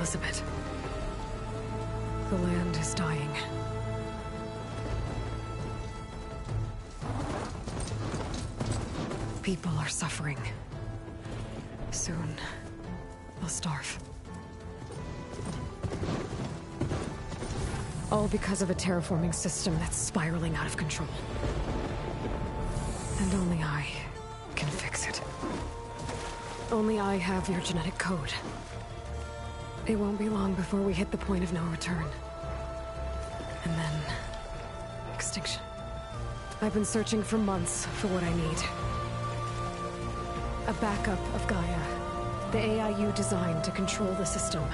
Elizabeth. The land is dying. People are suffering. Soon, they'll starve. All because of a terraforming system that's spiraling out of control. And only I can fix it. Only I have your genetic code. It won't be long before we hit the point of no return. And then... extinction. I've been searching for months for what I need. A backup of Gaia. The AI you designed to control the system.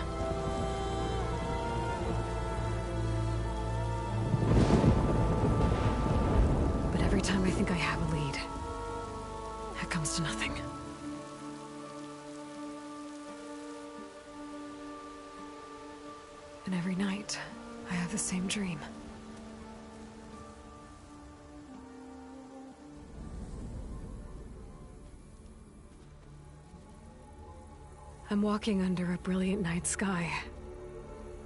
But every time I think I have a lead, it comes to nothing. And every night, I have the same dream. I'm walking under a brilliant night sky,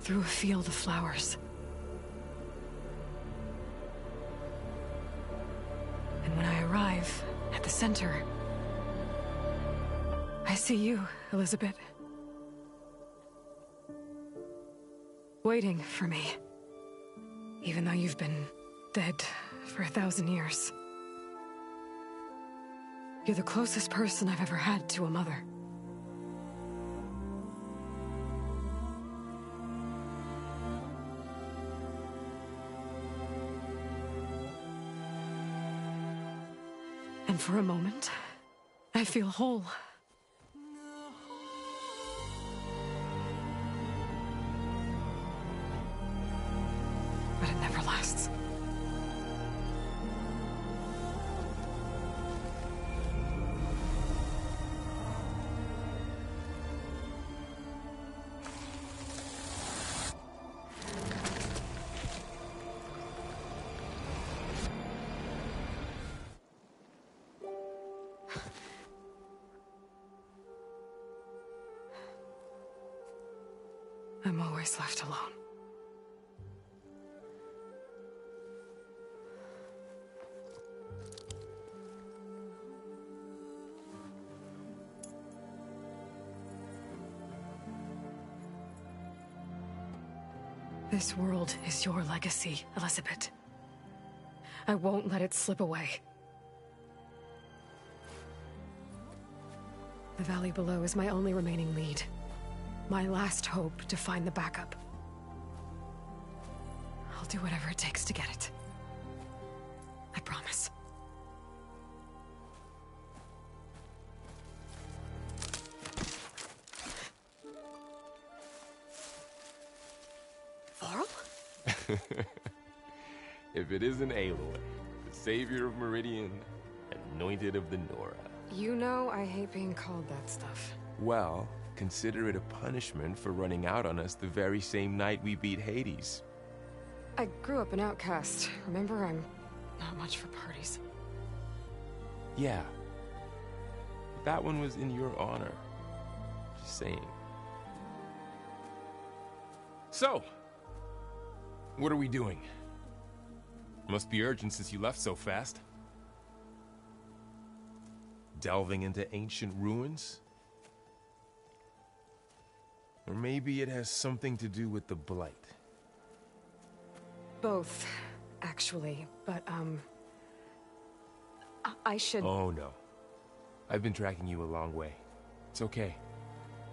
through a field of flowers. And when I arrive at the center, I see you, Elizabeth. Waiting for me. Even though you've been dead for 1,000 years. You're the closest person I've ever had to a mother. And for a moment, I feel whole. But it never lasts. I'm always left alone. This world is your legacy, Elizabeth. I won't let it slip away. The valley below is my only remaining lead. My last hope to find the backup. I'll do whatever it takes to get it. I promise. Varl? If it isn't Aloy, the savior of Meridian, anointed of the Nora. You know I hate being called that stuff. Well, consider it a punishment for running out on us the very same night we beat Hades. I grew up an outcast. Remember, I'm not much for parties. Yeah. That one was in your honor. Just saying. So, what are we doing? Must be urgent since you left so fast. Delving into ancient ruins? Or maybe it has something to do with the Blight. Both, actually, but, I should... Oh, no. I've been tracking you a long way. It's okay.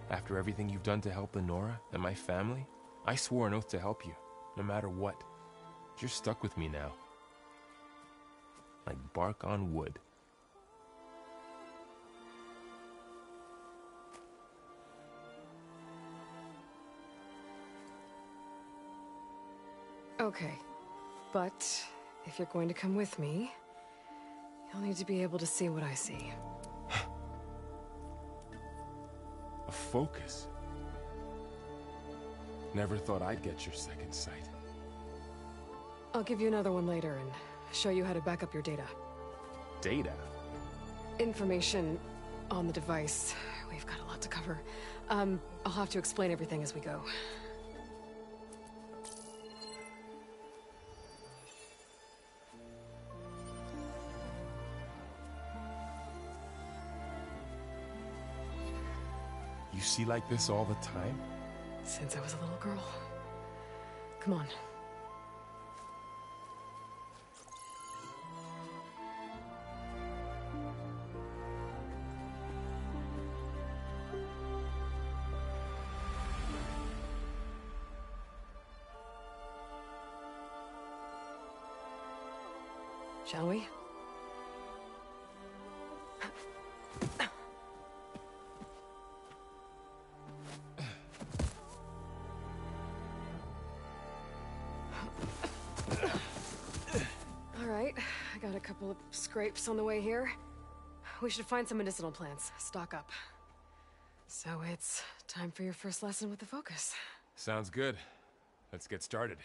After everything you've done to help the Nora and my family, I swore an oath to help you, no matter what. You're stuck with me now. Like bark on wood. Okay, but if you're going to come with me, you'll need to be able to see what I see. A focus? Never thought I'd get your second sight. I'll give you another one later and show you how to back up your data. Data? Information on the device. We've got a lot to cover. I'll have to explain everything as we go. You see like this all the time? Since I was a little girl. Come on. Shall we? All right, I got a couple of scrapes on the way here. We should find some medicinal plants, stock up. So it's time for your first lesson with the Focus. Sounds good. Let's get started.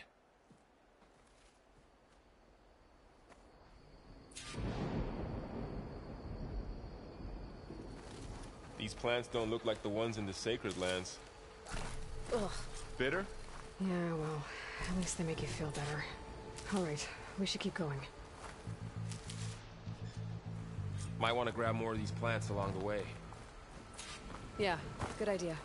These plants don't look like the ones in the Sacred Lands. Ugh. Bitter? Yeah, well, at least they make you feel better. All right, we should keep going. Might want to grab more of these plants along the way. Yeah, good idea.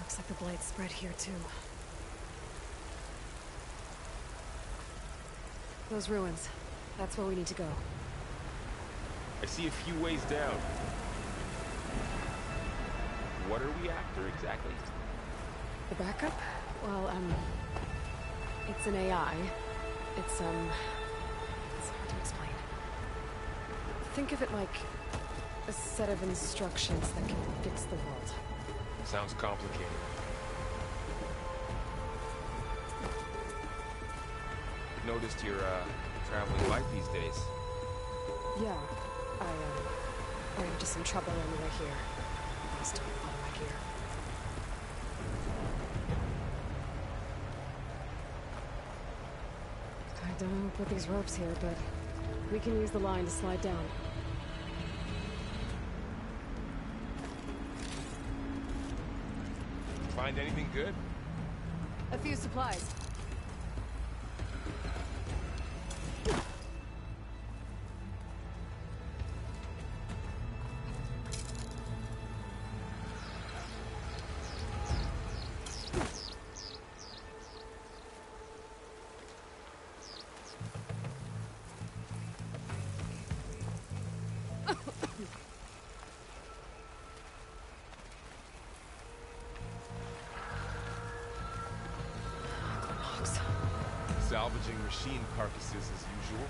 Looks like the blight spread here too. Those ruins. That's where we need to go. I see a few ways down. What are we after exactly? The backup? Well, it's an AI. It's hard to explain. Think of it like a set of instructions that can fix the world. Sounds complicated. Noticed you're, traveling light these days. Yeah, I ran into some trouble on the way here. Lost a lot of my gear. I don't know who put these ropes here, but we can use the line to slide down. Find anything good? A few supplies. Salvaging machine carcasses as usual.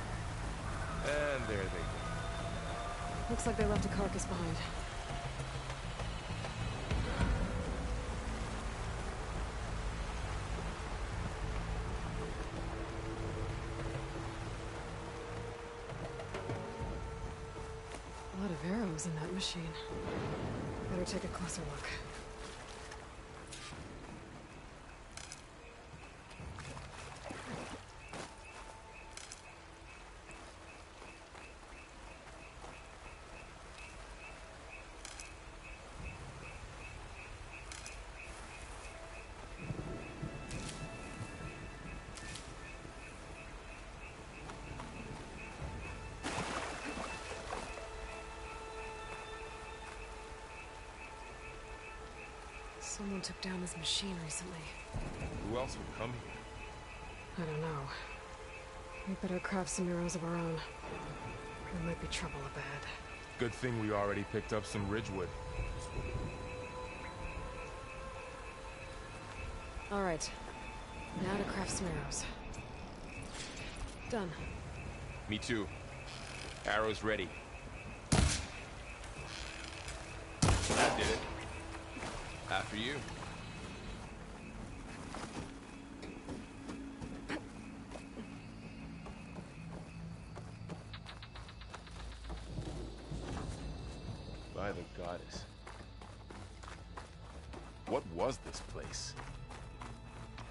And there they go. Looks like they left a carcass behind. A lot of arrows in that machine. Better take a closer look. Someone took down this machine recently. Who else would come here? I don't know. We better craft some arrows of our own. There might be trouble ahead. Good thing we already picked up some ridgewood. All right. Now to craft some arrows. Done. Me too. Arrows ready. That did it. After you. By the goddess. What was this place?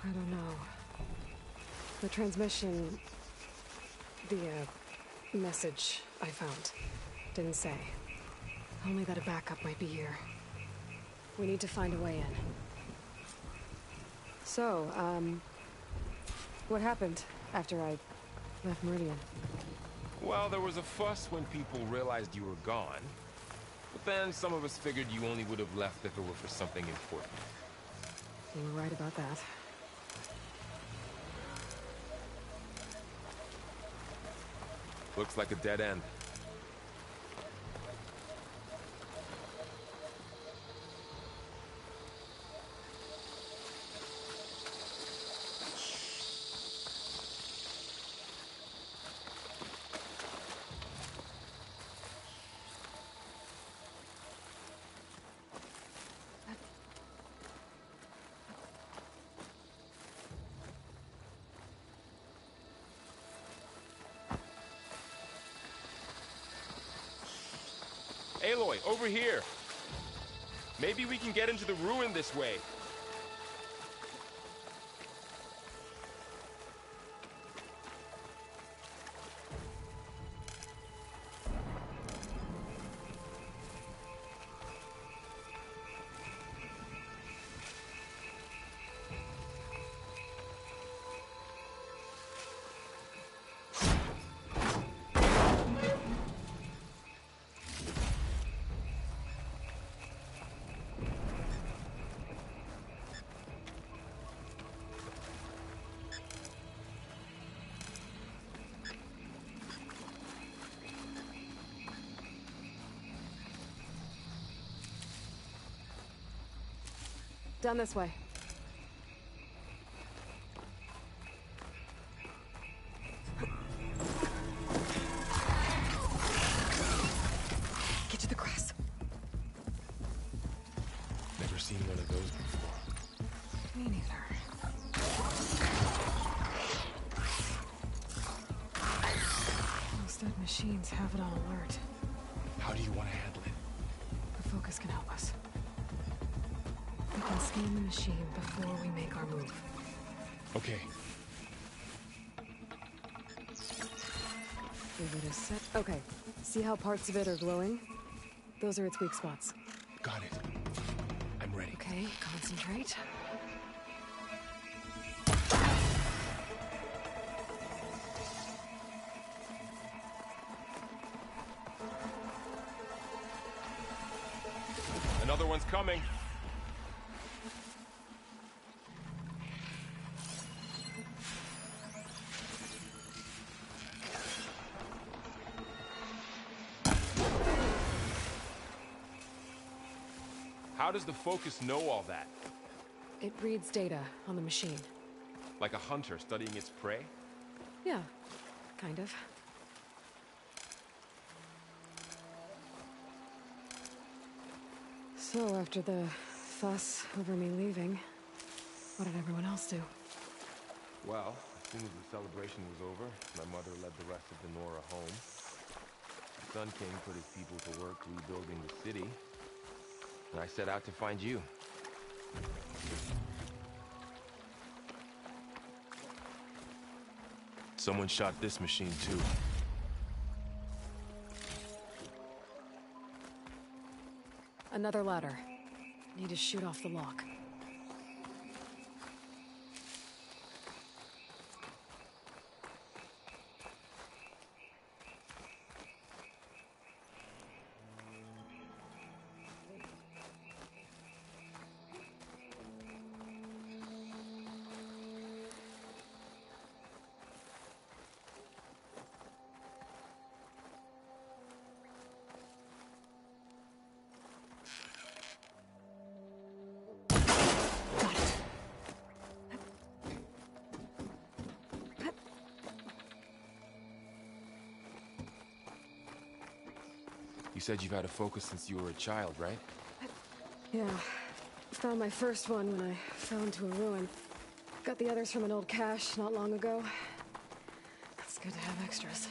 I don't know. The transmission... The, message I found didn't say. Only that a backup might be here. We need to find a way in. So, what happened after I left Meridian? Well, there was a fuss when people realized you were gone. But then some of us figured you only would have left if it were for something important. You were right about that. Looks like a dead end. Aloy, over here! Maybe we can get into the ruin this way. Down this way. Get to the grass. Never seen one of those before. Me neither. Those dead machines have it on alert. How do you want to handle it? The focus can help us. We can scan the machine before we make our move. Okay. Give it a sec. Okay. See how parts of it are glowing? Those are its weak spots. Got it. I'm ready. Okay, concentrate. Another one's coming. How does the focus know all that? It reads data on the machine. Like a hunter studying its prey? Yeah, kind of. So, after the fuss over me leaving, what did everyone else do? Well, as soon as the celebration was over, my mother led the rest of the Nora home. The Sun King put his people to work rebuilding the city, and I set out to find you. Someone shot this machine too. Another ladder. Need to shoot off the lock. You said you've had a Focus since you were a child, right? Yeah. Found my first one when I fell into a ruin. Got the others from an old cache not long ago. It's good to have extras.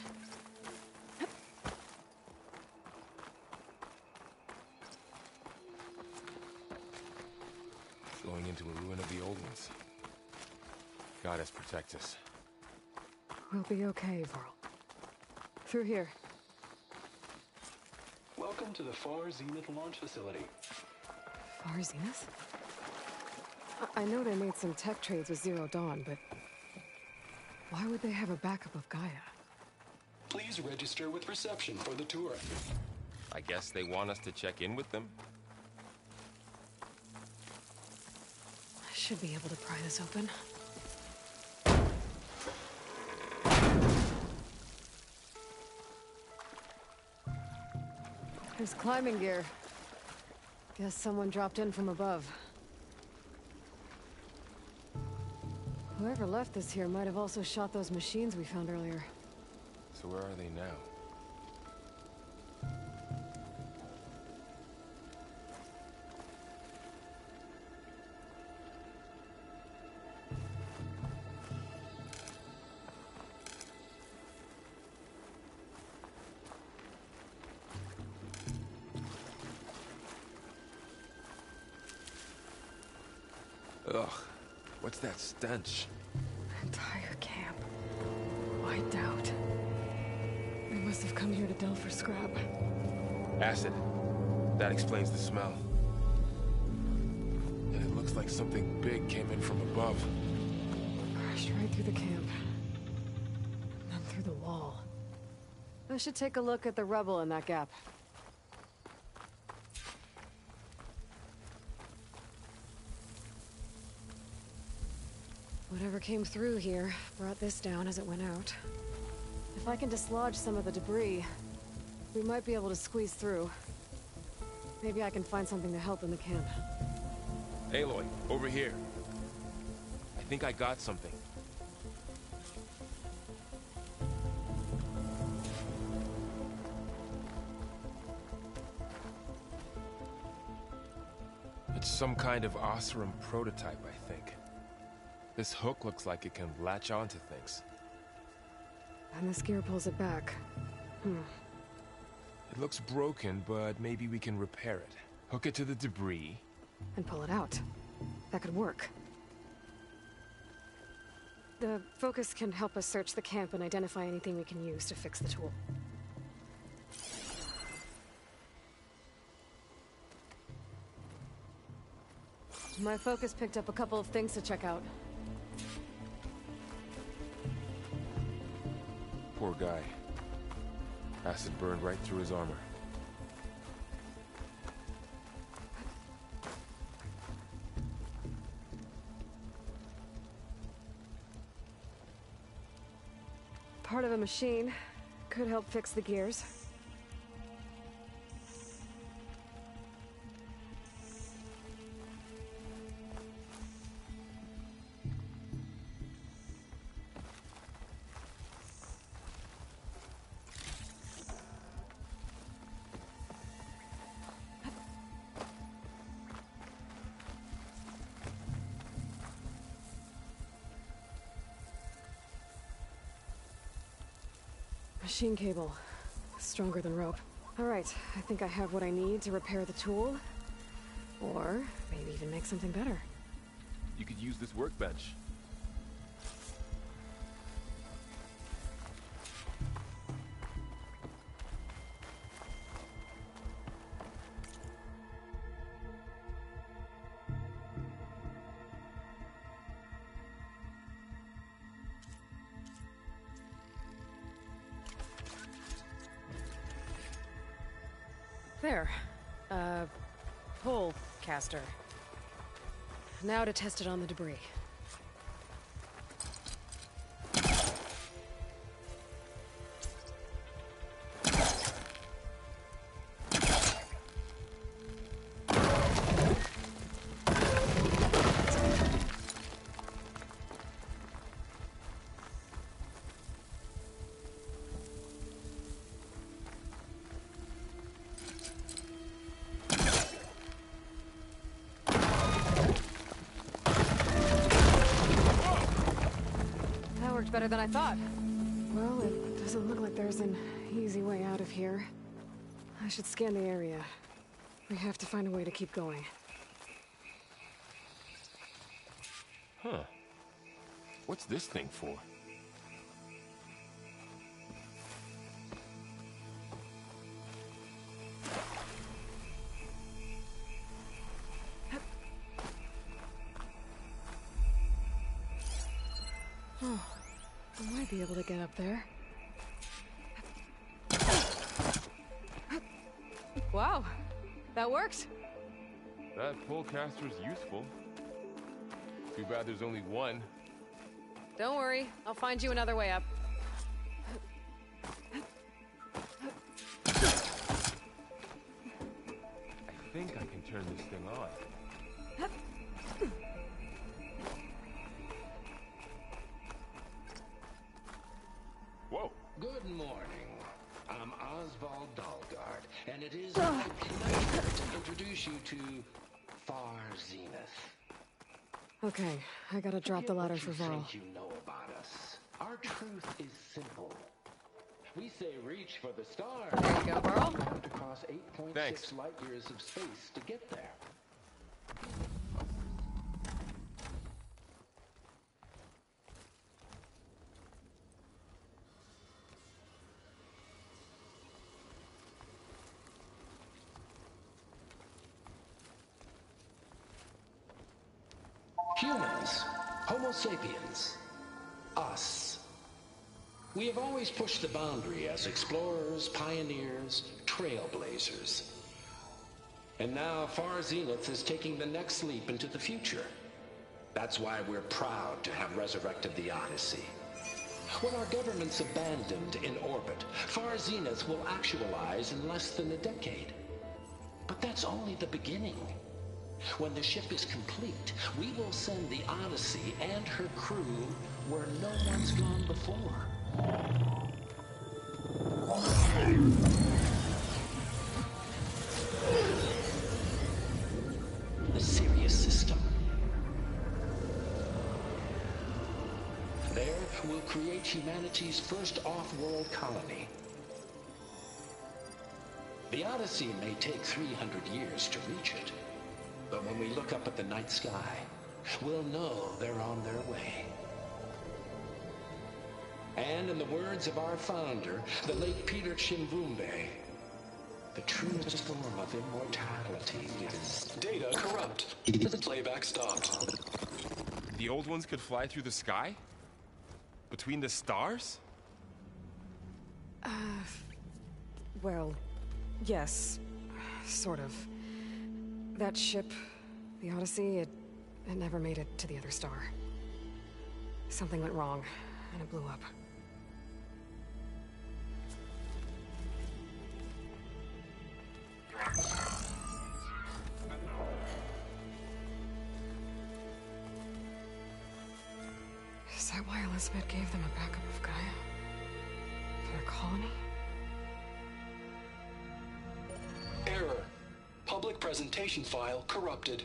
Going into a ruin of the old ones. God has protect us. We'll be okay, Varl. Through here. Welcome to the Far Zenith launch facility. Far Zenith? I know they made some tech trades with Zero Dawn, but why would they have a backup of Gaia? Please register with reception for the tour. I guess they want us to check in with them? I should be able to pry this open. There's climbing gear. Guess someone dropped in from above. Whoever left this here might have also shot those machines we found earlier. So where are they now? Ugh, what's that stench? Entire camp. Wiped out. They must have come here to delve for scrap. Acid. That explains the smell. And it looks like something big came in from above. Crashed right through the camp. And then through the wall. I should take a look at the rubble in that gap. Whatever came through here brought this down as it went out. If I can dislodge some of the debris, we might be able to squeeze through. Maybe I can find something to help in the camp. Aloy, over here. I think I got something. It's some kind of Oseram prototype, I think. This hook looks like it can latch onto things. And this gear pulls it back. It looks broken, but maybe we can repair it. Hook it to the debris. And pull it out. That could work. The Focus can help us search the camp and identify anything we can use to fix the tool. My Focus picked up a couple of things to check out. Poor guy. Acid burned right through his armor. Part of a machine. Could help fix the gears. Machine cable. Stronger than rope. Alright, I think I have what I need to repair the tool. Or maybe even make something better. You could use this workbench. There. Pole caster. Now to test it on the debris. much better than I thought. Well, it doesn't look like there's an easy way out of here. I should scan the area. We have to find a way to keep going. Huh. What's this thing for? Oh, I might be able to get up there. Wow, that worked. That pullcaster's useful. Too bad there's only one. Don't worry, I'll find you another way up. I think I can turn this thing on. Whoa. Good morning. I'm Oswald Dalgard, and it is my pleasure to introduce you to Far Zenith. Okay, I gotta drop the ladder for Varl. Think you know about us. Our truth is simple. We say reach for the stars. There you go, Varl. You have to cross 8.6 Thanks. light years of space to get there. Humans, Homo sapiens, us. We have always pushed the boundary as explorers, pioneers, trailblazers. And now Far Zenith is taking the next leap into the future. That's why we're proud to have resurrected the Odyssey. When our government's abandoned in orbit, Far Zenith will actualize in less than a decade. But that's only the beginning. When the ship is complete, we will send the Odyssey and her crew where no one's gone before. The Sirius system. There, we'll create humanity's first off-world colony. The Odyssey may take 300 years to reach it. But when we look up at the night sky, we'll know they're on their way. And in the words of our founder, the late Peter Chimbumbe, the truest form of immortality is... Data corrupt. Playback stopped. The old ones could fly through the sky? Between the stars? Well, yes. Sort of. That ship, the Odyssey, it never made it to the other star. Something went wrong, and it blew up. Is that why Elizabeth gave them a backup of Gaia? For their colony? Error. Public presentation file corrupted.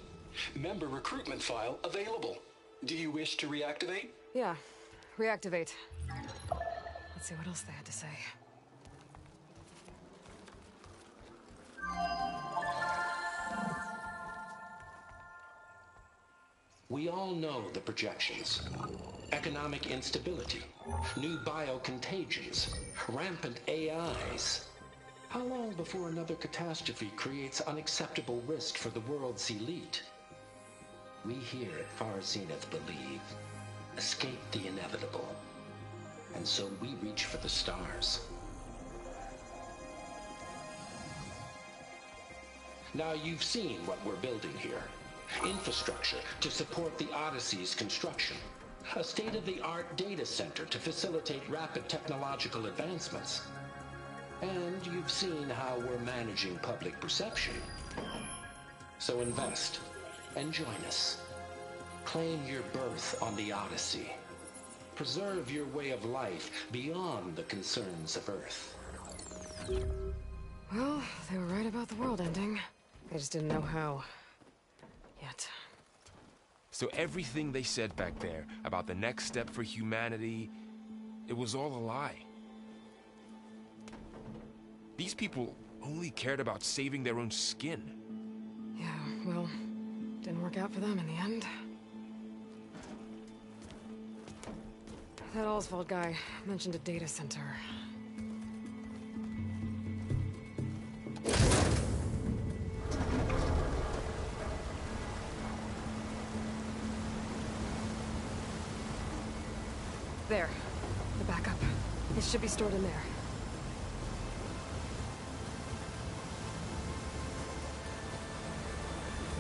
Member recruitment file available. Do you wish to reactivate? Yeah, reactivate. Let's see what else they had to say. We all know the projections. Economic instability, new biocontagions, rampant AIs. How long before another catastrophe creates unacceptable risk for the world's elite? We here at Far Zenith believe, escape the inevitable. And so we reach for the stars. Now you've seen what we're building here. Infrastructure to support the Odyssey's construction. A state-of-the-art data center to facilitate rapid technological advancements. And you've seen how we're managing public perception. So invest and join us. Claim your berth on the Odyssey. Preserve your way of life beyond the concerns of Earth. Well, they were right about the world ending. They just didn't know how. Yet. So everything they said back there about the next step for humanity, It was all a lie. These people only cared about saving their own skin. Yeah, well, didn't work out for them in the end. That Oswald guy mentioned a data center. There. The backup. It should be stored in there.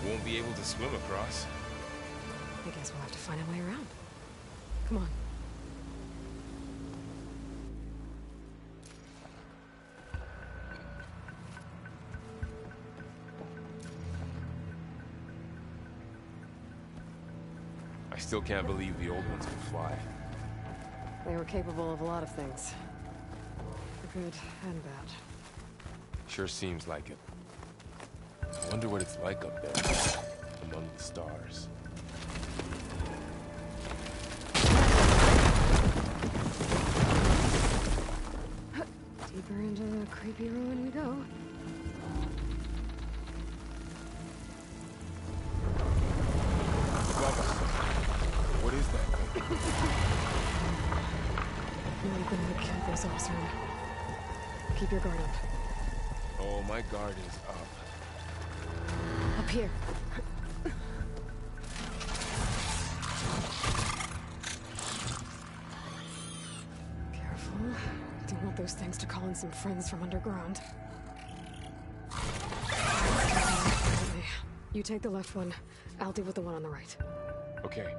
Won't be able to swim across. I guess we'll have to find a way around. Come on. I still can't believe the old ones could fly. They were capable of a lot of things. Good and bad. Sure seems like it. I wonder what it's like up there, among the stars. Deeper into the creepy ruin we go. Above us. What is that? Might have been able to kill this officer. Keep your guard up. Oh, my guard is up. Up here. Careful. Don't want those things to call in some friends from underground. You take the left one. I'll deal with the one on the right. Okay.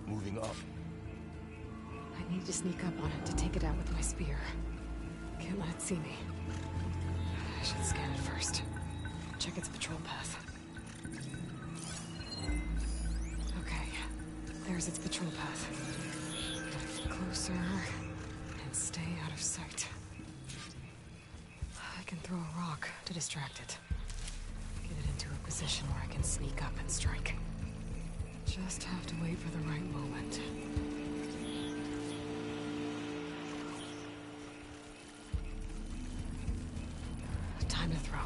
Moving up. I need to sneak up on it to take it out with my spear. Can't let it see me. I should scan it first. Check its patrol path. Okay. There's its patrol path. Gotta get closer and stay out of sight. I can throw a rock to distract it. Get it into a position where I can sneak up and strike. Just have to wait for the right moment. Time to throw.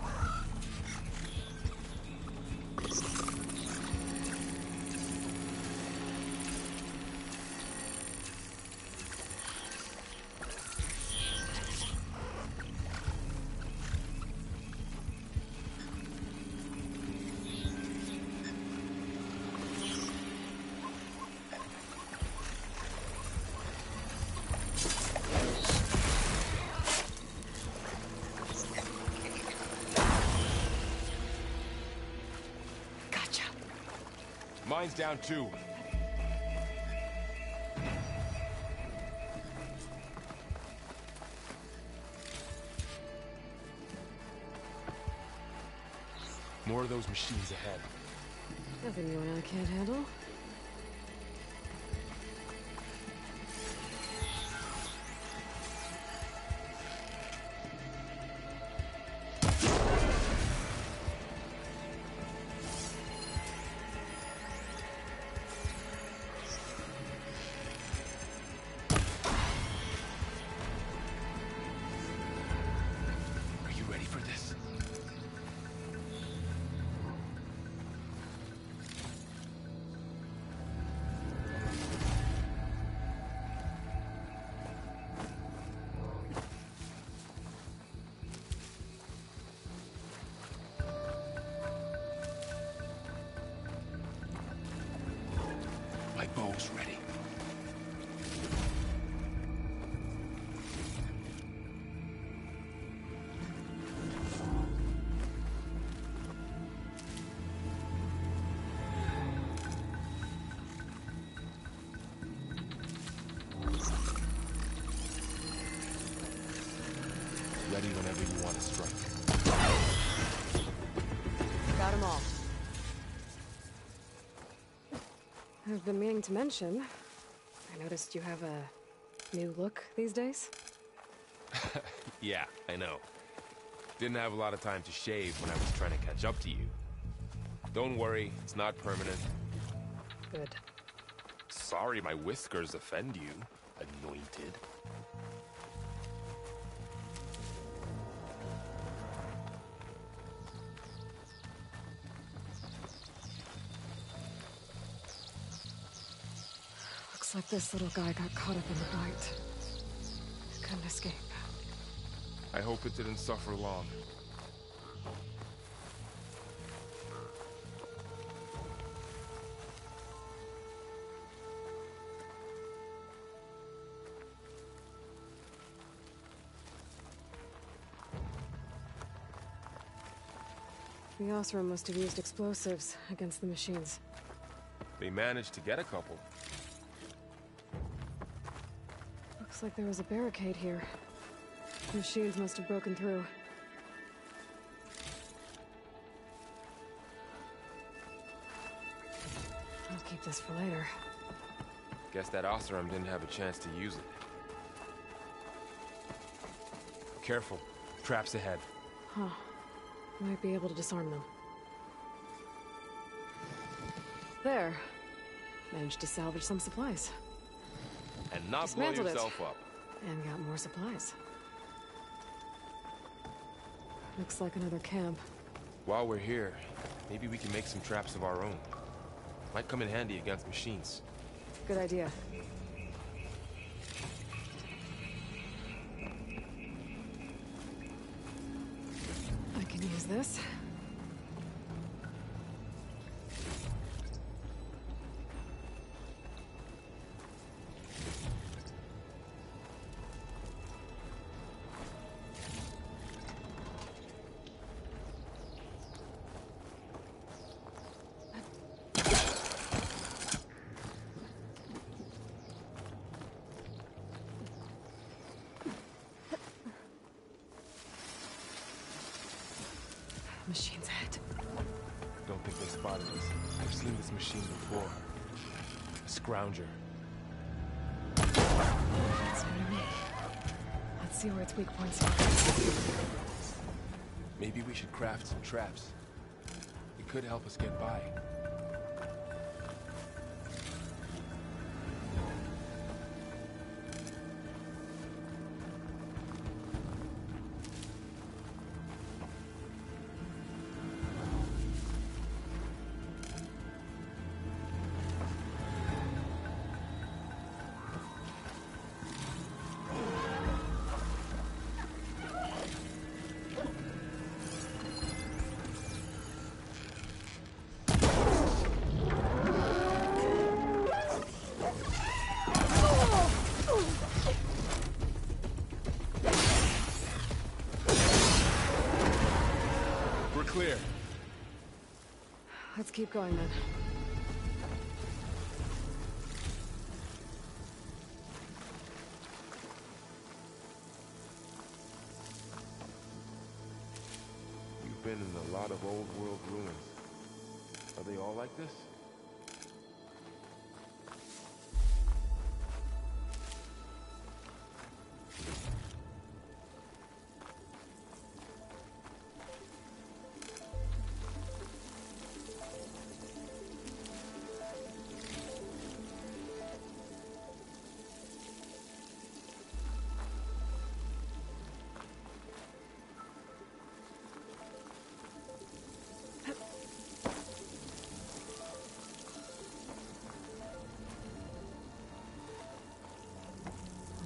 Mine's down too. More of those machines ahead. Nothing you and I can't handle. Are you ready for this? My bow's ready. Ready whenever you want to strike. Got them all. I've been meaning to mention, I noticed you have a new look these days. Yeah, I know. Didn't have a lot of time to shave when I was trying to catch up to you. Don't worry, it's not permanent. Good. Sorry my whiskers offend you, anointed. Looks like this little guy got caught up in the bite. Couldn't escape. I hope it didn't suffer long. The Osram must have used explosives against the machines. They managed to get a couple. Looks like there was a barricade here. The machines must have broken through. I'll keep this for later. Guess that Osram didn't have a chance to use it. Careful. Traps ahead. Huh. Might be able to disarm them. There. Managed to salvage some supplies. And not blow Dismantled yourself up. And got more supplies. Looks like another camp. While we're here, maybe we can make some traps of our own. Might come in handy against machines. Good idea. I can use this. Machine's ahead. Don't think they spotted us. I've seen this machine before. A scrounger. That's near me. Let's see where its weak points are. Maybe we should craft some traps. It could help us get by. Clear. Let's keep going then. You've been in a lot of old world ruins. Are they all like this?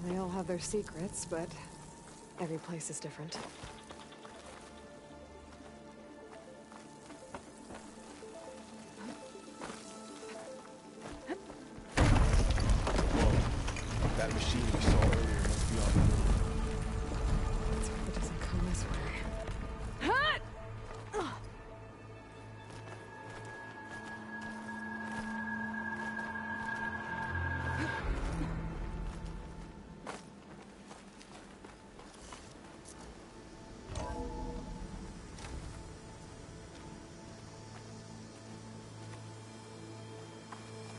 They all have their secrets, but every place is different. Whoa. That machine we saw earlier must be on the move. Let's hope it doesn't come this way.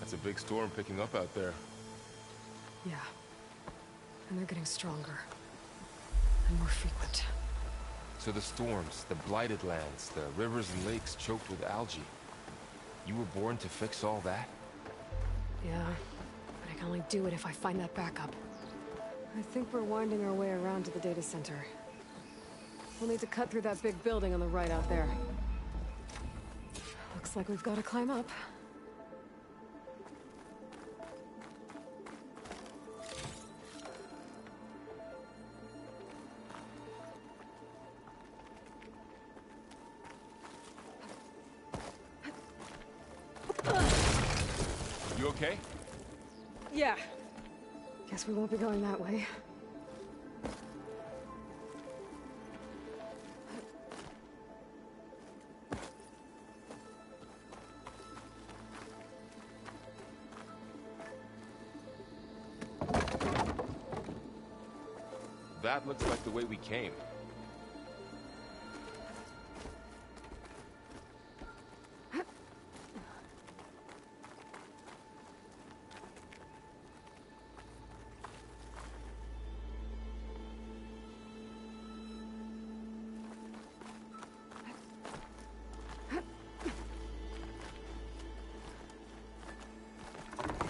That's a big storm picking up out there. Yeah. And they're getting stronger. And more frequent. So the storms, the blighted lands, the rivers and lakes choked with algae. You were born to fix all that? Yeah, but I can only do it if I find that backup. I think we're winding our way around to the data center. We'll need to cut through that big building on the right out there. Looks like we've got to climb up. You okay? Yeah. Guess we won't be going that way. That looks like the way we came.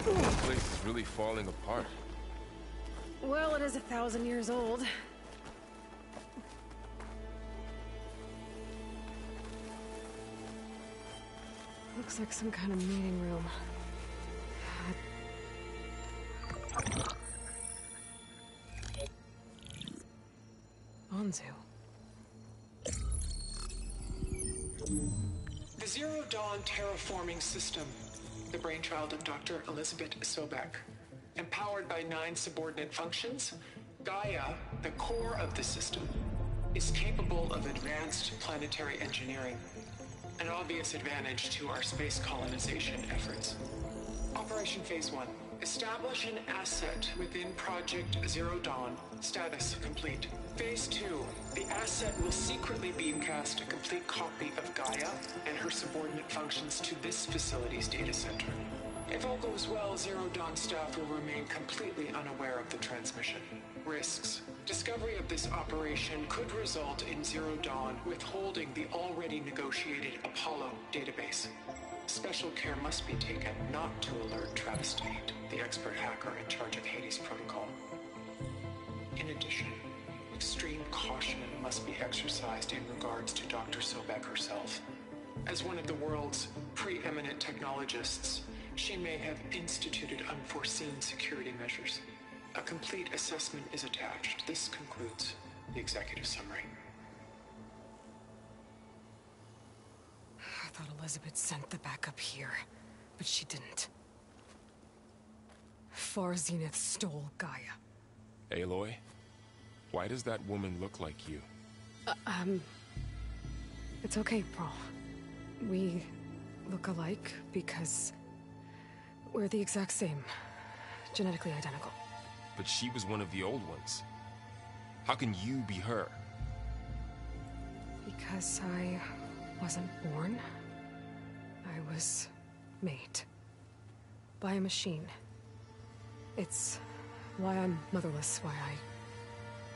This place is really falling apart. Well, it is 1,000 years old. Looks like some kind of meeting room. Anzu. The Zero Dawn terraforming system, the brainchild of Dr. Elizabeth Sobek. Empowered by 9 subordinate functions, Gaia, the core of the system, is capable of advanced planetary engineering, an obvious advantage to our space colonization efforts. Operation Phase 1. Establish an asset within Project Zero Dawn. Status complete. Phase 2. The asset will secretly beamcast a complete copy of Gaia and her subordinate functions to this facility's data center. If all goes well, Zero Dawn staff will remain completely unaware of the transmission. Risks. Discovery of this operation could result in Zero Dawn withholding the already negotiated Apollo database. Special care must be taken not to alert Travis Tate, the expert hacker in charge of Hades Protocol. In addition, extreme caution must be exercised in regards to Dr. Sobek herself. As one of the world's preeminent technologists, she may have instituted unforeseen security measures. A complete assessment is attached. This concludes the executive summary. I thought Elizabeth sent the backup here, but she didn't. Far Zenith stole Gaia. Aloy, why does that woman look like you? It's okay, Pearl. We look alike because we're the exact same. Genetically identical. But she was one of the old ones. How can you be her? Because I wasn't born. I was made. By a machine. It's why I'm motherless, why I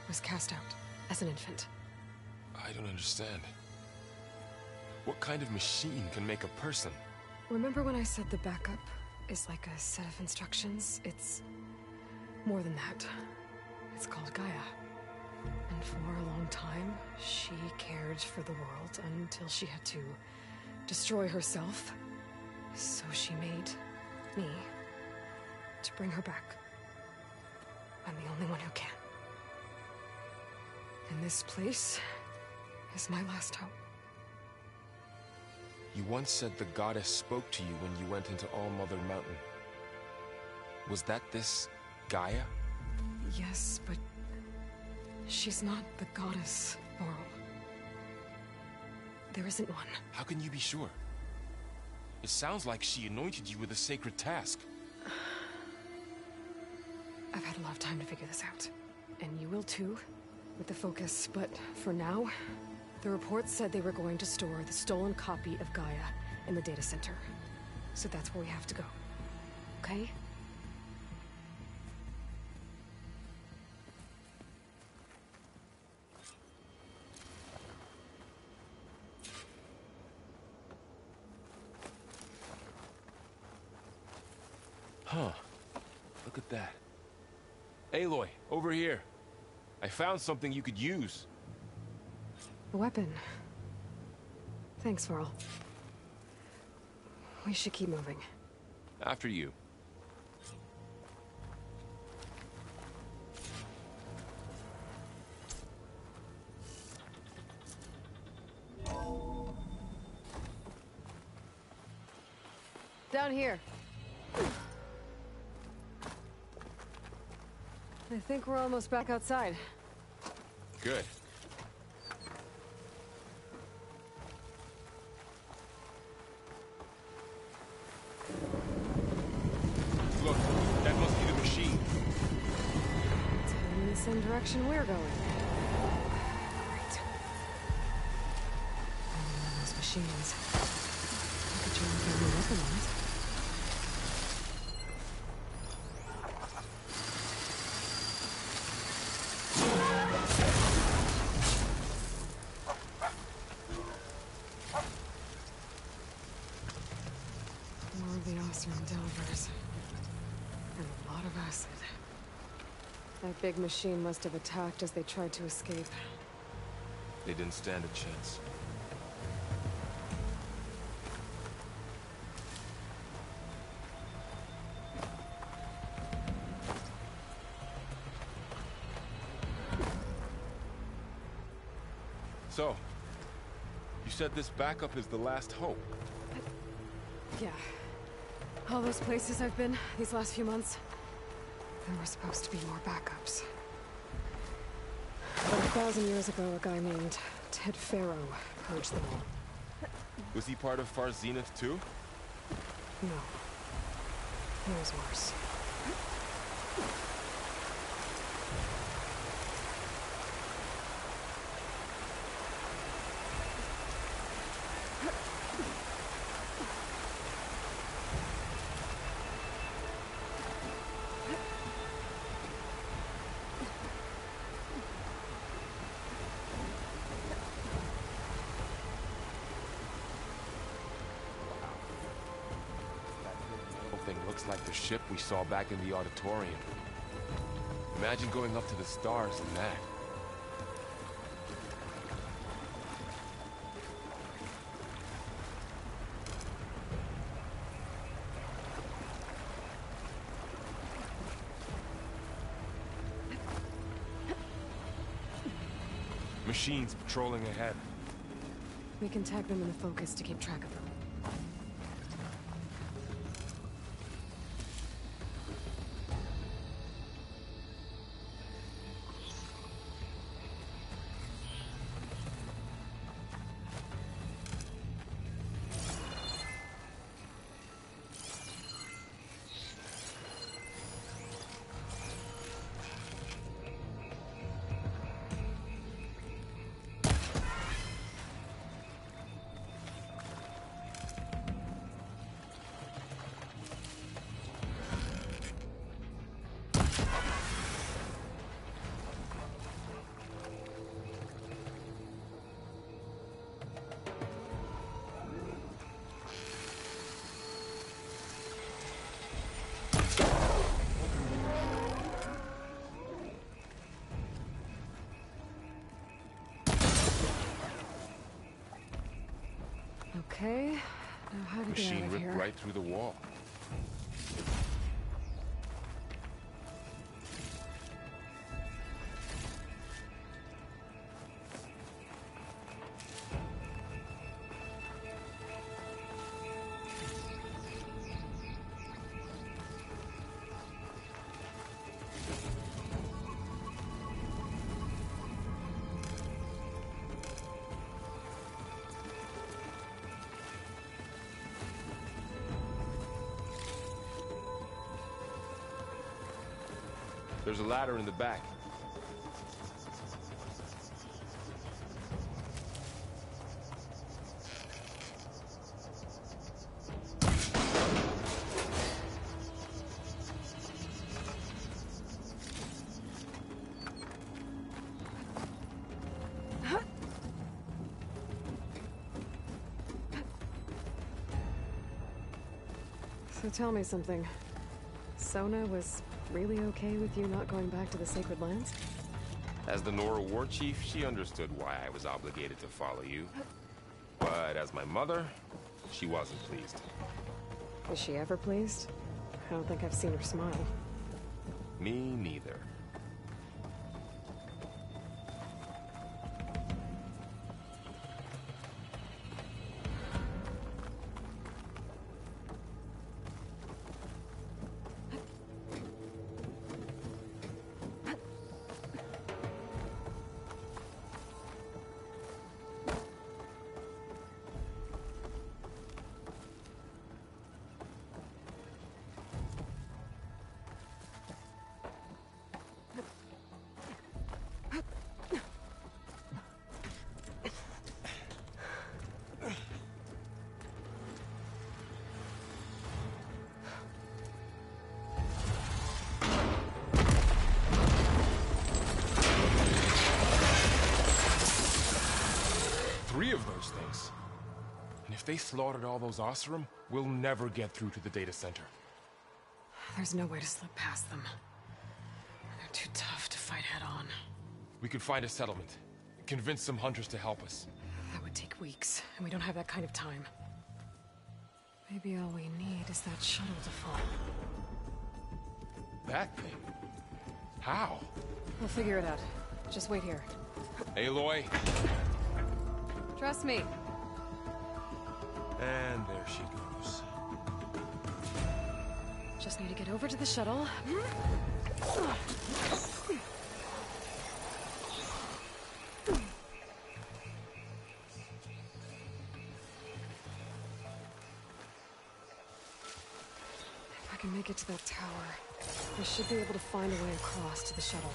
was cast out as an infant. I don't understand. What kind of machine can make a person? Remember when I said the backup is like a set of instructions? It's more than that. It's called Gaia. And for a long time, she cared for the world until she had to destroy herself. So she made me to bring her back. I'm the only one who can. And this place is my last hope. You once said the goddess spoke to you when you went into All-Mother Mountain. Was that this Gaia? Yes, but she's not the goddess, Laurel. There isn't one. How can you be sure? It sounds like she anointed you with a sacred task. I've had a lot of time to figure this out. And you will too, with the focus. But for now, the report said they were going to store the stolen copy of Gaia in the data center. So that's where we have to go. Okay? Huh. Look at that. Aloy, over here. I found something you could use. A weapon. Thanks, Varl. We should keep moving. After you. Down here. I think we're almost back outside. Good. Look, that must be the machine. It's heading in the same direction we're going. Great. Another one of those machines. Look at your own weapon on it. More of the Oseram Delvers. And a lot of acid. That big machine must have attacked as they tried to escape. They didn't stand a chance. So, you said this backup is the last hope. Yeah. All those places I've been these last few months, there were supposed to be more backups. But 1,000 years ago, a guy named Ted Faro purged them all. Was he part of Far Zenith too? No. He was worse. Looks like the ship we saw back in the auditorium. Imagine going up to the stars in that. Machines patrolling ahead. We can tag them in the focus to keep track of them. Okay, now how to get out Machine of ripped here? right through the wall. There's a ladder in the back. So tell me something. Sona was really okay with you not going back to the Sacred Lands? As the Nora war chief, she understood why I was obligated to follow you. But as my mother, she wasn't pleased. Is she ever pleased? I don't think I've seen her smile. Me neither. Three of those things. And if they slaughtered all those Oseram, we'll never get through to the data center. There's no way to slip past them. They're too tough to fight head-on. We could find a settlement. Convince some hunters to help us. That would take weeks, and we don't have that kind of time. Maybe all we need is that shuttle to fall. That thing? How? We'll figure it out. Just wait here. Aloy. Trust me. And there she goes. Just need to get over to the shuttle. If I can make it to that tower, I should be able to find a way across to the shuttle.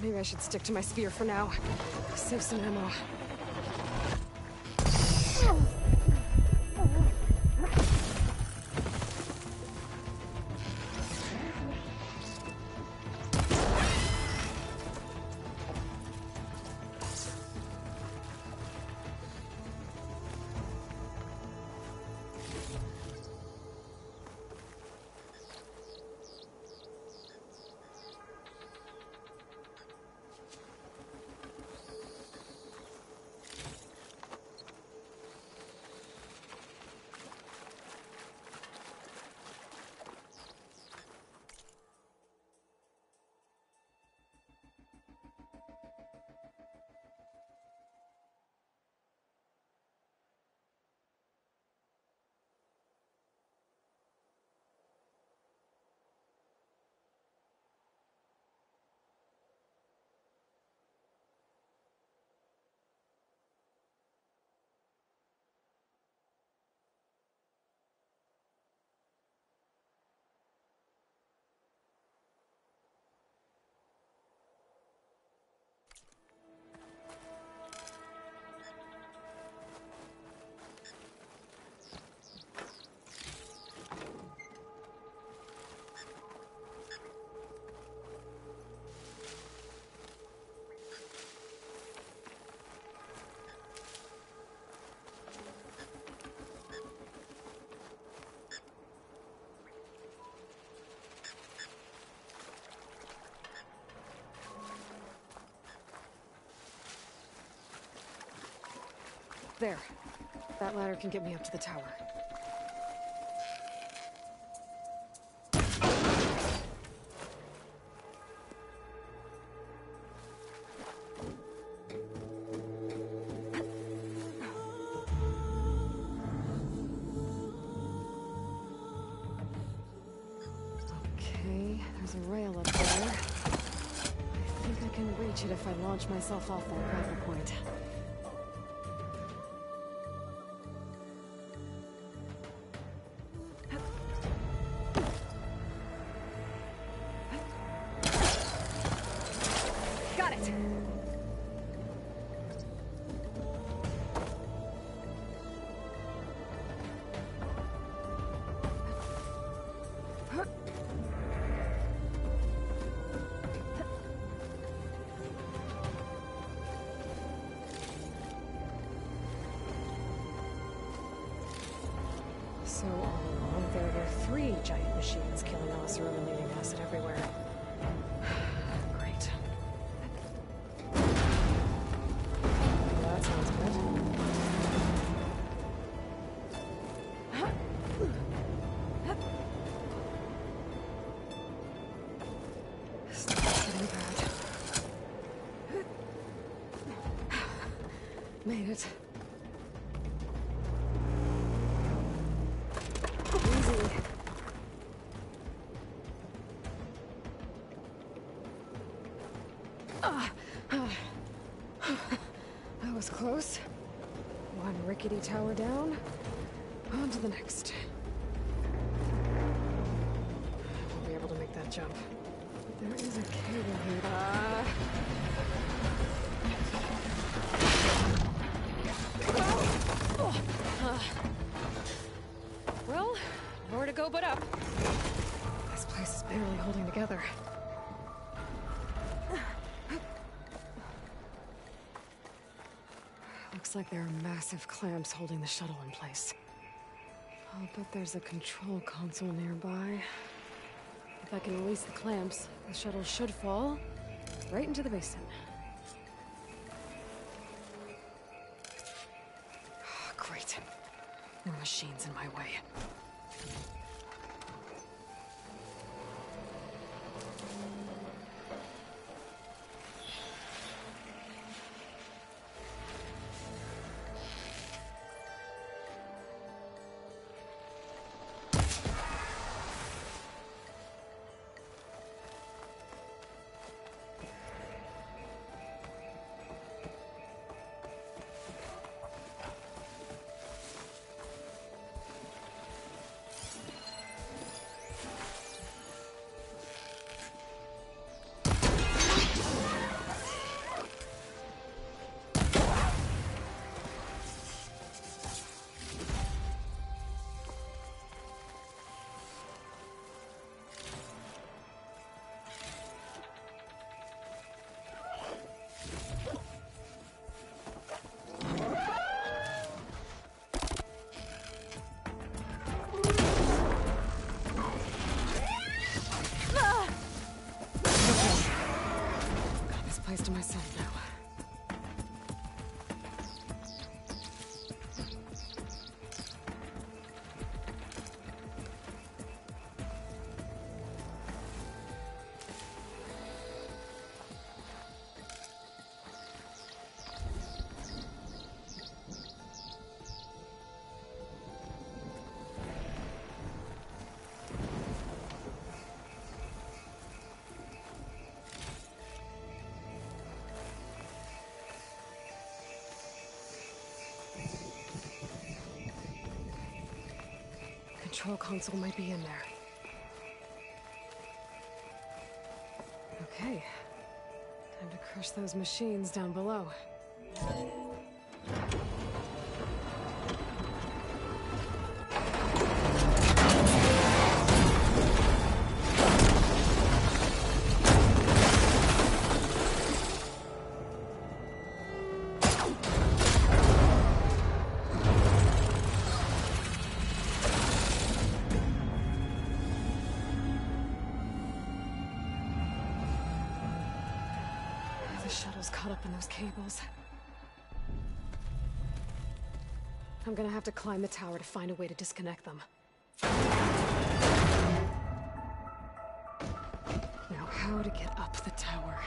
Maybe I should stick to my spear for now. Save some ammo. There. That ladder can get me up to the tower. Okay, there's a rail up there. I think I can reach it if I launch myself off that grapple point. Got it! So all along, there were 3 giant machines killing Oseram and leaving acid everywhere. Great. Well, that sounds good. Stop getting bad. Made it. Easy. That was close. One rickety tower down. On to the next. Won't be able to make that jump. But there is a cable here. Well, nowhere to go but up. This place is barely holding together. Looks like there are massive clamps holding the shuttle in place. I'll bet there's a control console nearby. If I can release the clamps, the shuttle should fall right into the basin. Great. More machines in my way. To myself now. Control console might be in there. Okay. Time to crush those machines down below. Shuttle's caught up in those cables. I'm gonna have to climb the tower to find a way to disconnect them. Now, how to get up the tower?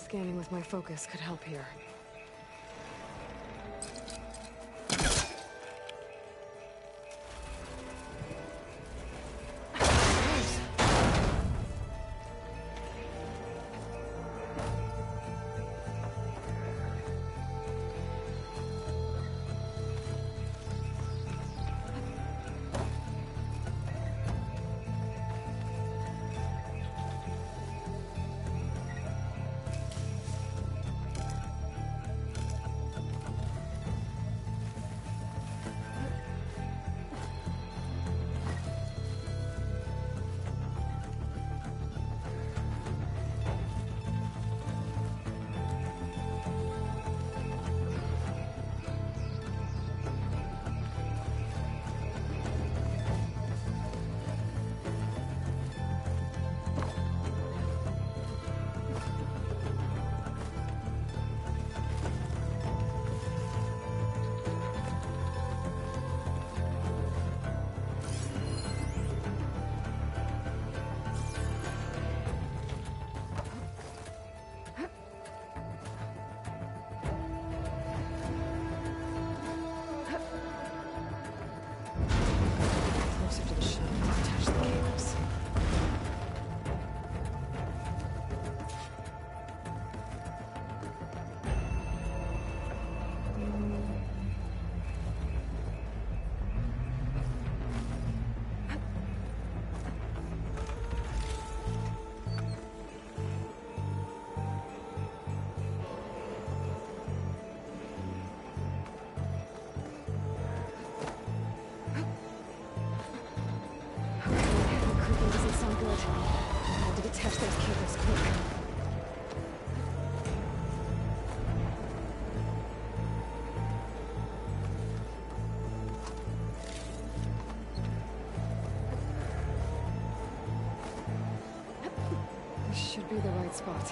scanning with my focus could help here. Closer to the ship to attach the cables. Creeping doesn't sound good. I need to detach those cables quick. This should be the right spot.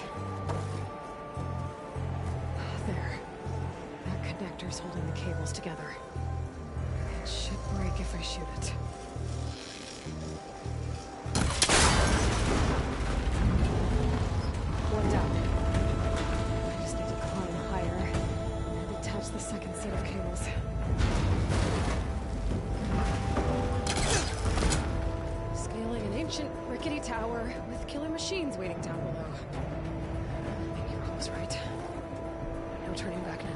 There. That connector's holding the cables together. It should break if I shoot it. One down. I just need to climb higher and attach the second set of cables. Scaling an ancient, rickety tower with killer machines waiting down below. Maybe Rob was right. No turning back now.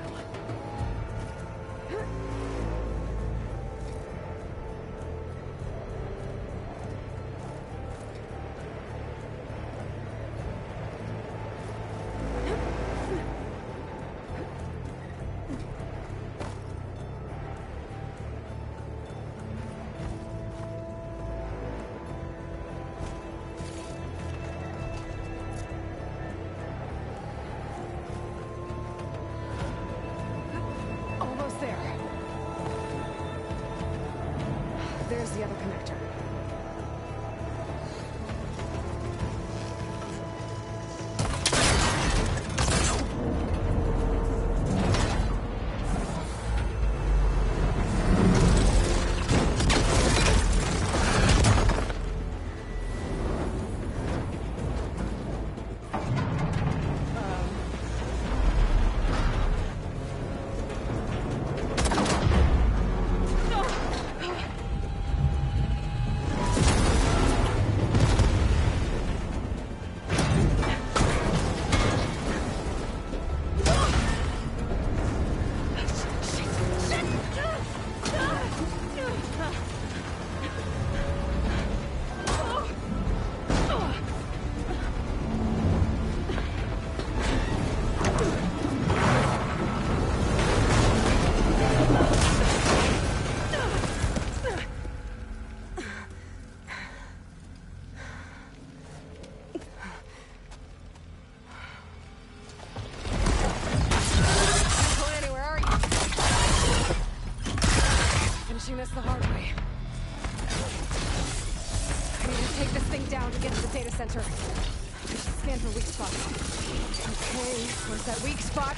Almost there. There's the other connector. Finishing this the hard way. I need to take this thing down to get to the data center. I should scan for weak spots. Okay, where's that weak spot?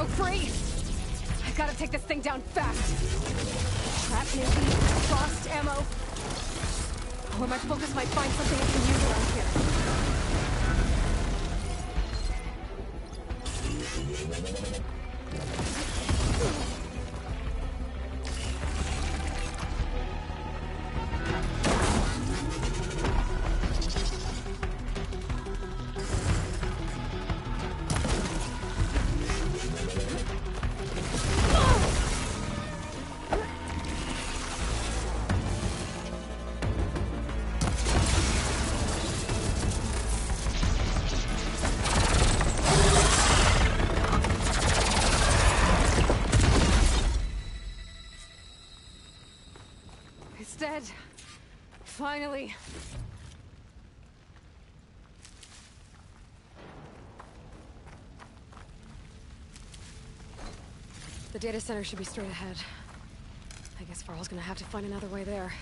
broke free! I gotta take this thing down fast. Trap maybe? Lost ammo? Or my focus might find something I can use around here. It's dead. Finally. The data center should be straight ahead. I guess Varl's gonna have to find another way there.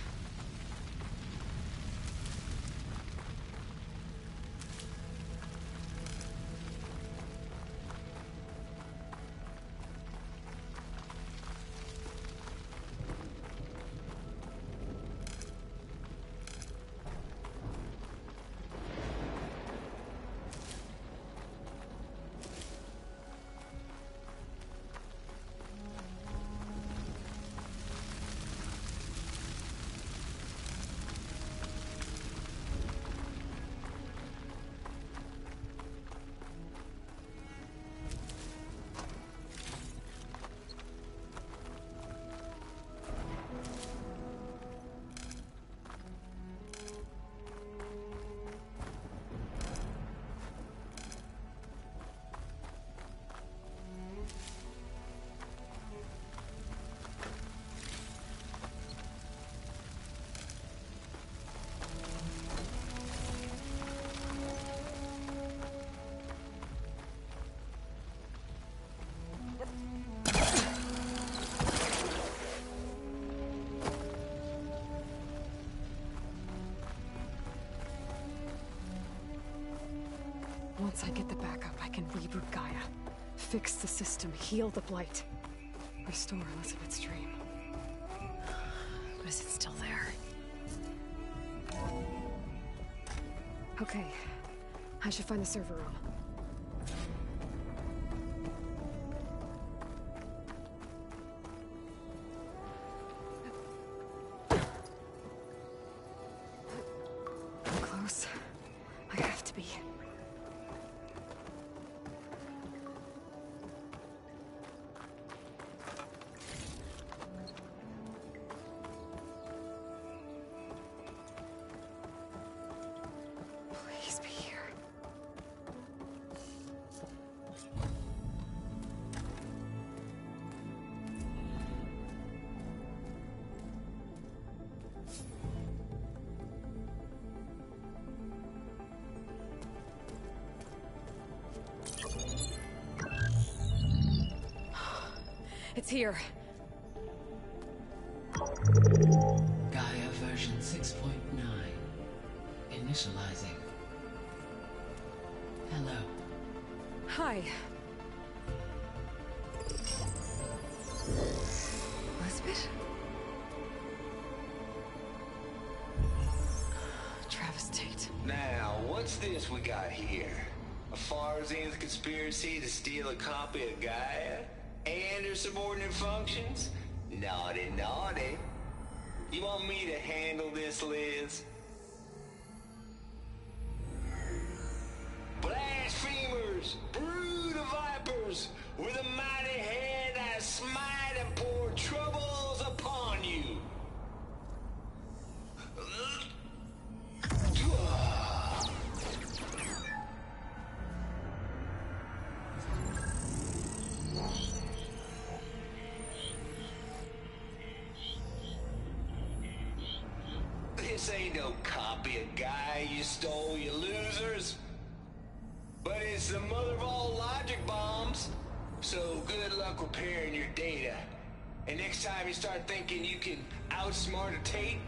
Once I get the backup, I can reboot Gaia. Fix the system, heal the Blight. Restore Elizabeth's dream. But is it still there? Okay. I should find the server room. I'm close. I have to be. Please be here. It's here. Gaia version 6.9. Initializing. Hello. Hi. Elizabeth? Travis Tate. Now, what's this we got here? A Farzian's conspiracy to steal a copy of Gaia? And her subordinate functions? Naughty, naughty. You want me to handle this, Liz? Blasphemers! Brood of vipers! With a mighty hand I smite and pour troubles upon you! This ain't no copy of Gaia you stole, you losers. But it's the mother of all logic bombs. So good luck repairing your data. And next time you start thinking you can outsmart a Tate,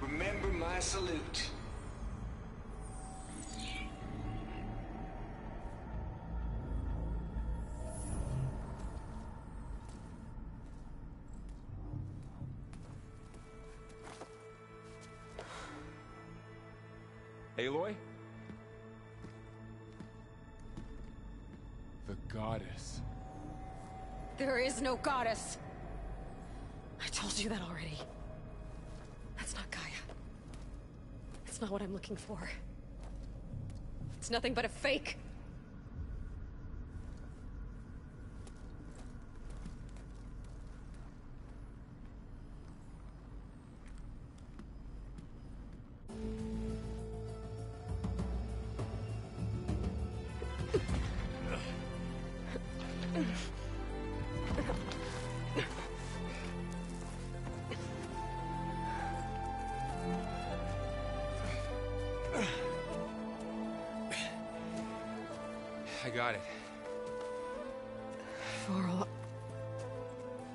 remember my salute. Aloy? The goddess. There is no goddess! I told you that already. That's not Gaia. It's not what I'm looking for. It's nothing but a fake! I got it. Varl,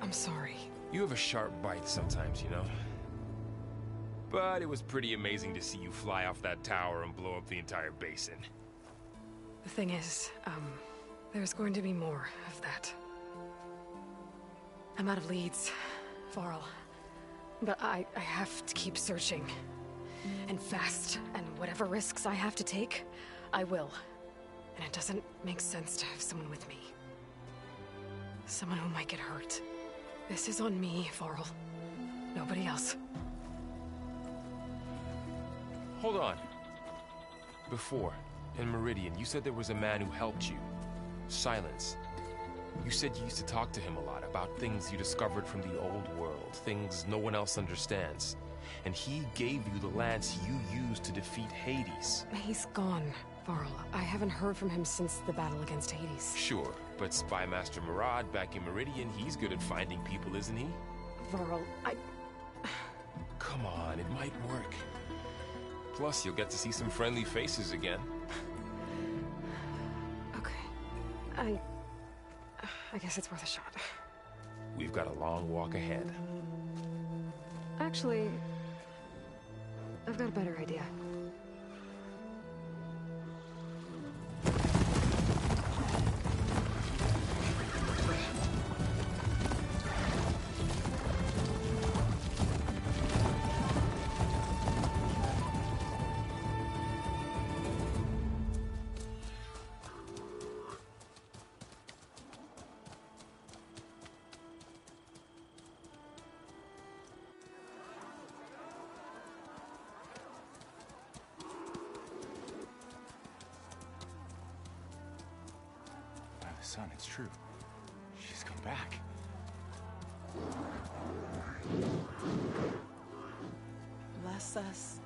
I'm sorry. You have a sharp bite sometimes, you know? But it was pretty amazing to see you fly off that tower and blow up the entire basin. The thing is, there's going to be more of that. I'm out of leads, Varl. But I have to keep searching. And fast, and whatever risks I have to take, I will. And it doesn't make sense to have someone with me. Someone who might get hurt. This is on me, Varl. Nobody else. Hold on. Before, in Meridian, you said there was a man who helped you. Silence. You said you used to talk to him a lot about things you discovered from the old world, things no one else understands. And he gave you the lance you used to defeat Hades. He's gone, Varl. I haven't heard from him since the battle against Hades. Sure, but Spy Master Murad back in Meridian, he's good at finding people, isn't he? Varl, Come on, it might work. Plus, you'll get to see some friendly faces again. Okay. I guess it's worth a shot. We've got a long walk ahead. Actually, I've got a better idea. Son, it's true. She's come back. Bless us.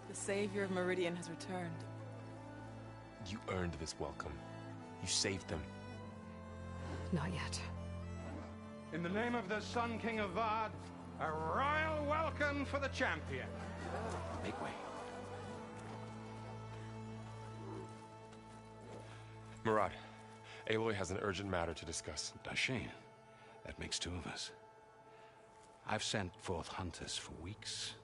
The savior of Meridian has returned. You earned this welcome. You saved them. Not yet. In the name of the Sun King of Vard, a royal welcome for the champion. Make way. Murad, Aloy has an urgent matter to discuss. Does she? That makes two of us. I've sent forth hunters for weeks.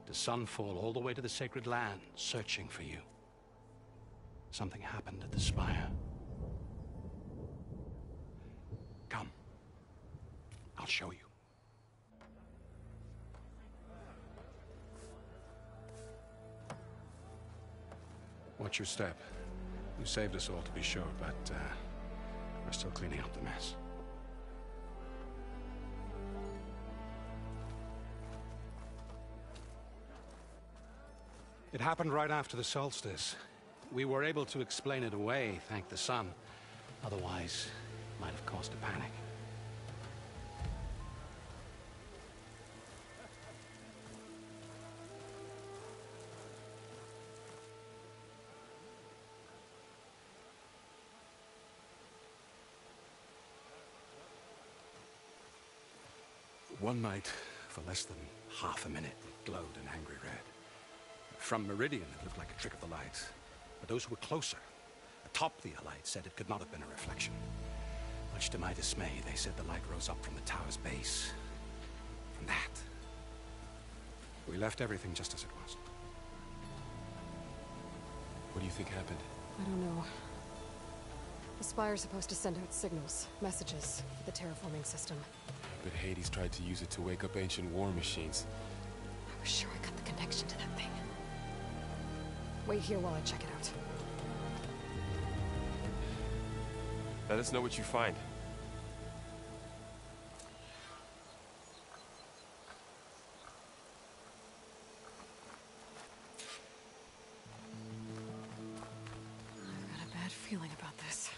To Sunfall all the way to the Sacred Land, searching for you. Something happened at the Spire. Come. I'll show you. Watch your step. You saved us all, to be sure, but we're still cleaning up the mess. It happened right after the solstice. We were able to explain it away, thank the sun. Otherwise, it might have caused a panic. One night, for less than half a minute, it glowed an angry red. From Meridian, it looked like a trick of the light. But those who were closer, atop the light, said it could not have been a reflection. Much to my dismay, they said the light rose up from the tower's base. From that, we left everything just as it was. What do you think happened? I don't know. The Spire's supposed to send out signals, messages, for the terraforming system. But Hades tried to use it to wake up ancient war machines. I was sure I got the connection to that thing. Wait here while I check it out. Let us know what you find. I've got a bad feeling about this.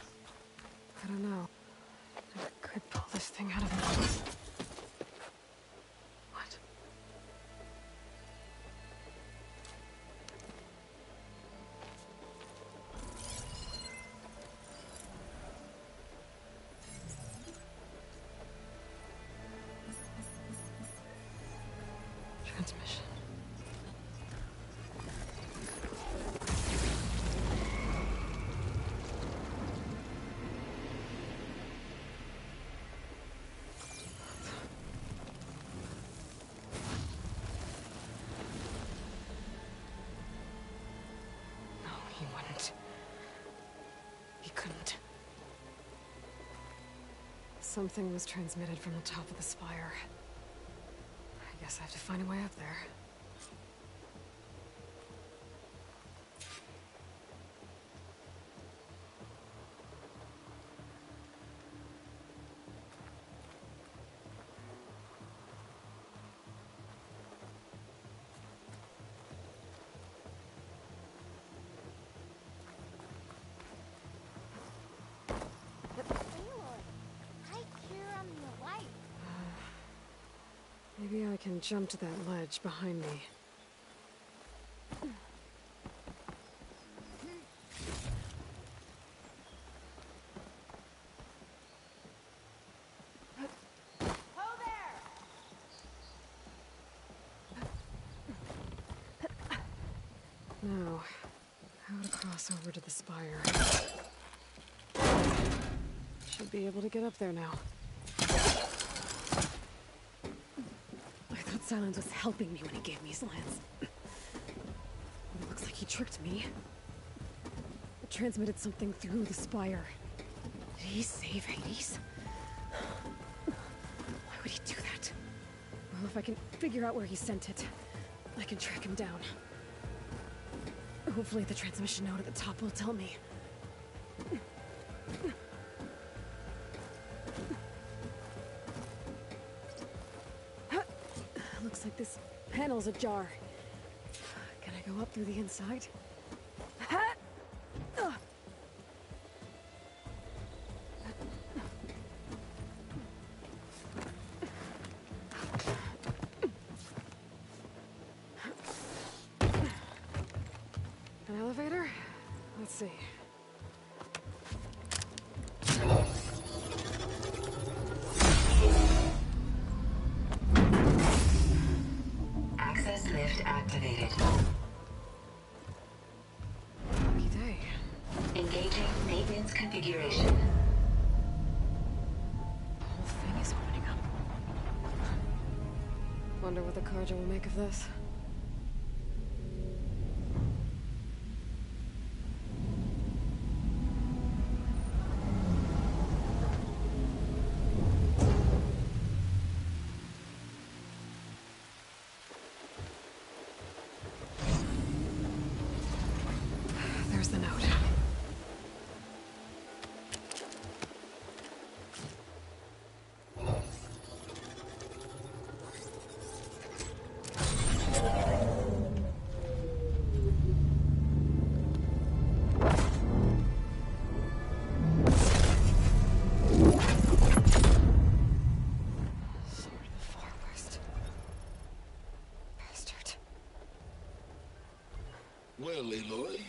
I don't know. I could pull this thing out of me. What? Transmission. No, he wouldn't. He couldn't. Something was transmitted from the top of the spire. I guess I have to find a way up there. Maybe I can jump to that ledge behind me. Now, how to cross over to the spire. Should be able to get up there now. Silence was helping me when he gave me his lance. But it looks like he tricked me. Transmitted something through the spire. Did he save Hades? Why would he do that? Well, if I can figure out where he sent it, I can track him down. Hopefully the transmission node at the top will tell me. Looks like this panel's ajar. Can I go up through the inside? An elevator? Let's see. Access lift activated. Lucky day. Engaging maintenance configuration. The whole thing is opening up. Wonder what the Carja will make of this. There's the note. Sword of the Far West. Bastard. Well, Aloy,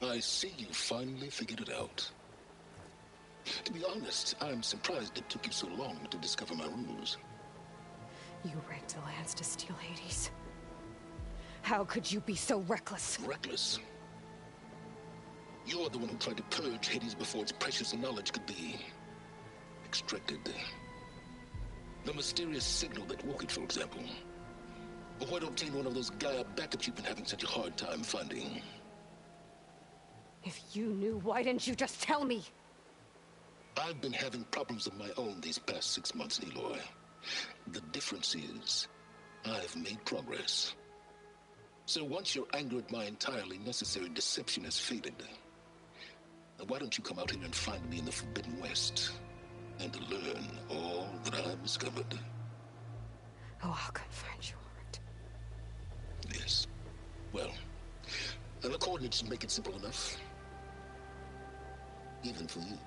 I see you finally figured it out. To be honest, I'm surprised it took you so long to discover my ruse. You rigged the lance to steal Hades. How could you be so reckless? Reckless? You're the one who tried to purge Hades before its precious knowledge could be extracted. The mysterious signal that woke it, for example. Or why to obtain one of those Gaia backups you've been having such a hard time finding. If you knew, why didn't you just tell me? I've been having problems of my own these past 6 months, Aloy. The difference is, I've made progress. So once your anger at my entirely necessary deception has faded, now why don't you come out here and find me in the Forbidden West and learn all that I've discovered? Oh, I'll come find you, all right? Yes. Well, and the coordinates make it simple enough. Even for you.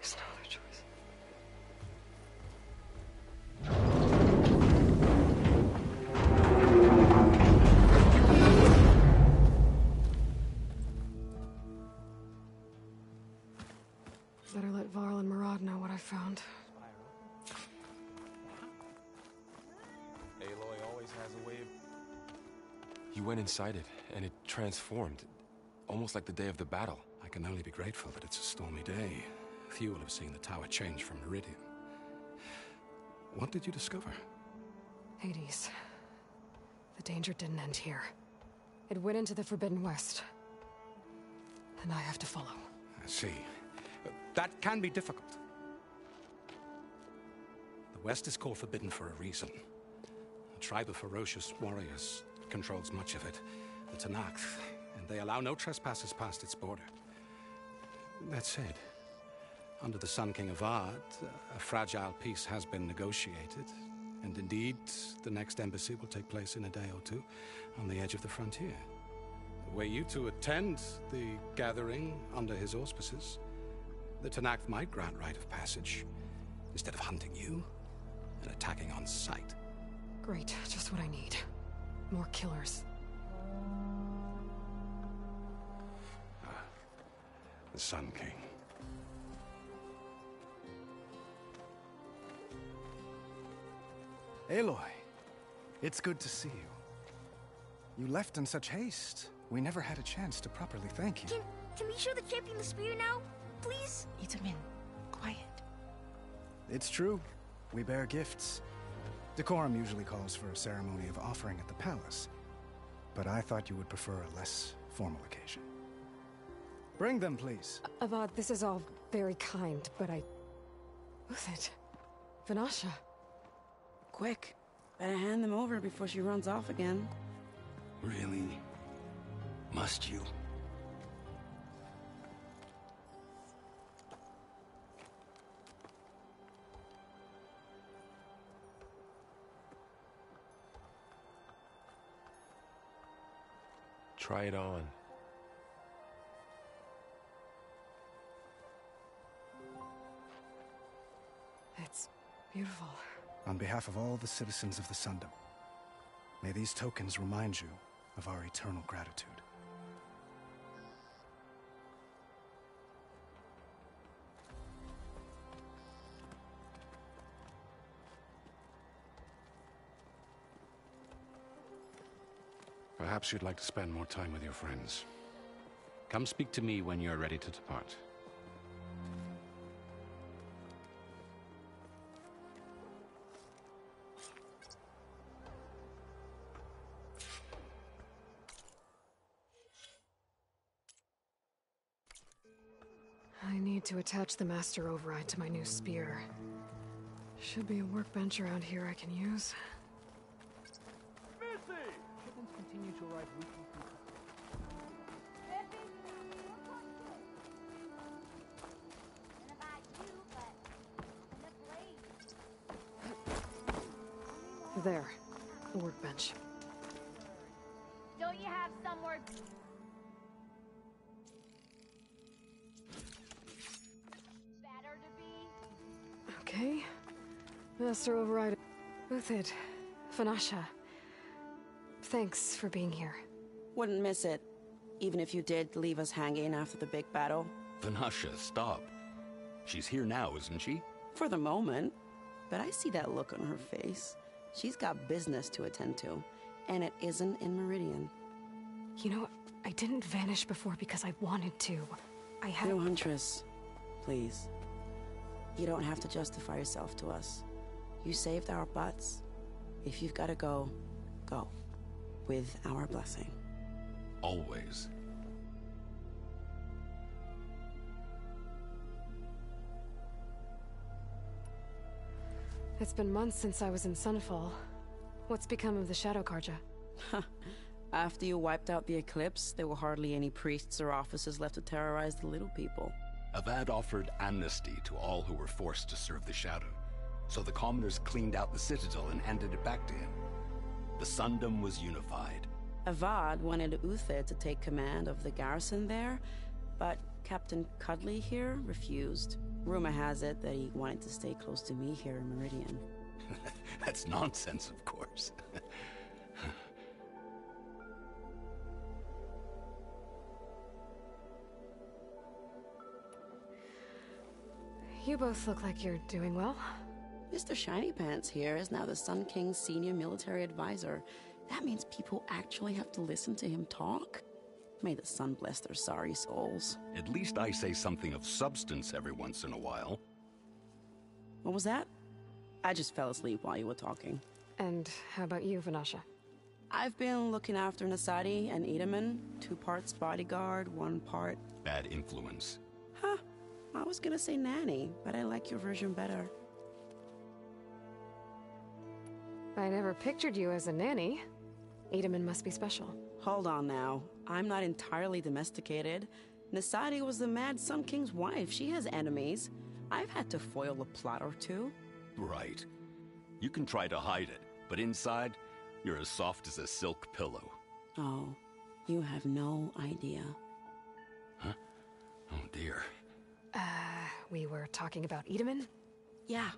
There's no other choice. Better let Varl and Murad know what I found. Aloy always has a way of... You went inside it, and it transformed. Almost like the day of the battle. I can only be grateful that it's a stormy day. Few will have seen the tower change from Meridian. What did you discover? Hades. The danger didn't end here. It went into the Forbidden West. And I have to follow. I see. That can be difficult. The West is called Forbidden for a reason. A tribe of ferocious warriors controls much of it. The Tenakth, and they allow no trespassers past its border. That said, under the Sun King Avad, a fragile peace has been negotiated. And indeed, the next embassy will take place in a day or two on the edge of the frontier. Were you to attend the gathering under his auspices, the Tenakth might grant right of passage instead of hunting you and attacking on sight. Great, just what I need. More killers. The Sun King. Aloy, it's good to see you. You left in such haste. We never had a chance to properly thank you. Can we show the champion the spear now? Please? Itamin, quiet. It's true. We bear gifts. Decorum usually calls for a ceremony of offering at the palace. But I thought you would prefer a less formal occasion. Bring them, please. Avad, this is all very kind, but I... Uthid. Vanasha. Quick. Better hand them over before she runs off again. Really? Must you? Try it on. It's beautiful. On behalf of all the citizens of the Sundom, may these tokens remind you of our eternal gratitude. Perhaps you'd like to spend more time with your friends. Come speak to me when you're ready to depart. I need to attach the Master Override to my new spear. Should be a workbench around here I can use. Shipments continue to arrive weekly. There. A workbench. Don't you have somewhere... better to be? Okay. Master Override. Uthid. Vanasha. Thanks for being here. Wouldn't miss it. Even if you did leave us hanging after the big battle. Vanasha, stop. She's here now, isn't she? For the moment. But I see that look on her face. She's got business to attend to. And it isn't in Meridian. You know, I didn't vanish before because I wanted to. I had... No, Huntress. Please. You don't have to justify yourself to us. You saved our butts. If you've got to go, go. With our blessing. Always. It's been months since I was in Sunfall. What's become of the Shadow Carja? After you wiped out the Eclipse, there were hardly any priests or officers left to terrorize the little people. Avad offered amnesty to all who were forced to serve the Shadow, so the commoners cleaned out the Citadel and handed it back to him. The Sundom was unified. Avad wanted Uther to take command of the garrison there, but Captain Cudley here refused. Rumor has it that he wanted to stay close to me here in Meridian. That's nonsense, of course. You both look like you're doing well. Mr. Shiny Pants here is now the Sun King's senior military advisor. That means people actually have to listen to him talk? May the sun bless their sorry souls. At least I say something of substance every once in a while. What was that? I just fell asleep while you were talking. And how about you, Vanasha? I've been looking after Nasadi and Edaman. 2 parts bodyguard, 1 part... bad influence. Huh. I was gonna say nanny, but I like your version better. I never pictured you as a nanny. Edaman must be special. Hold on now. I'm not entirely domesticated. Nasadi was the Mad Sun King's wife. She has enemies. I've had to foil a plot or 2. Right. You can try to hide it, but inside, you're as soft as a silk pillow. Oh, you have no idea. Huh? Oh dear. We were talking about Edaman? Yeah,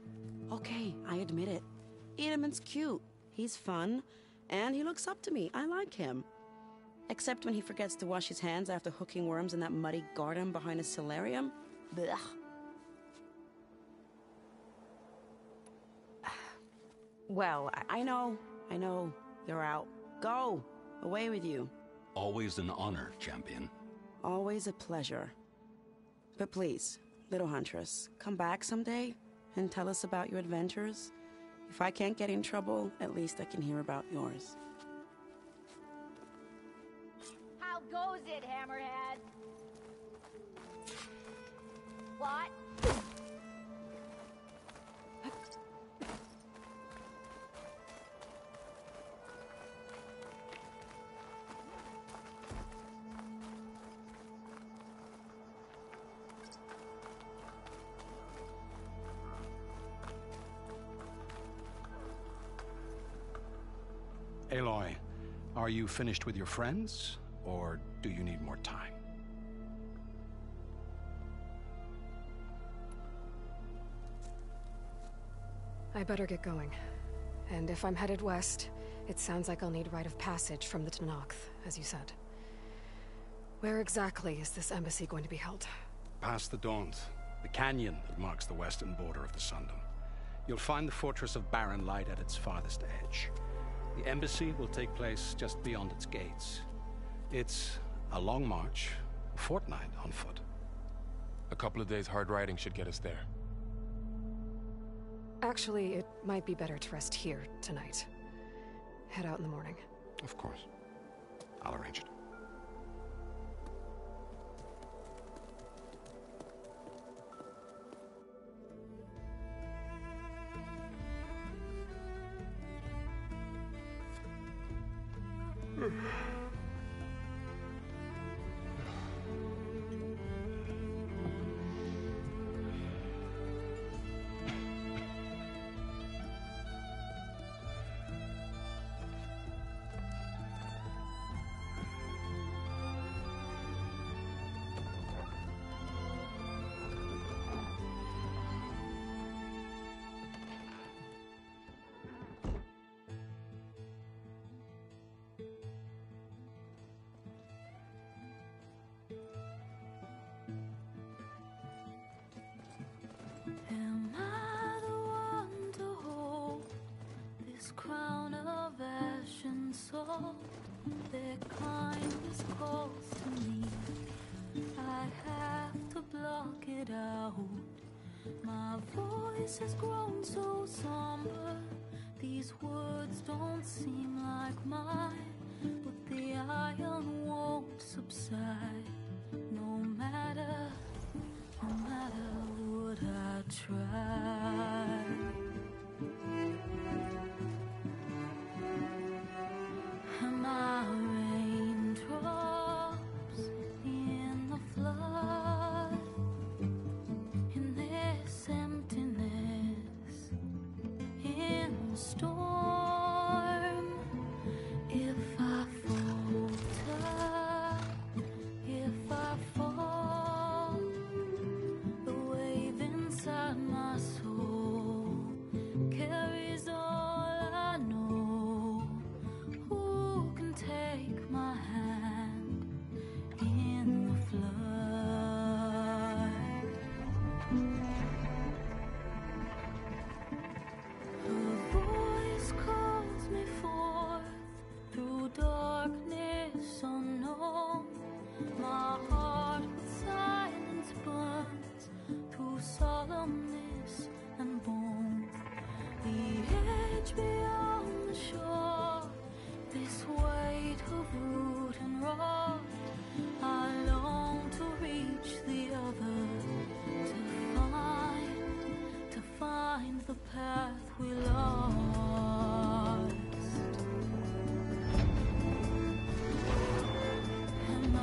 okay, I admit it. Edaman's cute. He's fun. And he looks up to me. I like him. Except when he forgets to wash his hands after hooking worms in that muddy garden behind his solarium. Blech. Well, I know. You're out. Go! Away with you. Always an honor, champion. Always a pleasure. But please, little huntress, come back someday and tell us about your adventures. If I can't get in trouble, at least I can hear about yours. How goes it, Hammerhead? What? Aloy, are you finished with your friends, or do you need more time? I better get going. And if I'm headed west, it sounds like I'll need rite of passage from the Tenakth, as you said. Where exactly is this embassy going to be held? Past the Daunt, the canyon that marks the western border of the Sundom. You'll find the fortress of Barren Light at its farthest edge. The embassy will take place just beyond its gates. It's a long march, a fortnight on foot. A couple of days hard riding should get us there. Actually, it might be better to rest here tonight. Head out in the morning. Of course. I'll arrange it. Am I the one to hold this crown of ash and salt? Their kindness calls to me. I have to block it out. My voice has grown so somber. These words don't seem like mine, but the iron won't subside. No matter what I try. Am I raindrops in the flood? In this emptiness, in the storm. If I falter, if I fall, the wave inside my soul carries all I know. Who can take my hand in the flood? Her voice calls me forth through darkness unknown. My heart with silence burns through solemnness and bone. The edge beyond the shore, this weight of root and rot. I long to reach the other, to find the path we lost. Am I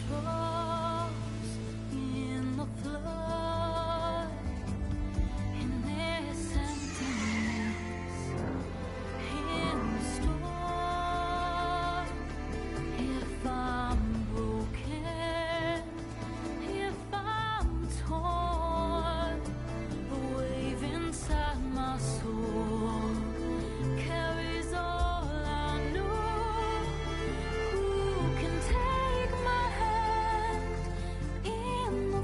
raindrops in the flood? In this emptiness, in the storm. If I'm broken, if I'm torn, the wave inside my soul carries all I know. Who can take my hand in the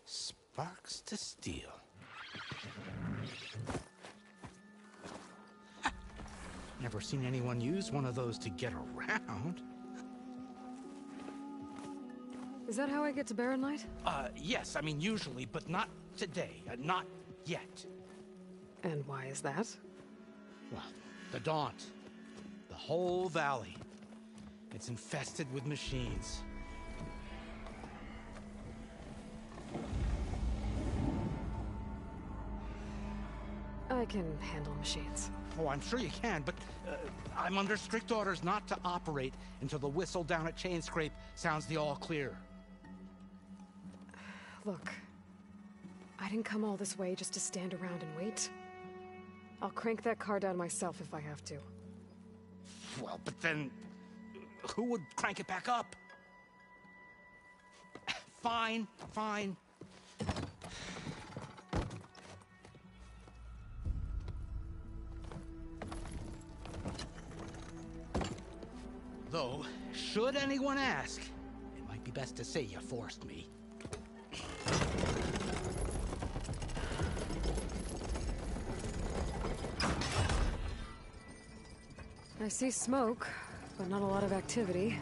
Sparks to steel. Never seen anyone use one of those to get around. Is that how I get to Barren Light? Yes, I mean usually, but not today. Not yet. And why is that? Well, the Daunt. The whole valley. It's infested with machines. I can handle machines. Oh, I'm sure you can, but I'm under strict orders not to operate until the whistle down at Chainscrape sounds the all clear. Look, I didn't come all this way just to stand around and wait. I'll crank that car down myself if I have to. Well, but then who would crank it back up? Fine, fine. Though, should anyone ask, it might be best to say you forced me. I see smoke, but not a lot of activity.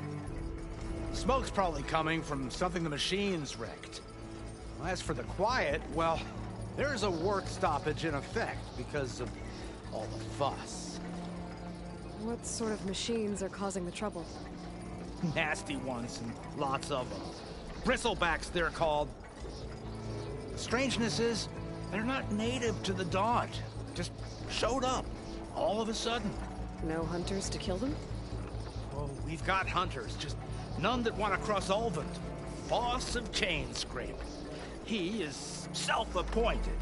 Smoke's probably coming from something the machines wrecked. As for the quiet, well, there's a work stoppage in effect because of all the fuss. What sort of machines are causing the trouble? Nasty ones, and lots of them. Bristlebacks, they're called. The strangeness is, they're not native to the Daunt. Just showed up, all of a sudden. No hunters to kill them? Oh, we've got hunters, just none that want to cross Ulvund. Boss of Chainscrape. He is self-appointed.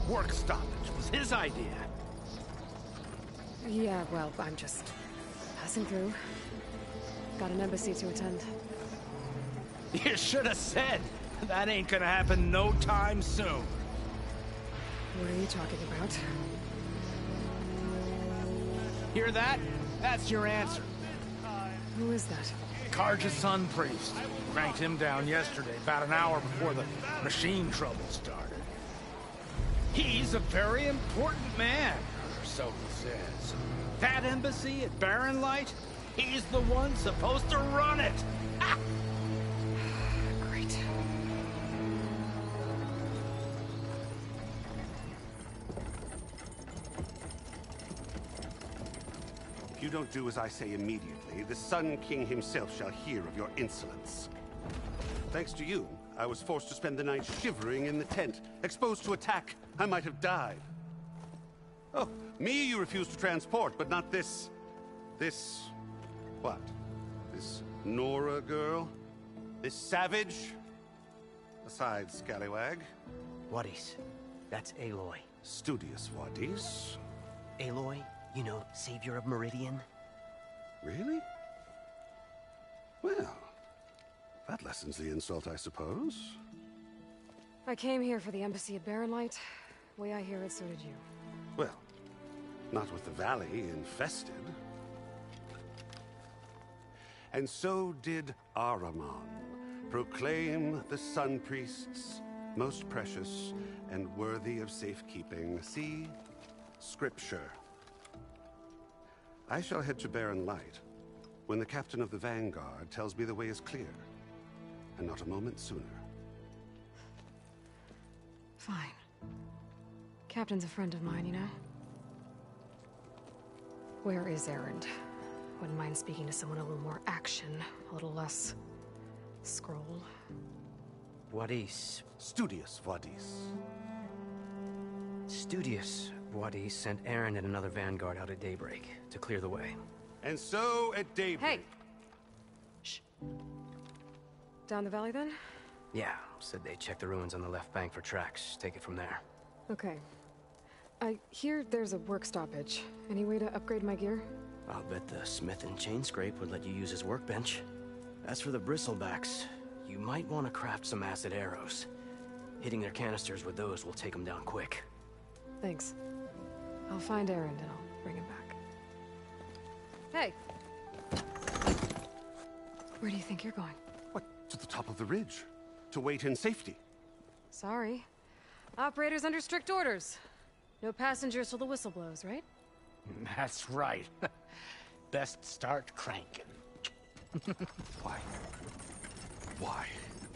Work stoppage was his idea. Yeah, well, I'm just passing through. Got an embassy to attend. You should have said. That ain't gonna happen no time soon. What are you talking about? Hear that? That's your answer. Who is that? Carja's Sun Priest. Cranked him down yesterday, about an hour before the machine trouble started. He's a very important man, or so he says. That embassy at Barren Light, he's the one supposed to run it! Ha! Great. If you don't do as I say immediately, the Sun King himself shall hear of your insolence. Thanks to you, I was forced to spend the night shivering in the tent. Exposed to attack, I might have died. Oh, me you refused to transport, but not this... what? This Nora girl? This savage? Besides, scallywag. Wadis. That's Aloy. Studious Wadis. Aloy, you know, savior of Meridian. Really? Well, that lessens the insult, I suppose. I came here for the embassy at Barren Light. Way I hear it, so did you. Well, not with the valley infested. And so did Ahriman, proclaim the Sun Priests most precious and worthy of safekeeping. See? Scripture. I shall head to Barren Light when the captain of the Vanguard tells me the way is clear, and not a moment sooner. Fine. Captain's a friend of mine, you know? Where is Erend? Wouldn't mind speaking to someone a little more action, a little less... scroll. Wadis. Studious Wadis. Studious Wadis sent Erend and another Vanguard out at daybreak to clear the way. And so at daybreak... Hey! Shh. Down the valley, then? Yeah, said they checked the ruins on the left bank for tracks. Take it from there. Okay. I hear there's a work stoppage. Any way to upgrade my gear? I'll bet the Smith and Chainscrape would let you use his workbench. As for the Bristlebacks, you might want to craft some acid arrows. Hitting their canisters with those will take them down quick. Thanks. I'll find Erend and I'll bring him back. Hey! Where do you think you're going? What? To the top of the ridge. To wait in safety. Sorry. Operator's under strict orders. No passengers till the whistle blows, right? That's right. Best start cranking. Why? Why?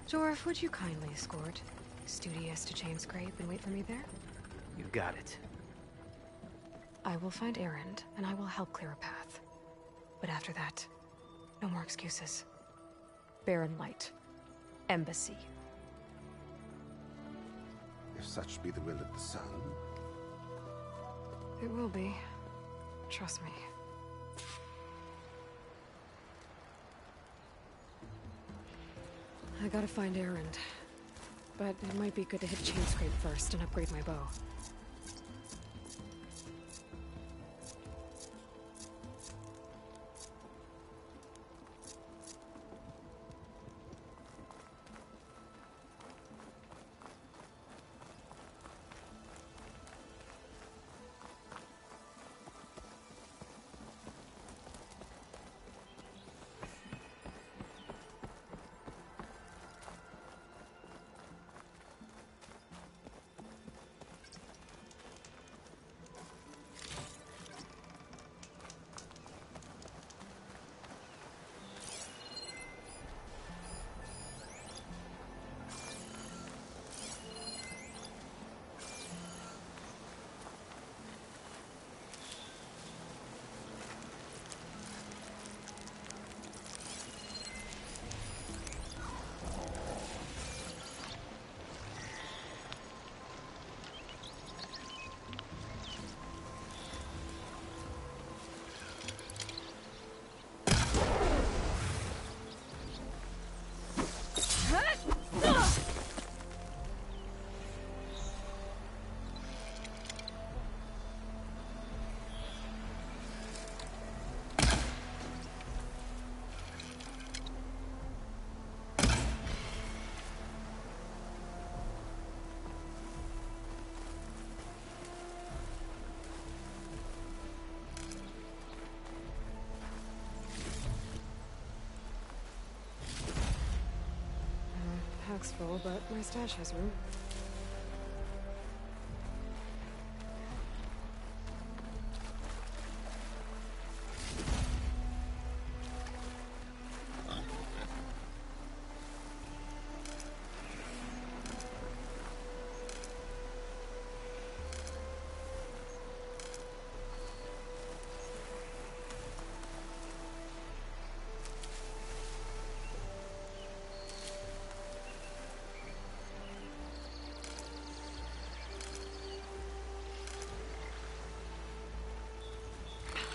Jorf, would you kindly escort Studious to Chainscrape and wait for me there? You got it. I will find Erend, and I will help clear a path. But after that, no more excuses. Barren Light. Embassy. If such be the will of the Sun. It will be. Trust me. I gotta find Erend. But it might be good to hit Chainscrape first and upgrade my bow. backpack's full, but my stash has room.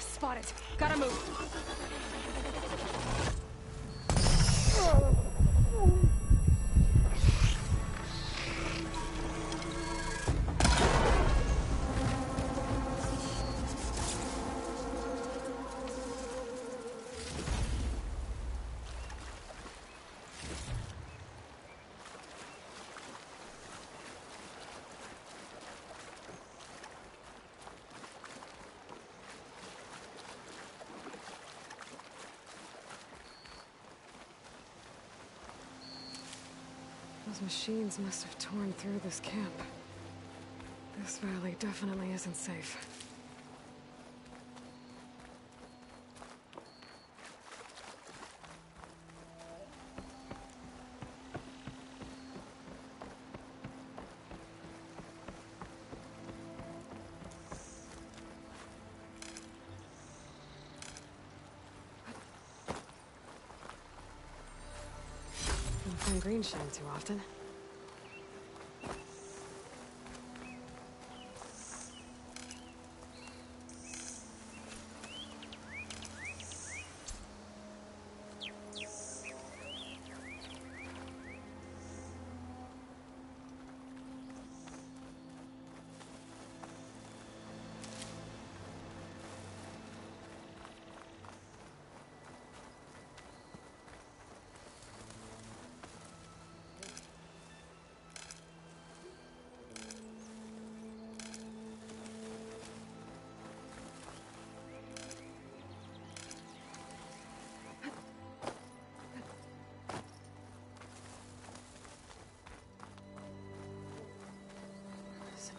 Spot it. Gotta move. Those machines must have torn through this camp. This valley definitely isn't safe. Don't find green shine too often.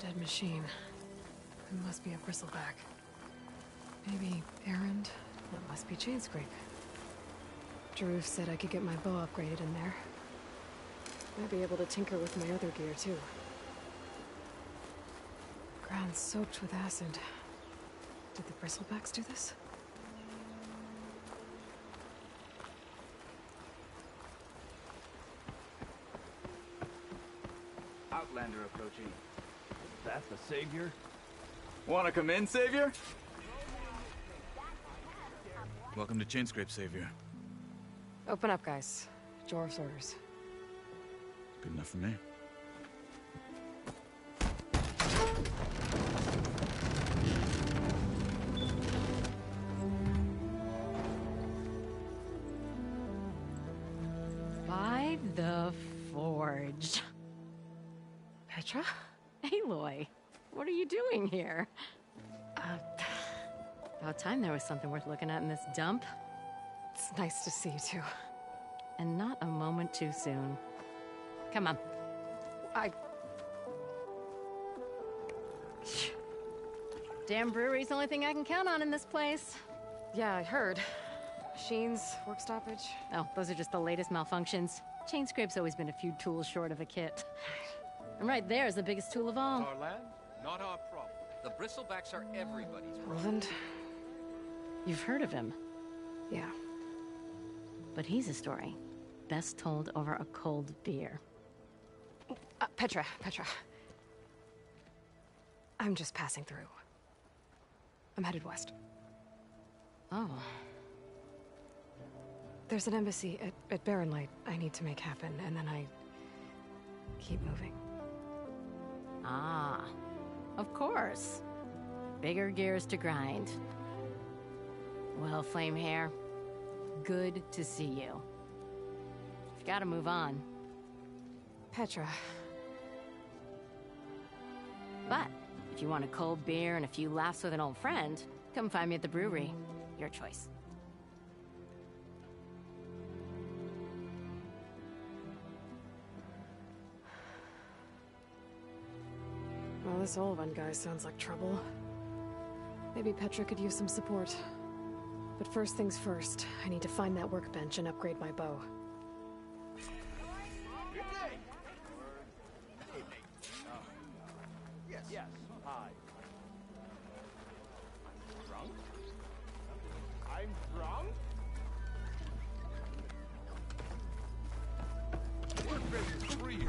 Dead machine. It must be a bristleback. Maybe errand? That must be Chainscrape. Drew said I could get my bow upgraded in there. Might be able to tinker with my other gear too. Ground soaked with acid. Did the bristlebacks do this? Outlander approaching. That's the Savior? Wanna come in, Savior? Welcome to Chainscrape, Savior. Open up, guys. Jor's orders. Good enough for me. By the Forge. Petra? Aloy, what are you doing here? About time there was something worth looking at in this dump. It's nice to see you too. And not a moment too soon. Come on. Damn brewery's the only thing I can count on in this place. Yeah, I heard. Machines, work stoppage. Oh, those are just the latest malfunctions. Chainscrape's always been a few tools short of a kit. And right there is the biggest tool of all. Our land, not our problem. The bristlebacks are everybody's problem. Roland? You've heard of him. Yeah. But he's a story best told over a cold beer. Petra. I'm just passing through. I'm headed west. Oh. There's an embassy at Barren Light I need to make happen, and then I keep moving. Ah, of course. Bigger gears to grind. Well, Flamehair, good to see you. You've got to move on. Petra. But if you want a cold beer and a few laughs with an old friend, come find me at the brewery. Your choice. Well, this Olvan guy sounds like trouble. Maybe Petra could use some support. But first things first, I need to find that workbench and upgrade my bow. Yes. Hi. Drunk? I'm drunk? Workbench is free.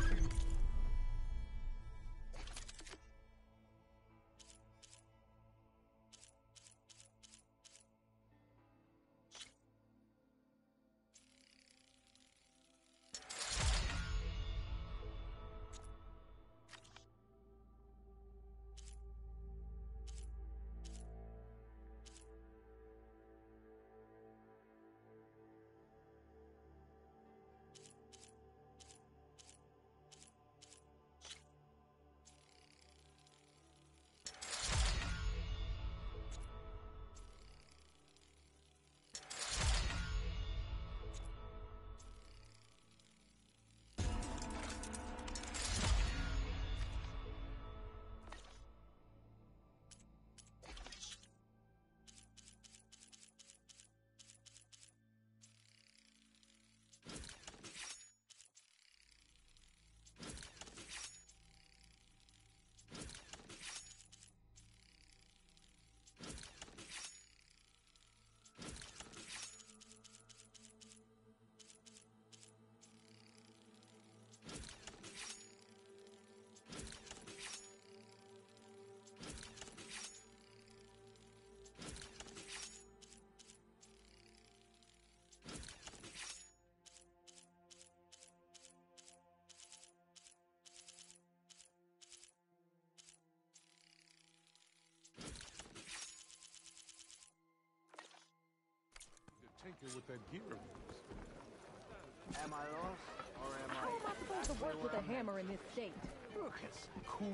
Tinker with that gear of yours. Am I lost, or am How am I supposed to work with a hammer in this state? Look, it's cool.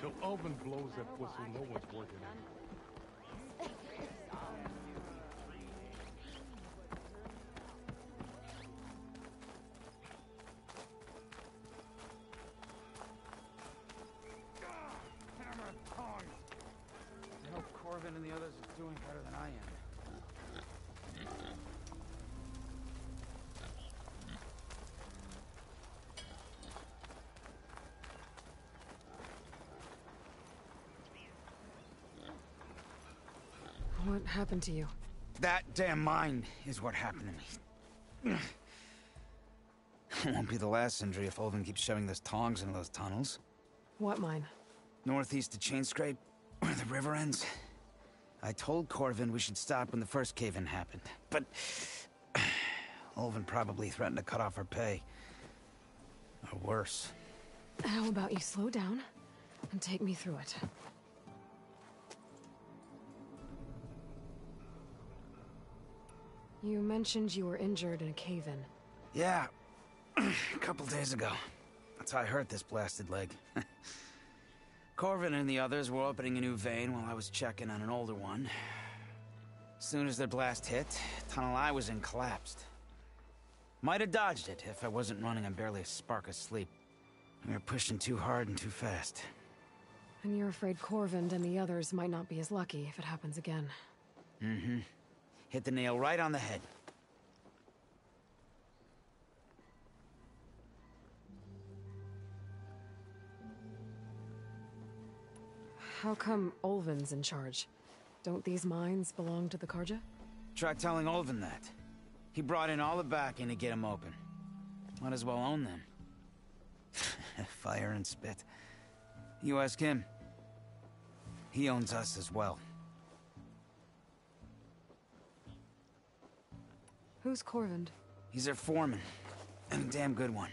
Till Alvin blows that whistle, no one's working anymore. Hammer of tongs. I hope Corvin and the others are doing better than I am. What happened to you? That damn mine is what happened to me. It won't be the last injury if Olvin keeps shoving those tongs into those tunnels. What mine? Northeast of Chainscrape, where the river ends. I told Corvin we should stop when the first cave-in happened, but Olvin probably threatened to cut off our pay. Or worse. How about you slow down and take me through it? You mentioned you were injured in a cave-in. Yeah, a couple days ago. That's how I hurt this blasted leg. Corvin and the others were opening a new vein while I was checking on an older one. As soon as their blast hit, the tunnel I was in collapsed. Might have dodged it if I wasn't running on barely a spark of sleep. We were pushing too hard and too fast. And you're afraid Corvin and the others might not be as lucky if it happens again. Mm-hmm. Hit the nail right on the head. How come Olvin's in charge? Don't these mines belong to the Carja? Try telling Olvin that. He brought in all the backing to get them open. Might as well own them. Fire and spit. You ask him. He owns us as well. Who's Corvin? He's their foreman. And a damn good one.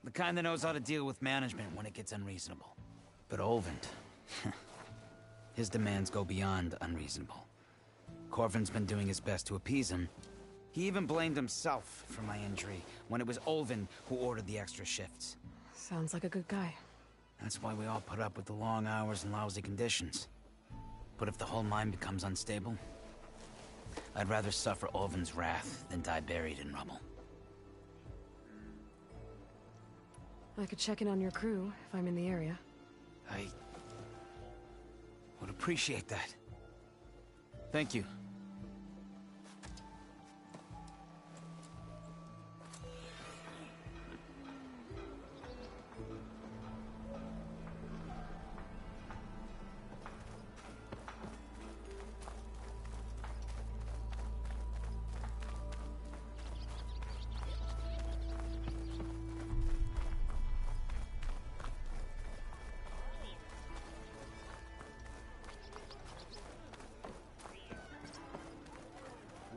The kind that knows how to deal with management when it gets unreasonable. But Olvin... his demands go beyond unreasonable. Corvin's been doing his best to appease him. He even blamed himself for my injury when it was Olvin who ordered the extra shifts. Sounds like a good guy. That's why we all put up with the long hours and lousy conditions. But if the whole mine becomes unstable, I'd rather suffer Olvin's wrath than die buried in rubble. I could check in on your crew if I'm in the area. I would appreciate that. Thank you.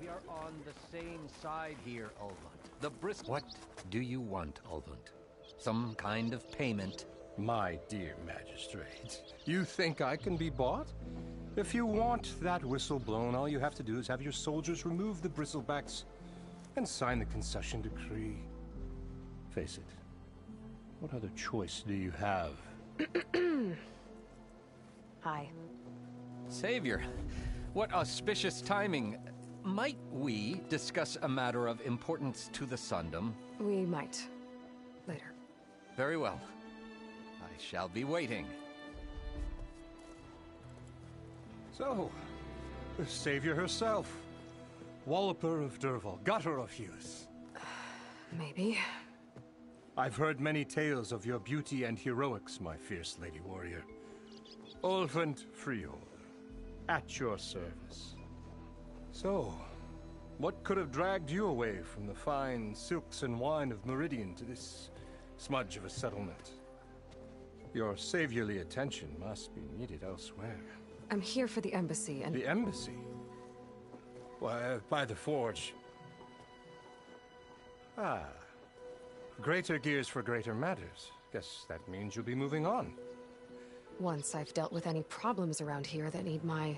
We are on the same side here, Ulvund. The Bristol... What do you want, Ulvund? Some kind of payment? My dear magistrate, you think I can be bought? If you want that whistle blown, all you have to do is have your soldiers remove the bristlebacks and sign the concession decree. Face it, what other choice do you have? Hi. Savior, what auspicious timing. Might we discuss a matter of importance to the Sundom? We might. Later. Very well. I shall be waiting. So, the Savior herself. Walloper of Derval, gutter of youth. Maybe. I've heard many tales of your beauty and heroics, my fierce lady warrior. Ulvund Freeholder, at your service. So, what could have dragged you away from the fine silks and wine of Meridian to this smudge of a settlement? Your saviorly attention must be needed elsewhere. I'm here for the embassy and... The embassy? Why, by the forge. Ah. Greater gears for greater matters. Guess that means you'll be moving on. Once I've dealt with any problems around here that need my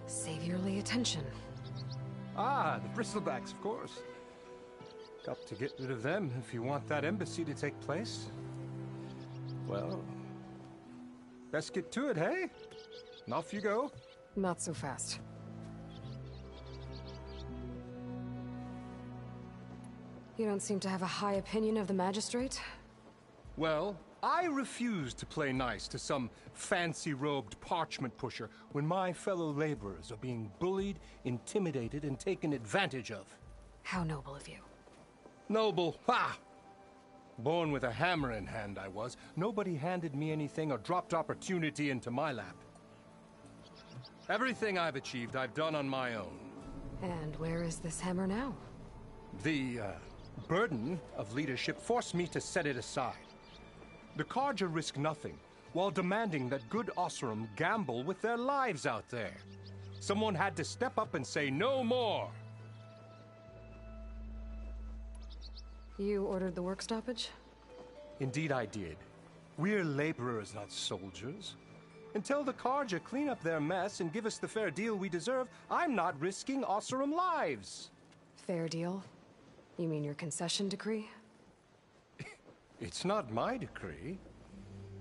saviorly attention. Ah, the bristlebacks, of course. Got to get rid of them if you want that embassy to take place. Well, let's get to it, hey? And off you go. Not so fast. You don't seem to have a high opinion of the magistrate? Well, I refuse to play nice to some fancy-robed parchment pusher when my fellow laborers are being bullied, intimidated, and taken advantage of. How noble of you. Noble? Ha! Born with a hammer in hand, I was. Nobody handed me anything or dropped opportunity into my lap. Everything I've achieved, I've done on my own. And where is this hammer now? The, burden of leadership forced me to set it aside. The Carja risk nothing, while demanding that good Oseram gamble with their lives out there. Someone had to step up and say no more! You ordered the work stoppage? Indeed I did. We're laborers, not soldiers. Until the Carja clean up their mess and give us the fair deal we deserve, I'm not risking Oseram lives. Fair deal? You mean your concession decree? It's not my decree.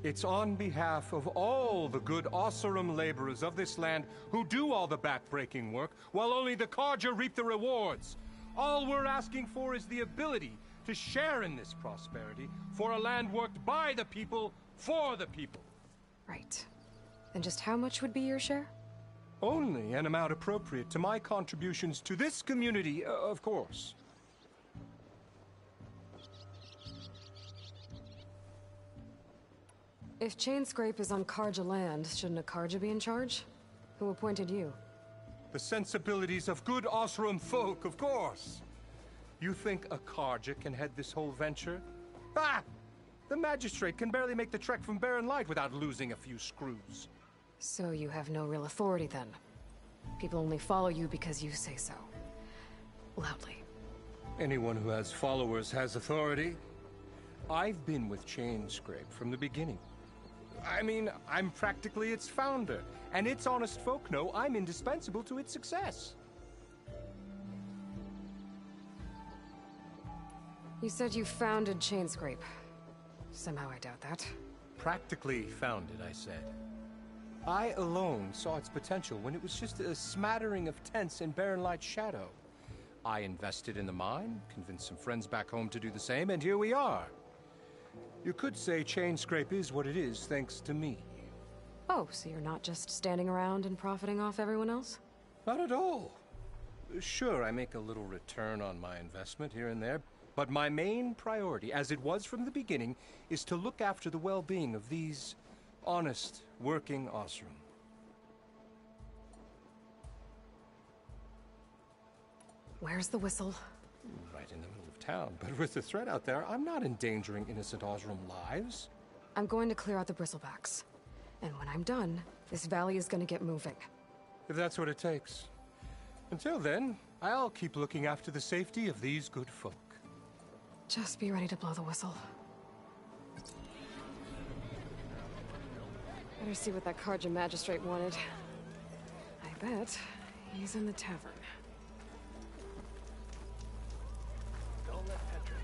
It's on behalf of all the good Oseram laborers of this land who do all the backbreaking work, while only the Carja reap the rewards. All we're asking for is the ability to share in this prosperity for a land worked by the people, for the people. Right. And just how much would be your share? Only an amount appropriate to my contributions to this community, of course. If Chainscrape is on Carja land, shouldn't a Carja be in charge? Who appointed you? The sensibilities of good Oseram folk, of course. You think a Carja can head this whole venture? Ah! The magistrate can barely make the trek from Barren Light without losing a few screws. So you have no real authority then? People only follow you because you say so. Loudly. Anyone who has followers has authority. I've been with Chainscrape from the beginning. I mean, I'm practically its founder, and its honest folk know I'm indispensable to its success. You said you founded Chainscrape. Somehow I doubt that. Practically founded, I said. I alone saw its potential when it was just a smattering of tents in Barren Light's shadow. I invested in the mine, convinced some friends back home to do the same, and here we are. You could say Chainscrape is what it is thanks to me. Oh, so you're not just standing around and profiting off everyone else? Not at all. Sure, I make a little return on my investment here and there, but my main priority, as it was from the beginning, is to look after the well-being of these honest, working Osram. Where's the whistle? Right in the middle of town, but with the threat out there, I'm not endangering innocent Osram lives. I'm going to clear out the bristlebacks. And when I'm done, this valley is going to get moving. If that's what it takes. Until then, I'll keep looking after the safety of these good folk. Just be ready to blow the whistle. Better see what that Carja magistrate wanted. I bet he's in the tavern. Don't let Petra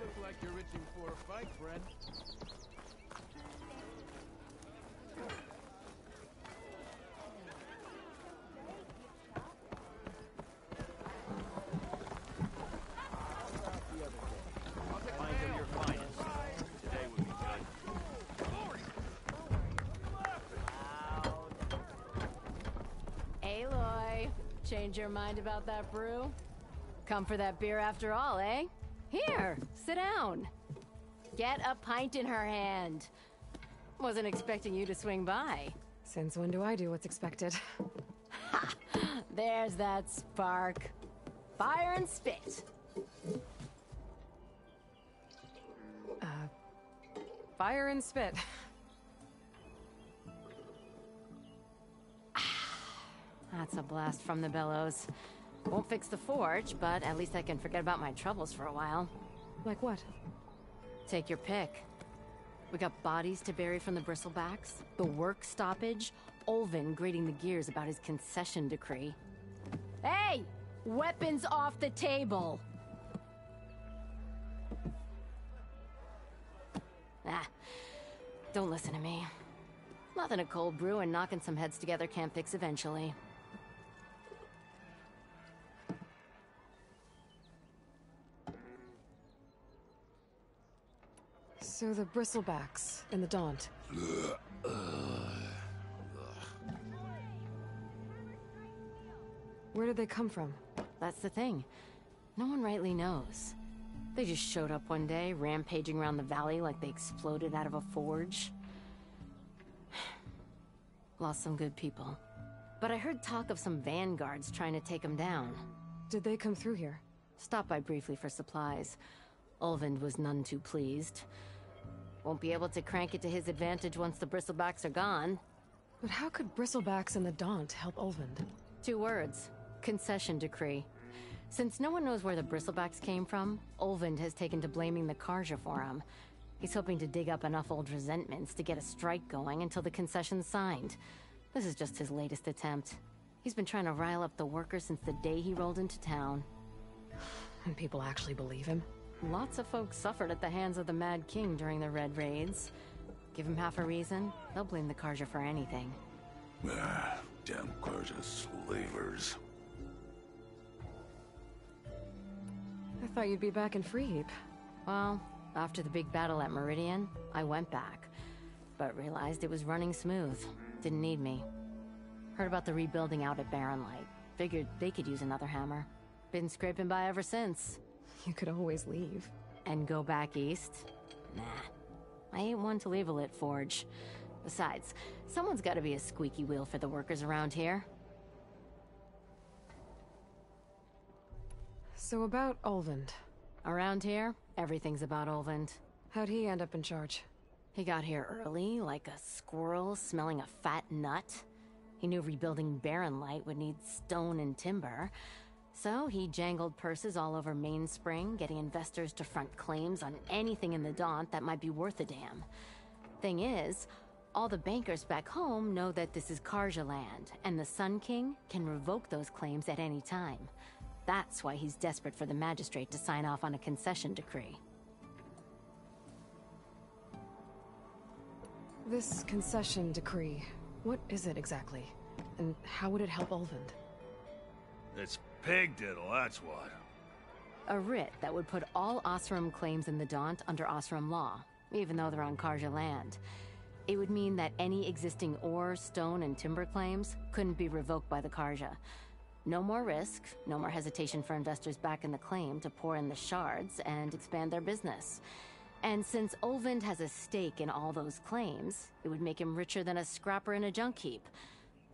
Look like you're itching for a fight, friend. Aloy, change your mind about that brew? Come for that beer after all, eh? Here, sit down. Get a pint in her hand. Wasn't expecting you to swing by. Since when do I do what's expected? Ha! There's that spark. Fire and spit. Fire and spit. That's a blast from the bellows. Won't fix the forge, but at least I can forget about my troubles for a while. Like what? Take your pick. We got bodies to bury from the bristlebacks, the work stoppage, Olvin grating the gears about his concession decree. Hey! Weapons off the table! Ah, don't listen to me. Nothing a cold brew and knocking some heads together can't fix eventually. So the bristlebacks in the Daunt. Where did they come from? That's the thing. No one rightly knows. They just showed up one day, rampaging around the valley like they exploded out of a forge. Lost some good people. But I heard talk of some vanguards trying to take them down. Did they come through here? Stopped by briefly for supplies. Olvind was none too pleased. Won't be able to crank it to his advantage once the bristlebacks are gone. But how could bristlebacks and the Daunt help Olvind? 2 words. Concession decree. Since no one knows where the bristlebacks came from, Olvind has taken to blaming the Carja for him. He's hoping to dig up enough old resentments to get a strike going until the concession's signed. This is just his latest attempt. He's been trying to rile up the workers since the day he rolled into town. And people actually believe him? Lots of folks suffered at the hands of the Mad King during the Red Raids. Give him half a reason, they'll blame the Carja for anything. Ah, damn Carja slavers. I thought you'd be back in Freeheap. Well, after the big battle at Meridian, I went back. But realized it was running smooth. Didn't need me. Heard about the rebuilding out at Barren Light. Figured they could use another hammer. Been scraping by ever since. You could always leave. And go back east? Nah. I ain't one to leave a lit forge. Besides, someone's gotta be a squeaky wheel for the workers around here. So about Olvind. Around here, everything's about Olvind. How'd he end up in charge? He got here early, like a squirrel smelling a fat nut. He knew rebuilding Barren Light would need stone and timber. So he jangled purses all over Mainspring, getting investors to front claims on anything in the Daunt that might be worth a damn. Thing is, all the bankers back home know that this is Carja land, and the Sun King can revoke those claims at any time. That's why he's desperate for the magistrate to sign off on a concession decree. This concession decree, What is it exactly? And how would it help Ulvund? It's pig diddle, that's what. A writ that would put all Oseram claims in the Daunt under Oseram law, even though they're on Karja land. It would mean that any existing ore, stone, and timber claims couldn't be revoked by the Karja. No more risk, no more hesitation for investors back in the claim to pour in the shards and expand their business. And since Ulvund has a stake in all those claims, it would make him richer than a scrapper in a junk heap.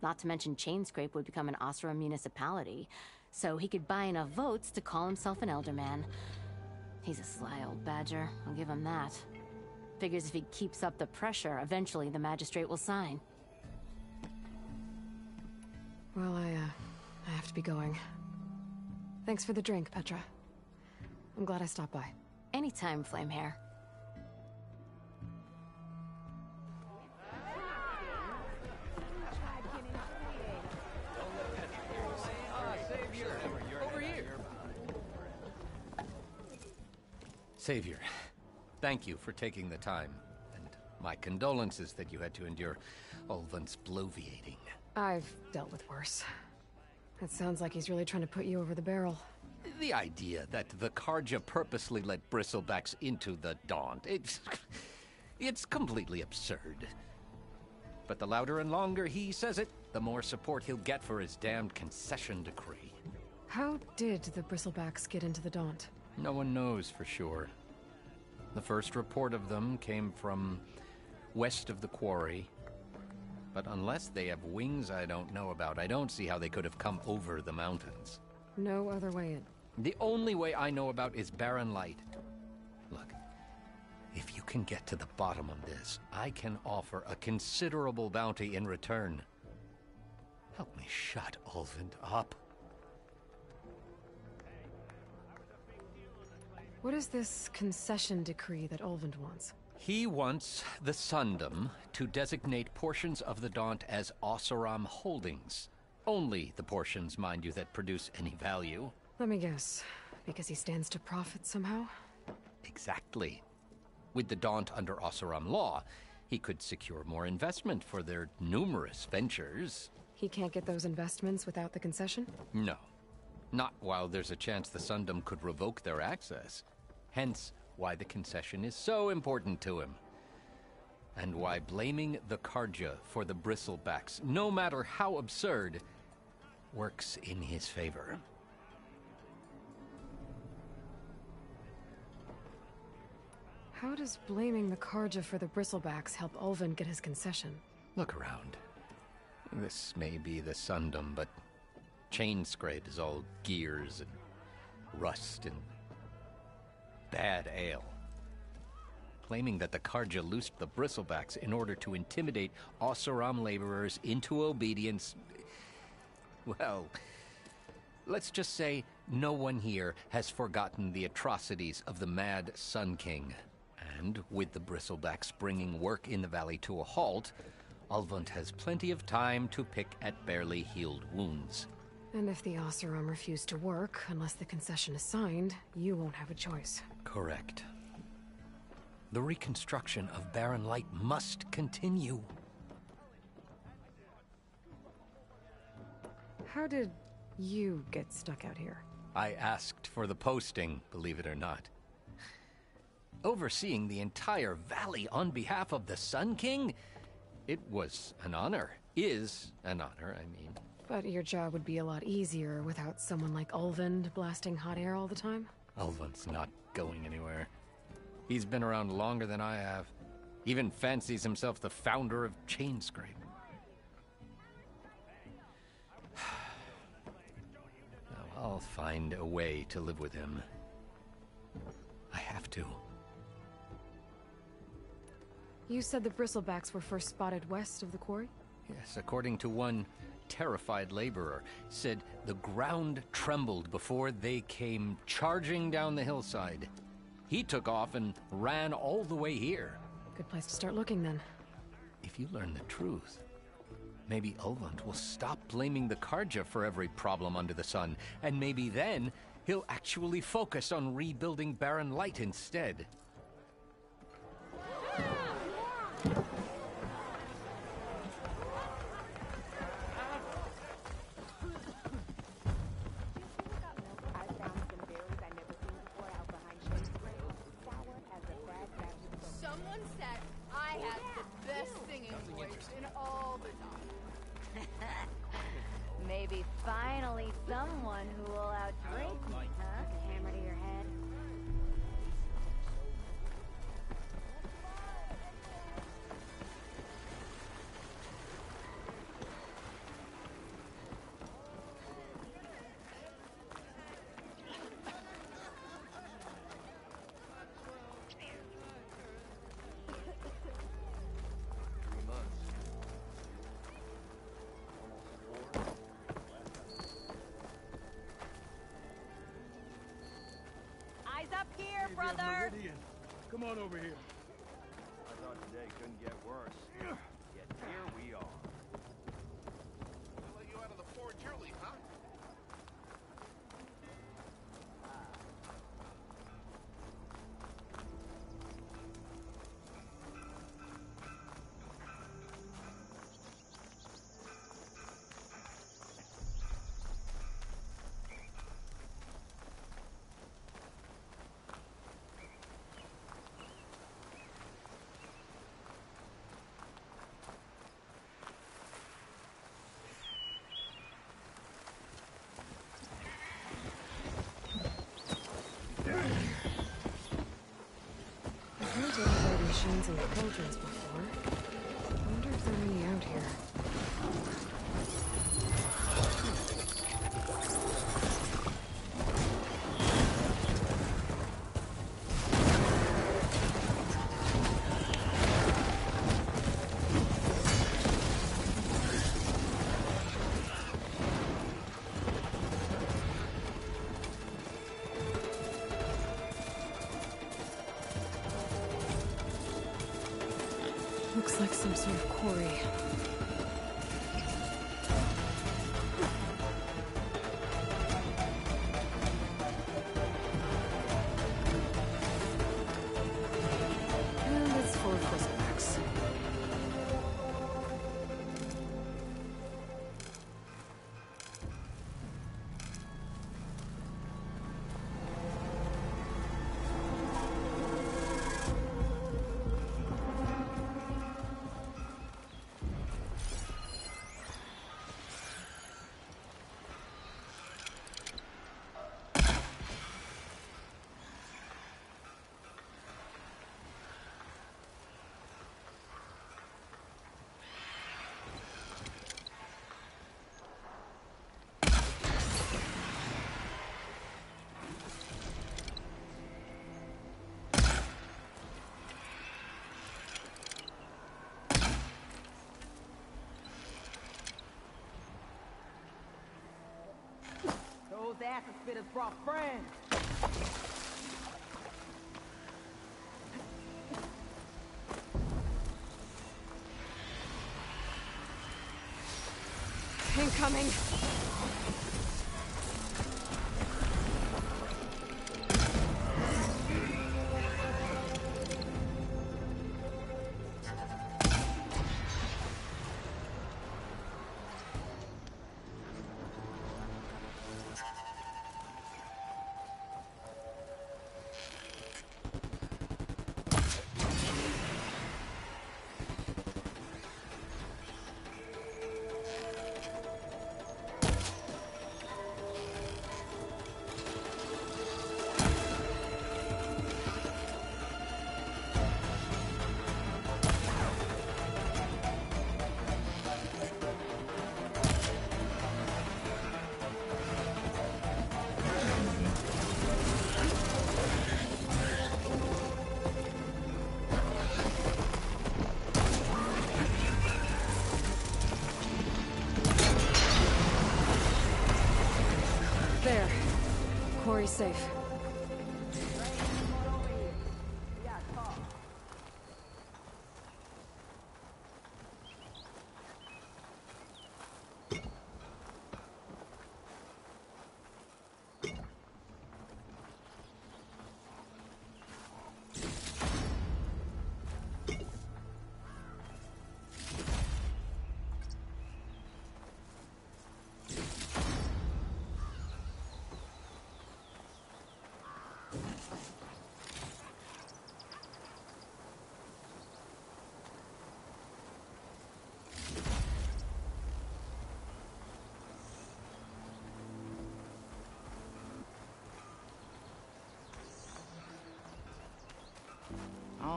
Not to mention Chainscrape would become an Oseram municipality, so he could buy enough votes to call himself an Elderman. He's a sly old badger, I'll give him that. Figures if he keeps up the pressure, eventually the magistrate will sign. Well, I have to be going. Thanks for the drink, Petra. I'm glad I stopped by. Anytime, Flamehair. Savior, thank you for taking the time, and my condolences that you had to endure Ulvund's bloviating. I've dealt with worse. It sounds like he's really trying to put you over the barrel. The idea that the Karja purposely let Bristlebacks into the Daunt, it's completely absurd. But the louder and longer he says it, the more support he'll get for his damned concession decree. How did the Bristlebacks get into the Daunt? No one knows for sure. The first report of them came from west of the quarry. But unless they have wings I don't know about, I don't see how they could have come over the mountains. No other way in. The only way I know about is Barren Light. Look, if you can get to the bottom of this, I can offer a considerable bounty in return. Help me shut Ulvund up. What is this concession decree that Ulvund wants? He wants the Sundom to designate portions of the Daunt as Oseram holdings. Only the portions, mind you, that produce any value. Let me guess. Because he stands to profit somehow? Exactly. With the Daunt under Oseram law, he could secure more investment for their numerous ventures. He can't get those investments without the concession? No. Not while there's a chance the Sundom could revoke their access. Hence, why the concession is so important to him. And why blaming the Karja for the Bristlebacks, no matter how absurd, works in his favor. How does blaming the Karja for the Bristlebacks help Ulvund get his concession? Look around. This may be the Sundom, but Chainscrape is all gears and rust and bad ale. Claiming that the Karja loosed the Bristlebacks in order to intimidate Oseram laborers into obedience. Well, let's just say no one here has forgotten the atrocities of the Mad Sun King. And with the Bristlebacks bringing work in the valley to a halt, Ulvund has plenty of time to pick at barely healed wounds. And if the Oseram refuse to work, unless the concession is signed, you won't have a choice. Correct. The reconstruction of Barren Light must continue. How did you get stuck out here? I asked for the posting, believe it or not. Overseeing the entire valley on behalf of the Sun King? It was an honor. Is an honor, I mean. But your job would be a lot easier without someone like Ulvund blasting hot air all the time? Ulvund's not going anywhere. He's been around longer than I have. Even fancies himself the founder of Chainscrape. Now I'll find a way to live with him. I have to. You said the Bristlebacks were first spotted west of the quarry? Yes, according to one terrified laborer, said the ground trembled before they came charging down the hillside. He took off and ran all the way here. Good place to start looking, then. If you learn the truth, maybe Ulvund will stop blaming the Karja for every problem under the sun, and maybe then he'll actually focus on rebuilding Barren Light instead. set, I had the best singing voice in all the time. Maybe finally someone who will outdrink me, huh? Hammer to your head. Brother! Meridian. Come on over here. I thought today couldn't get worse. Yet here we are. We'll let you out of the forge early, huh? I've heard of machines and cauldrons before. I wonder if there are any out here. Looks like some sort of quarry. And it's full of bristlecocks. Those acid spitters brought friends. Incoming! There. Quarry's safe.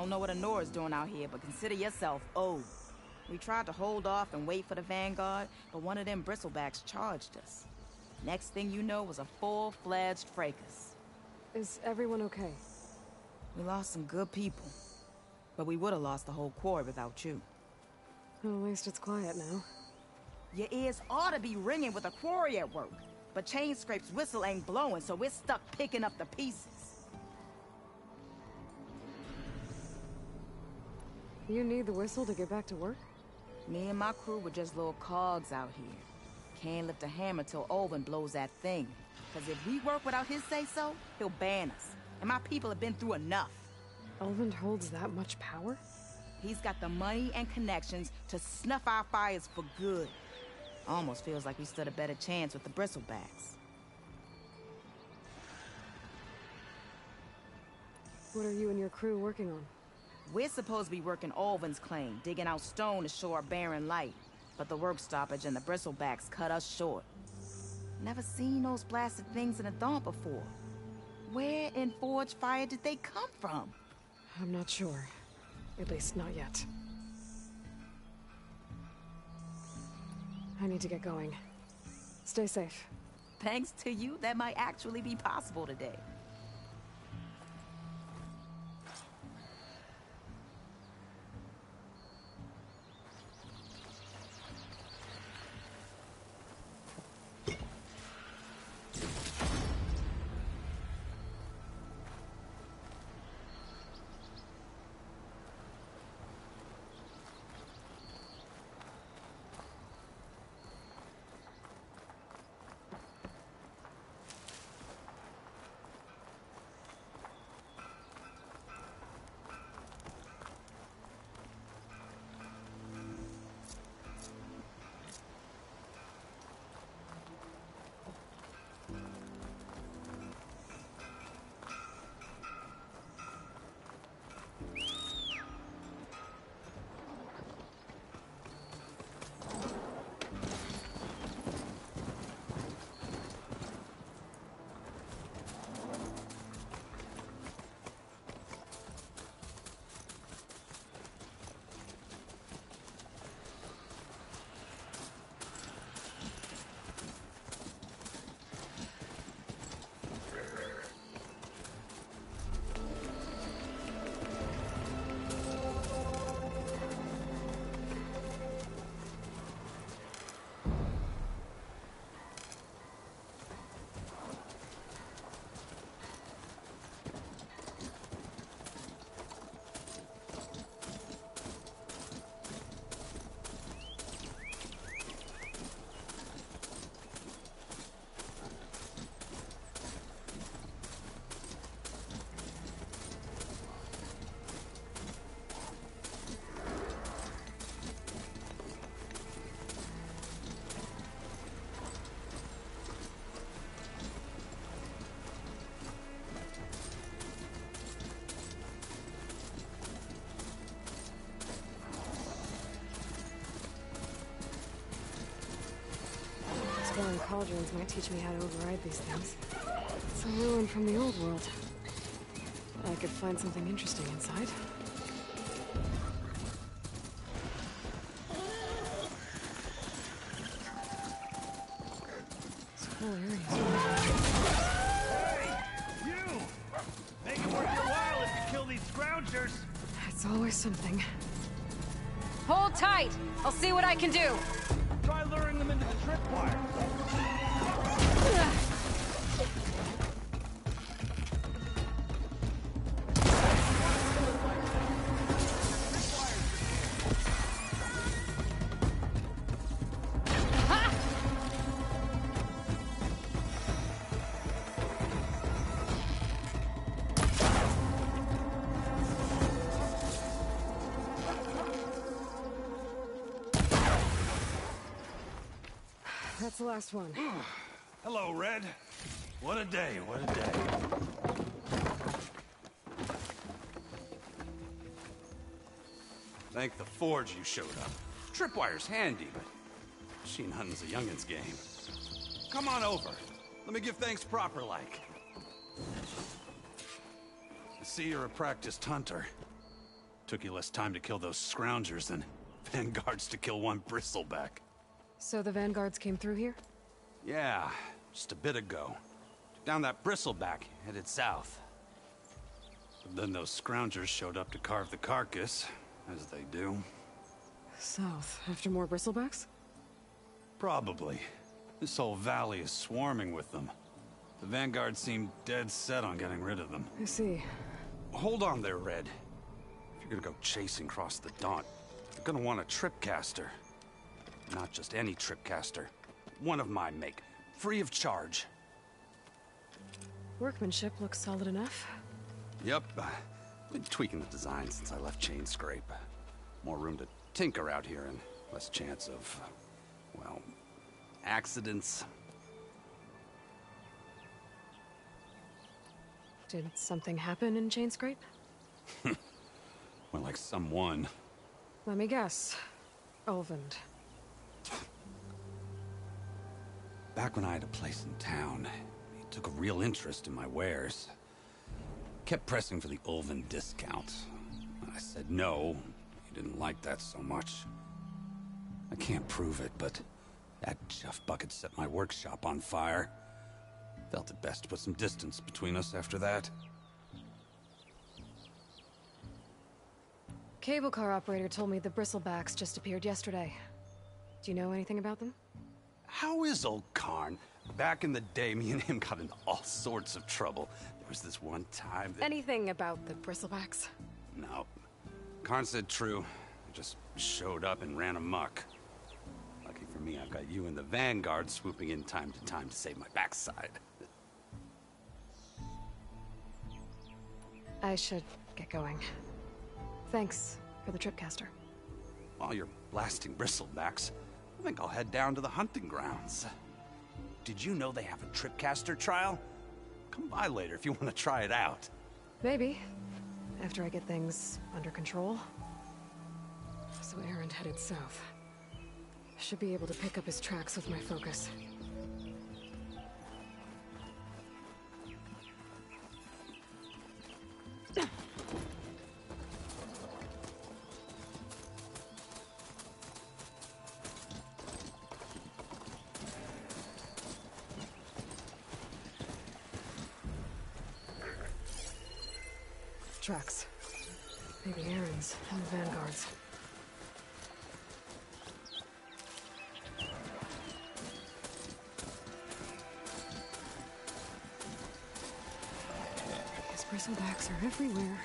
don't know what Honora's doing out here, but consider yourself owed. We tried to hold off and wait for the Vanguard, but one of them bristlebacks charged us. Next thing you know was a full-fledged fracas. Is everyone okay? We lost some good people, but we would have lost the whole quarry without you. Well, at least it's quiet now. Your ears ought to be ringing with a quarry at work, but Chainscrape's whistle ain't blowing, so we're stuck picking up the pieces. You need the whistle to get back to work? Me and my crew were just little cogs out here. Can't lift a hammer till Olvin blows that thing. Cause if we work without his say-so, he'll ban us. And my people have been through enough. Olvin holds that much power? He's got the money and connections to snuff our fires for good. Almost feels like we stood a better chance with the bristlebacks. What are you and your crew working on? We're supposed to be working Olvin's claim, digging out stone to show our barren light. But the work stoppage and the bristlebacks cut us short. Never seen those blasted things in a dawn before. Where in Forge Fire did they come from? I'm not sure. At least not yet. I need to get going. Stay safe. Thanks to you, that might actually be possible today. Exploring cauldrons might teach me how to override these things. It's a ruin from the old world. I could find something interesting inside. This whole area is Hey! You! Make it worth your while if you kill these scroungers! It's always something. Hold tight! I'll see what I can do! Try luring them into the tripwire. That's the last one. Hello, Red. What a day, what a day. Thank the Forge you showed up. Tripwire's handy, but machine hunting's a youngin's game. Come on over. Let me give thanks proper-like. I see you're a practiced hunter. Took you less time to kill those scroungers than vanguards to kill one bristleback. So the vanguards came through here? Yeah, just a bit ago. Took down that bristleback, headed south. But then those scroungers showed up to carve the carcass, as they do. South, after more bristlebacks? Probably. This whole valley is swarming with them. The vanguard seemed dead set on getting rid of them. I see. Hold on there, Red. If you're gonna go chasing across the Daunt, you're gonna want a tripcaster. Not just any tripcaster. One of my make. Free of charge. Workmanship looks solid enough. Yep. Been tweaking the design since I left Chainscrape. More room to tinker out here and less chance of, well, accidents. Did something happen in Chainscrape? Well, like someone. Let me guess. Ulvund. Back when I had a place in town, he took a real interest in my wares. Kept pressing for the Ulvund discount. I said no. He didn't like that so much. I can't prove it, but that Jeff Bucket set my workshop on fire. Felt it best to put some distance between us after that. Cable car operator told me the bristlebacks just appeared yesterday. Do you know anything about them? How is old Karn? Back in the day, me and him got into all sorts of trouble. There was this one time that... Anything about the bristlebacks? No. Karn said true. I just showed up and ran amok. Lucky for me, I've got you and the Vanguard swooping in time to save my backside. I should get going. Thanks for the tripcaster. While you're blasting bristlebacks, I think I'll head down to the hunting grounds. Did you know they have a tripcaster trial? Come by later if you want to try it out. Maybe. After I get things under control. So Erend headed south. Should be able to pick up his tracks with my focus. Tracks. Maybe Erend's and the Vanguard's. His bristlebacks are everywhere.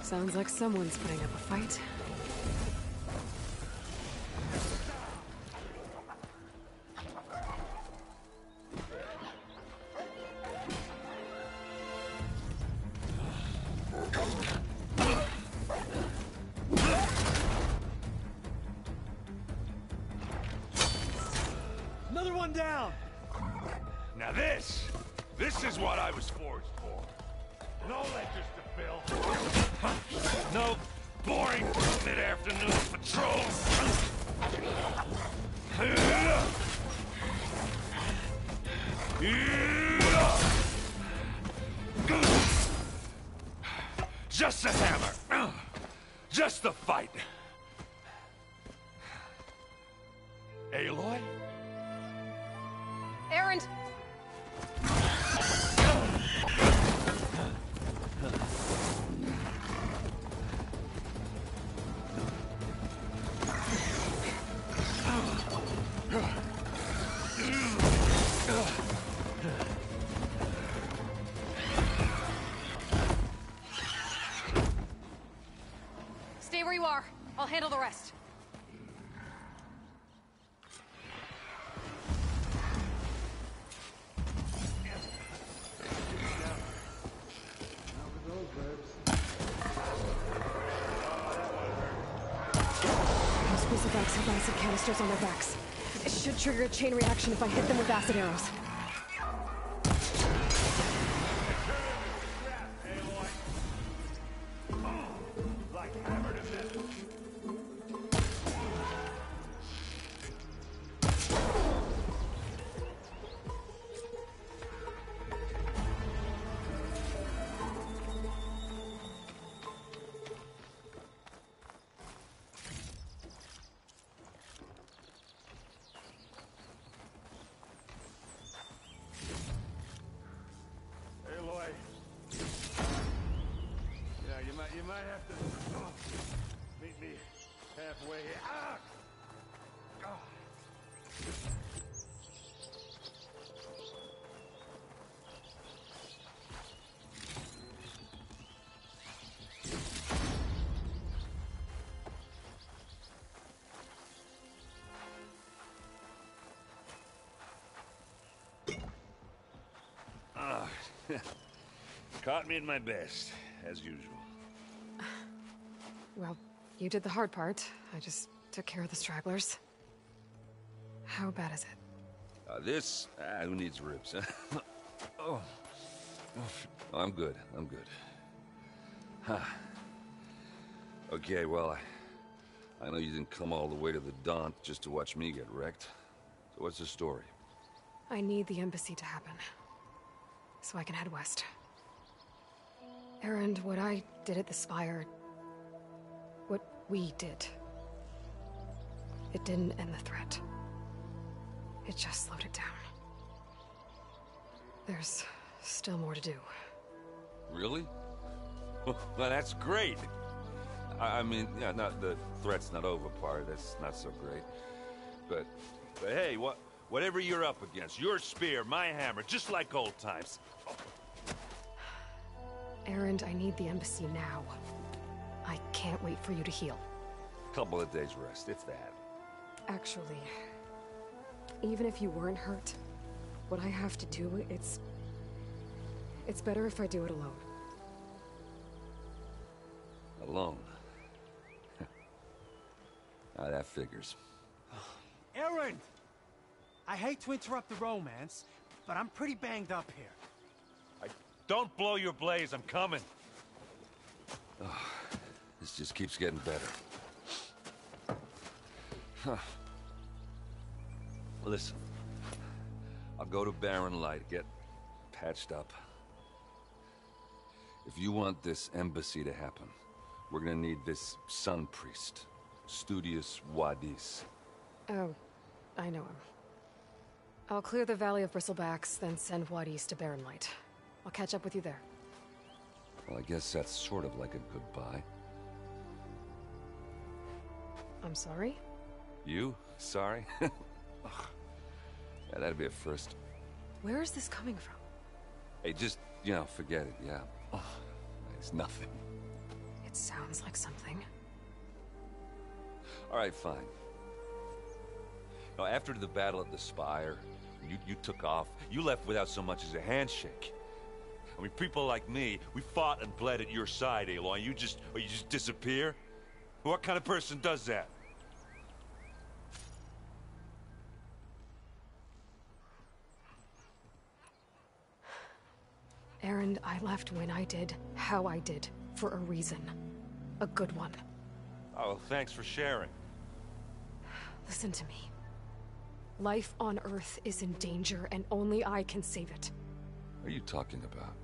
Sounds like someone's putting up a fight. Another one down! Now this is what I was forged for. No ledgers to fill. No boring mid-afternoon patrols. Just a hammer. Just the fight. Aloy? Erend! handle the rest. Those Bristlebacks have acid canisters on their backs. It should trigger a chain reaction if I hit them with acid arrows. You might have to meet me halfway here. Ah! Caught me at my best, as usual. Well, you did the hard part. I just took care of the stragglers. How bad is it? Who needs ribs, huh? Oh. I'm good. I'm good. Huh. Okay, well, I know you didn't come all the way to the Daunt just to watch me get wrecked. So what's the story? I need the embassy to happen, so I can head west. Erend, what I did at the Spire... what we did... it didn't end the threat. It just slowed it down. There's still more to do. Really? Well, that's great. I mean, yeah, not the threat's not over part. That's not so great. But hey, whatever you're up against, your spear, my hammer, just like old times. Oh. Erend, I need the embassy now. I can't wait for you to heal. Couple of days rest, if that. Actually, even if you weren't hurt, what I have to do, it's better if I do it alone. Alone? That figures. Erend! I hate to interrupt the romance, but I'm pretty banged up here. Don't blow your blaze, I'm coming. Oh, this just keeps getting better. Huh. Listen, I'll go to Barren Light, get patched up. If you want this embassy to happen, we're gonna need this Sun Priest, Studius Wadis. Oh, I know him. I'll clear the Valley of Bristlebacks, then send Wadis to Barren Light. I'll catch up with you there. Well, I guess that's sort of like a goodbye. I'm sorry? You? Sorry? Yeah, that'd be a first. Where is this coming from? Hey, just, forget it, yeah. Oh, it's nothing. It sounds like something. All right, fine. Now, after the battle at the Spire, you took off. You left without so much as a handshake. I mean, people like me, we fought and bled at your side, Aloy. You just disappear? What kind of person does that? Erend, I left when I did, how I did, for a reason. A good one. Oh, well, thanks for sharing. Listen to me. Life on Earth is in danger, and only I can save it. What are you talking about?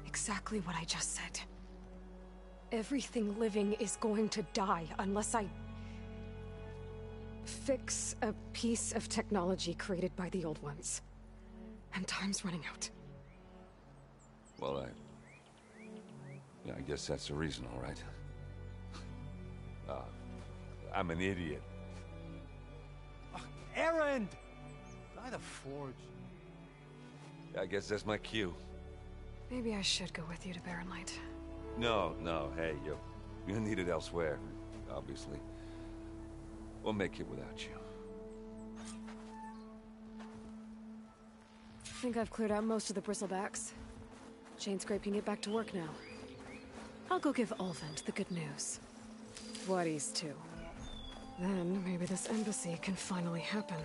Exactly what I just said. Everything living is going to die unless I... fix a piece of technology created by the Old Ones. And time's running out. Well, I guess that's the reason, all right. I'm an idiot. Erend! By the Forge. I guess that's my cue. Maybe I should go with you to Barren Light. No, hey, you're needed elsewhere. obviously. We'll make it without you. I think I've cleared out most of the bristlebacks. Chainscrape can get back to work now. I'll go give Ulvund the good news. Wadis too. Then maybe this embassy can finally happen.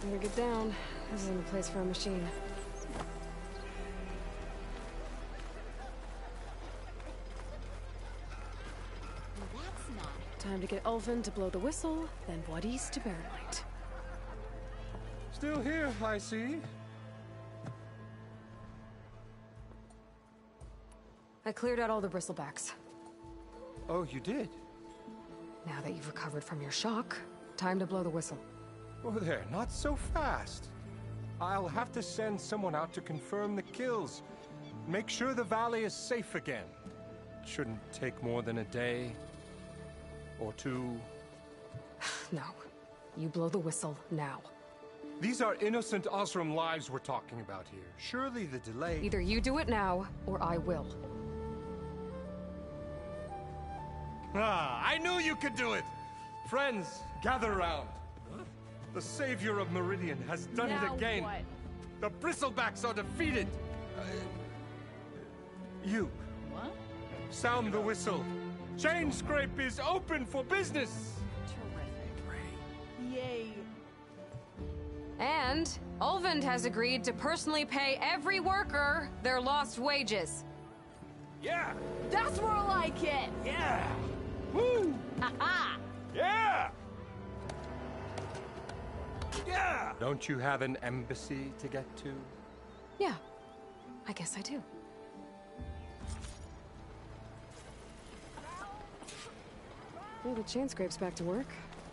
Better get down. This isn't the place for a machine. Time to get Ulvund to blow the whistle, then Wadis to Barren Light. Still here, I see. I cleared out all the bristlebacks. Oh, you did? Now that you've recovered from your shock, time to blow the whistle. Oh there, not so fast. I'll have to send someone out to confirm the kills. Make sure the valley is safe again. Shouldn't take more than a day or two. No. You blow the whistle now. These are innocent Osram lives we're talking about here. Surely the delay... Either you do it now, or I will. Ah, I knew you could do it! Friends, gather around. The savior of Meridian has done it again. What? The bristlebacks are defeated. You. What? Sound the whistle. Chainscrape is open for business. Terrific. Yay. And Ulvund has agreed to personally pay every worker their lost wages. Yeah. That's more like it. Yeah. Woo! Ha-ha. Yeah. Yeah! Don't you have an embassy to get to? Yeah, I guess I do. Well, the Chainscrape's back to work.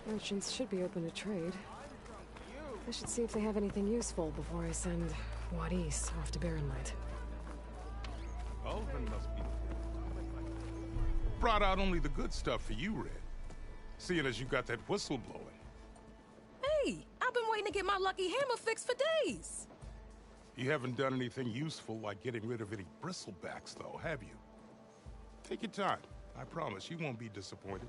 Merchants should be open to trade. I should see if they have anything useful before I send Wadis off to Barren Light. Ulvund must be... Brought out only the good stuff for you, Red. Seeing as you got that whistle blowing. Hey, I've been waiting to get my lucky hammer fixed for days. You haven't done anything useful like getting rid of any bristlebacks, though, have you? Take your time. I promise you won't be disappointed.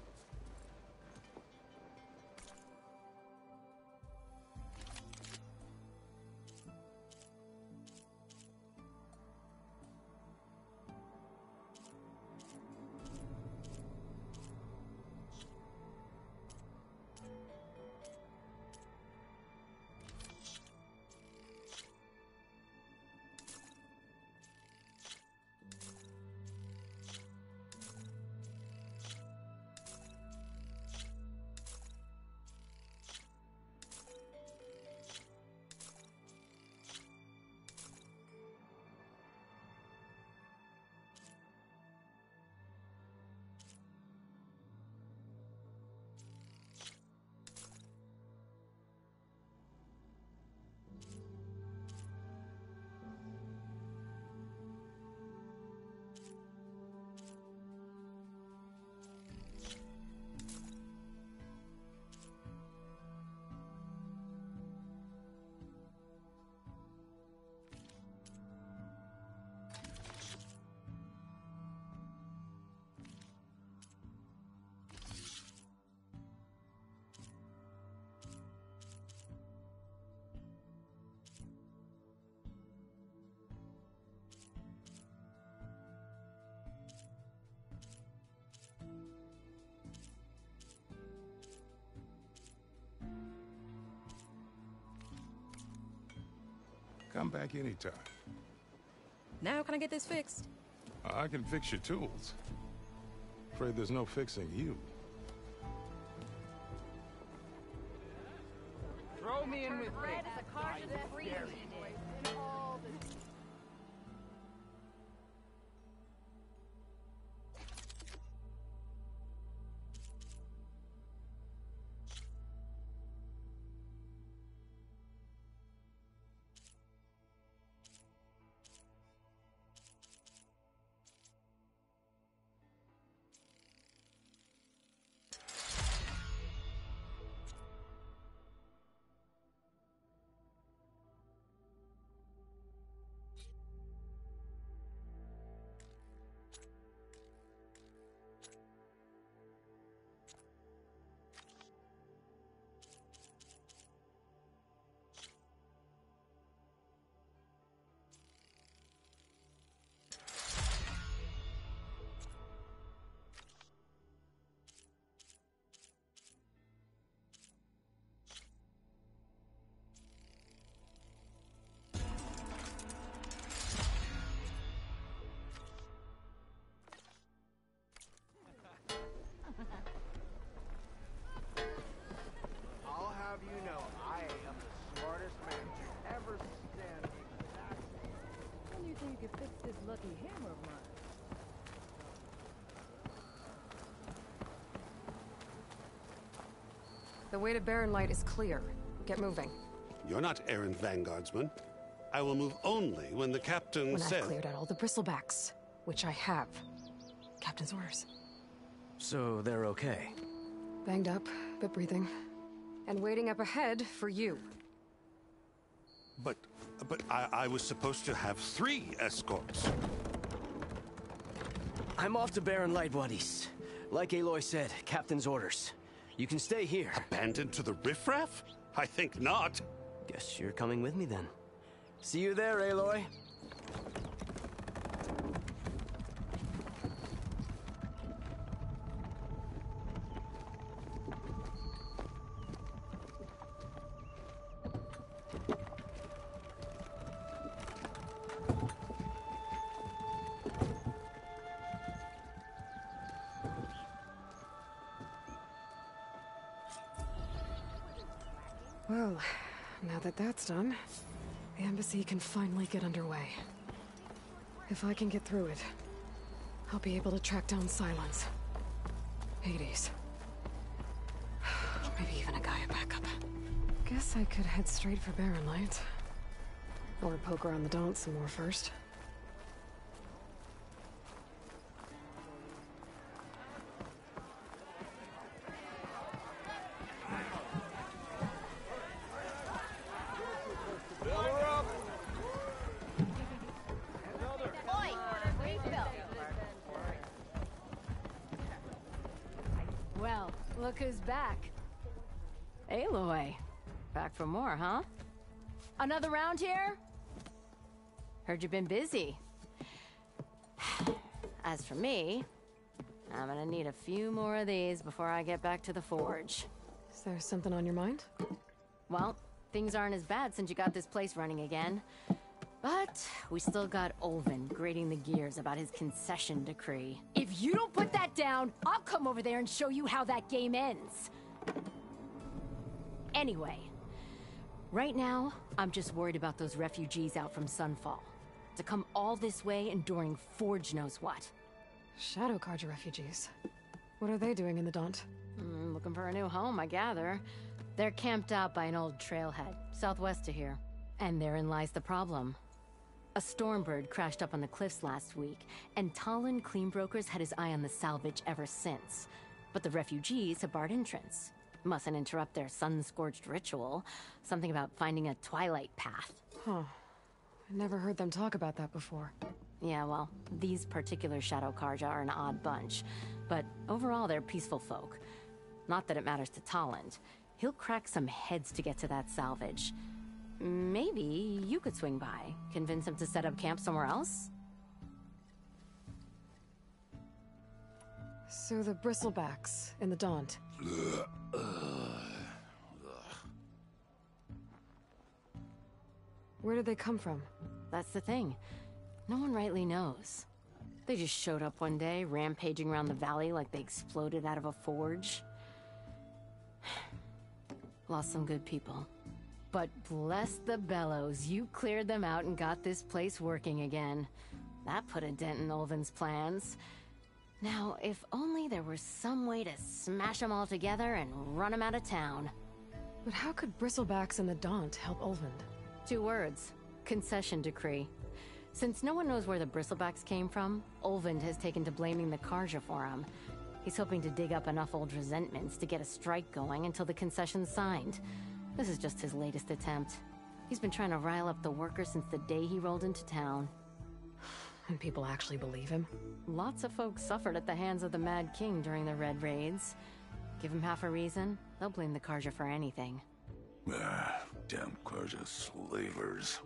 Come back anytime. Now can I get this fixed? I can fix your tools. Afraid there's no fixing you. Throw me in with me. I'll have you know, I am the smartest man to ever stand. When you think you can fix this lucky hammer of mine? The way to Barren Light is clear. Get moving. You're not errand vanguardsman. I will move only when the captain When says... I've cleared out all the bristlebacks, which I have. Captain's orders. So they're okay? Banged up, but breathing. And waiting up ahead for you. But I was supposed to have 3 escorts. I'm off to Barren Light, buddies. Like Aloy said, Captain's orders. You can stay here. Abandoned to the riffraff? I think not. Guess you're coming with me then. See you there, Aloy. Well, now that that's done, the embassy can finally get underway. If I can get through it, I'll be able to track down Silence. Hades. Maybe even a Gaia backup. Guess I could head straight for Barren Light. Or poke around the Daunt some more first. is back. Aloy. Back for more, huh? Another round here? Heard you've been busy. As for me, I'm gonna need a few more of these before I get back to the forge. Is there something on your mind? Well, things aren't as bad since you got this place running again. But we still got Olvin grating the gears about his concession decree. If you don't put that down, I'll come over there and show you how that game ends. Anyway, right now, I'm just worried about those refugees out from Sunfall. To come all this way enduring Forge knows what. Shadow Carja refugees. What are they doing in the Daunt? Looking for a new home, I gather. They're camped out by an old trailhead, southwest of here. And therein lies the problem. A Stormbird crashed up on the cliffs last week, and Talon Cleanbrokers had his eye on the salvage ever since. But the refugees have barred entrance. Mustn't interrupt their sun-scorched ritual. Something about finding a twilight path. Huh. I never heard them talk about that before. Yeah, well, these particular Shadow Carja are an odd bunch. But overall, they're peaceful folk. Not that it matters to Talon. He'll crack some heads to get to that salvage. Maybe you could swing by, convince him to set up camp somewhere else? So the Bristlebacks in the Daunt. Where did they come from? That's the thing. No one rightly knows. They just showed up one day, rampaging around the valley like they exploded out of a forge. Lost some good people. But bless the bellows, you cleared them out and got this place working again. That put a dent in Olvin's plans. Now, if only there was some way to smash them all together and run them out of town. But how could Bristlebacks and the Daunt help Olvin? 2 words. Concession decree. Since no one knows where the Bristlebacks came from, Olvind has taken to blaming the Carja for them. He's hoping to dig up enough old resentments to get a strike going until the concession's signed. This is just his latest attempt. He's been trying to rile up the workers since the day he rolled into town. And people actually believe him? Lots of folks suffered at the hands of the Mad King during the Red Raids. Give him half a reason, they'll blame the Carja for anything. Damn Carja slavers.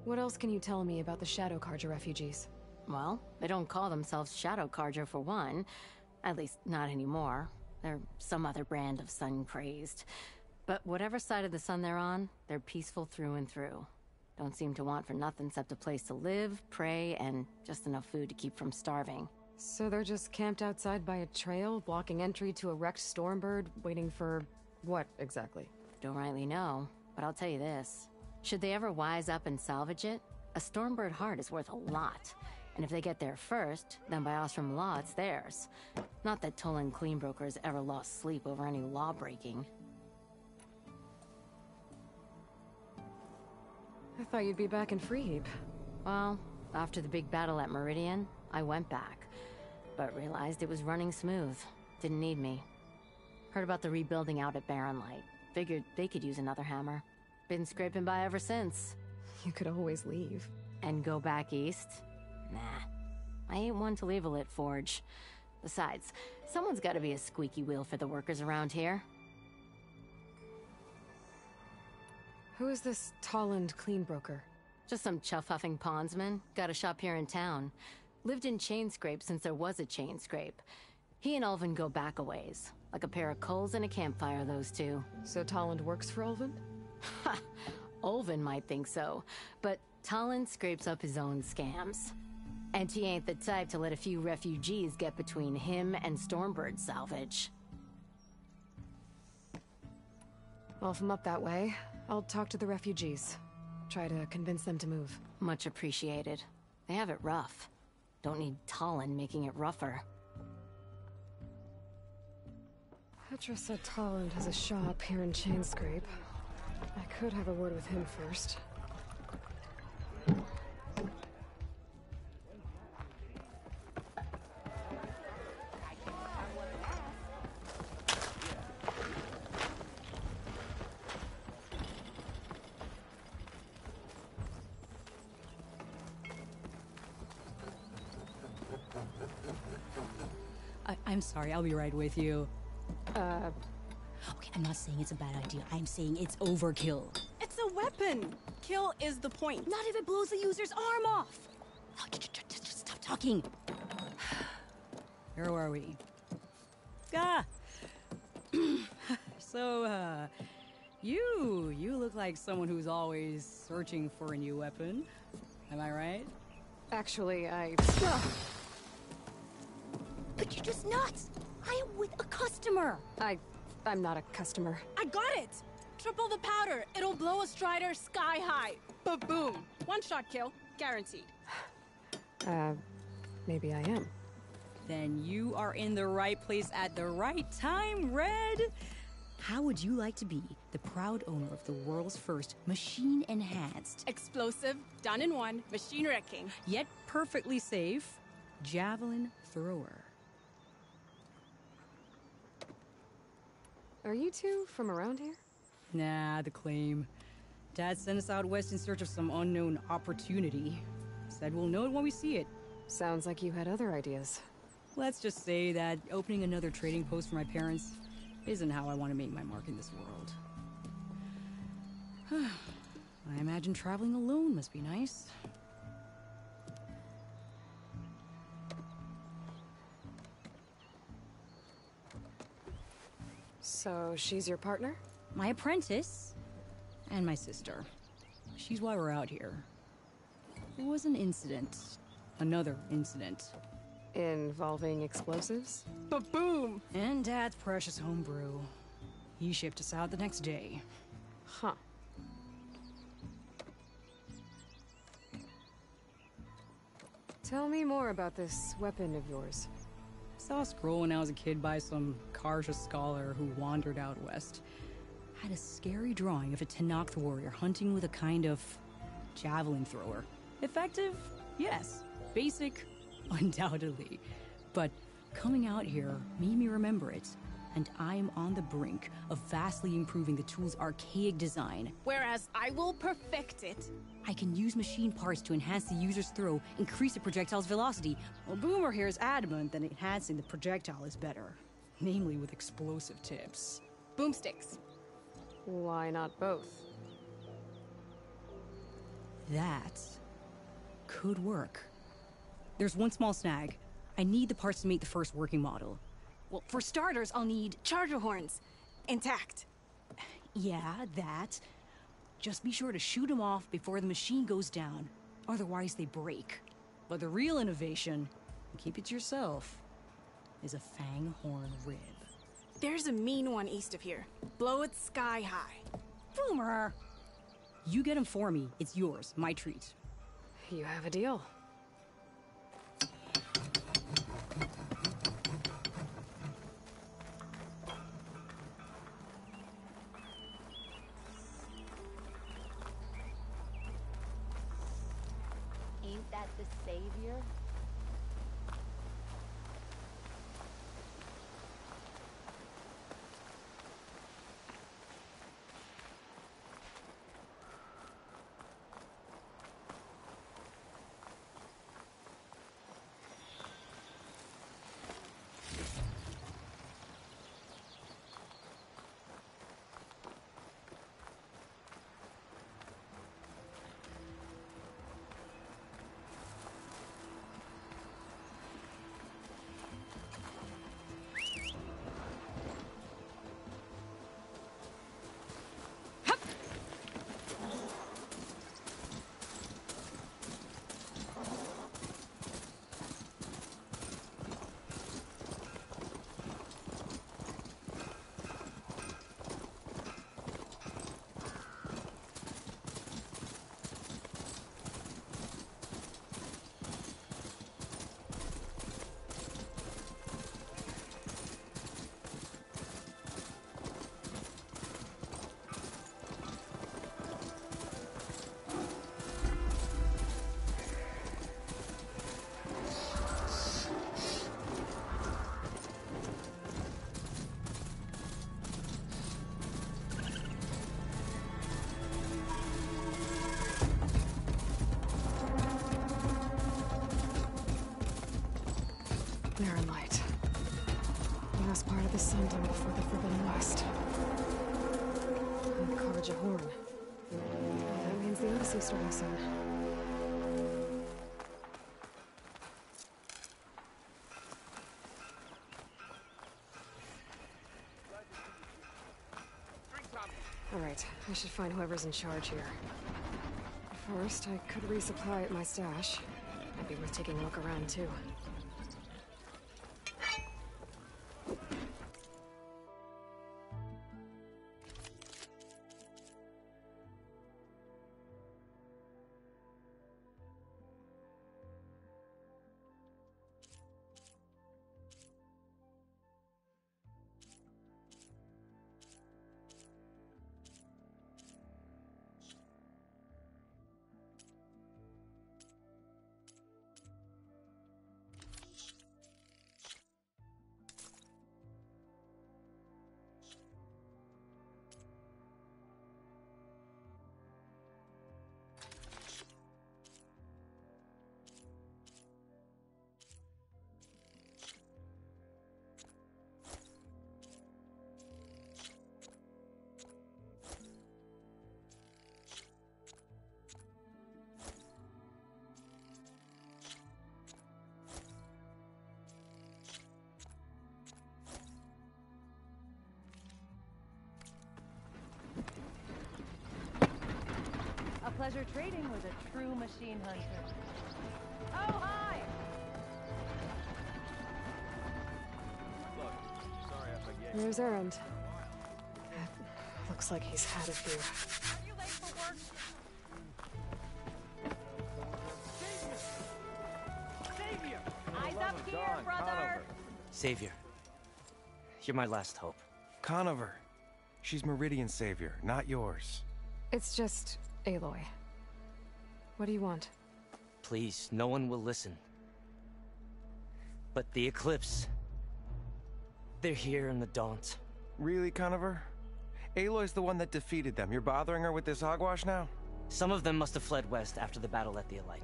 What else can you tell me about the Shadow Carja refugees? Well, they don't call themselves Shadow Carja for one. At least, not anymore. They're some other brand of sun-crazed. But whatever side of the sun they're on, they're peaceful through and through. Don't seem to want for nothing except a place to live, pray, and just enough food to keep from starving. So they're just camped outside by a trail, blocking entry to a wrecked Stormbird, waiting for... what, exactly? Don't rightly know, but I'll tell you this. Should they ever wise up and salvage it, a Stormbird heart is worth a lot. And if they get there first, then by Ostrom law, it's theirs. Not that Tolan Cleanbrokers ever lost sleep over any law-breaking. I thought you'd be back in Freeheap. Well, after the big battle at Meridian, I went back. But realized it was running smooth. Didn't need me. Heard about the rebuilding out at Barren Light. Figured they could use another hammer. Been scraping by ever since. You could always leave. And go back east? Nah. I ain't one to leave a lit forge. Besides, someone's gotta be a squeaky wheel for the workers around here. Who is this Tolland Cleanbroker? Just some chuff-huffing pondsman. Got a shop here in town. Lived in Chainscrape since there was a Chainscrape. He and Ulvin go back a ways. Like a pair of coals and a campfire, those two. So Tolland works for Ulvin? Ha! Ulvin might think so, but Tolland scrapes up his own scams. And he ain't the type to let a few refugees get between him and Stormbird salvage. Well, if I'm up that way, I'll talk to the refugees. Try to convince them to move. Much appreciated. They have it rough. Don't need Tolland making it rougher. Petra said Tolland has a shop here in Chainscrape. I could have a word with him first. I'm sorry, I'll be right with you. Okay, I'm not saying it's a bad idea. I'm saying it's overkill. It's a weapon. Kill is the point. Not if it blows the user's arm off. Oh, just stop talking. Where were we? Ah! So, you look like someone who's always searching for a new weapon. Am I right? Actually, But you're just nuts! I am with a customer! I'm not a customer. I got it! Triple the powder. It'll blow a Strider sky high. Ba-boom. One shot kill. Guaranteed. Maybe I am. Then you are in the right place at the right time, Red! How would you like to be the proud owner of the world's first machine-enhanced, explosive, done in one, machine wrecking, yet perfectly safe, javelin thrower? Are you two from around here? Nah, the claim. Dad sent us out west in search of some unknown opportunity. Said we'll know it when we see it. Sounds like you had other ideas. Let's just say that opening another trading post for my parents isn't how I want to make my mark in this world. I imagine traveling alone must be nice. So, she's your partner? My apprentice. And my sister. She's why we're out here. It was an incident. Another incident. Involving explosives? Ba-boom! And Dad's precious homebrew. He shipped us out the next day. Huh. Tell me more about this weapon of yours. Saw a scroll when I was a kid by some Karja scholar who wandered out west. Had a scary drawing of a Tenakth warrior hunting with a kind of javelin thrower. Effective? Yes. Basic? Undoubtedly. But coming out here made me remember it, and I'm on the brink of vastly improving the tool's archaic design. Whereas I will perfect it. I can use machine parts to enhance the user's throw, increase the projectile's velocity. Well, Boomer here is adamant that enhancing the projectile is better. Namely with explosive tips. Boomsticks. Why not both? That could work. There's one small snag. I need the parts to make the first working model. Well, for starters, I'll need charger horns. Intact. Yeah, that. Just be sure to shoot them off before the machine goes down. Otherwise, they break. But the real innovation, keep it to yourself, is a fang horn rib. There's a mean one east of here. Blow it sky high. Boomer! You get him for me. It's yours. My treat. You have a deal. Ain't that the savior? Sundom before the Forbidden West. And Karja Horn. That means the Odyssey's starting soon. Alright, I should find whoever's in charge here. First, I could resupply at my stash. Might be worth taking a look around, too. A pleasure trading with a true machine hunter. Oh, hi! Look, sorry I forget. There's Erend. Looks like he's had a few. Are you late for work? Savior! Eyes up here, brother! Savior. You're my last hope. Conover. She's Meridian's savior, not yours. It's just Aloy. What do you want? Please, no one will listen. But the Eclipse... they're here in the Daunt. Really, Conover? Aloy's the one that defeated them. You're bothering her with this hogwash now? Some of them must have fled west after the battle at the Elite.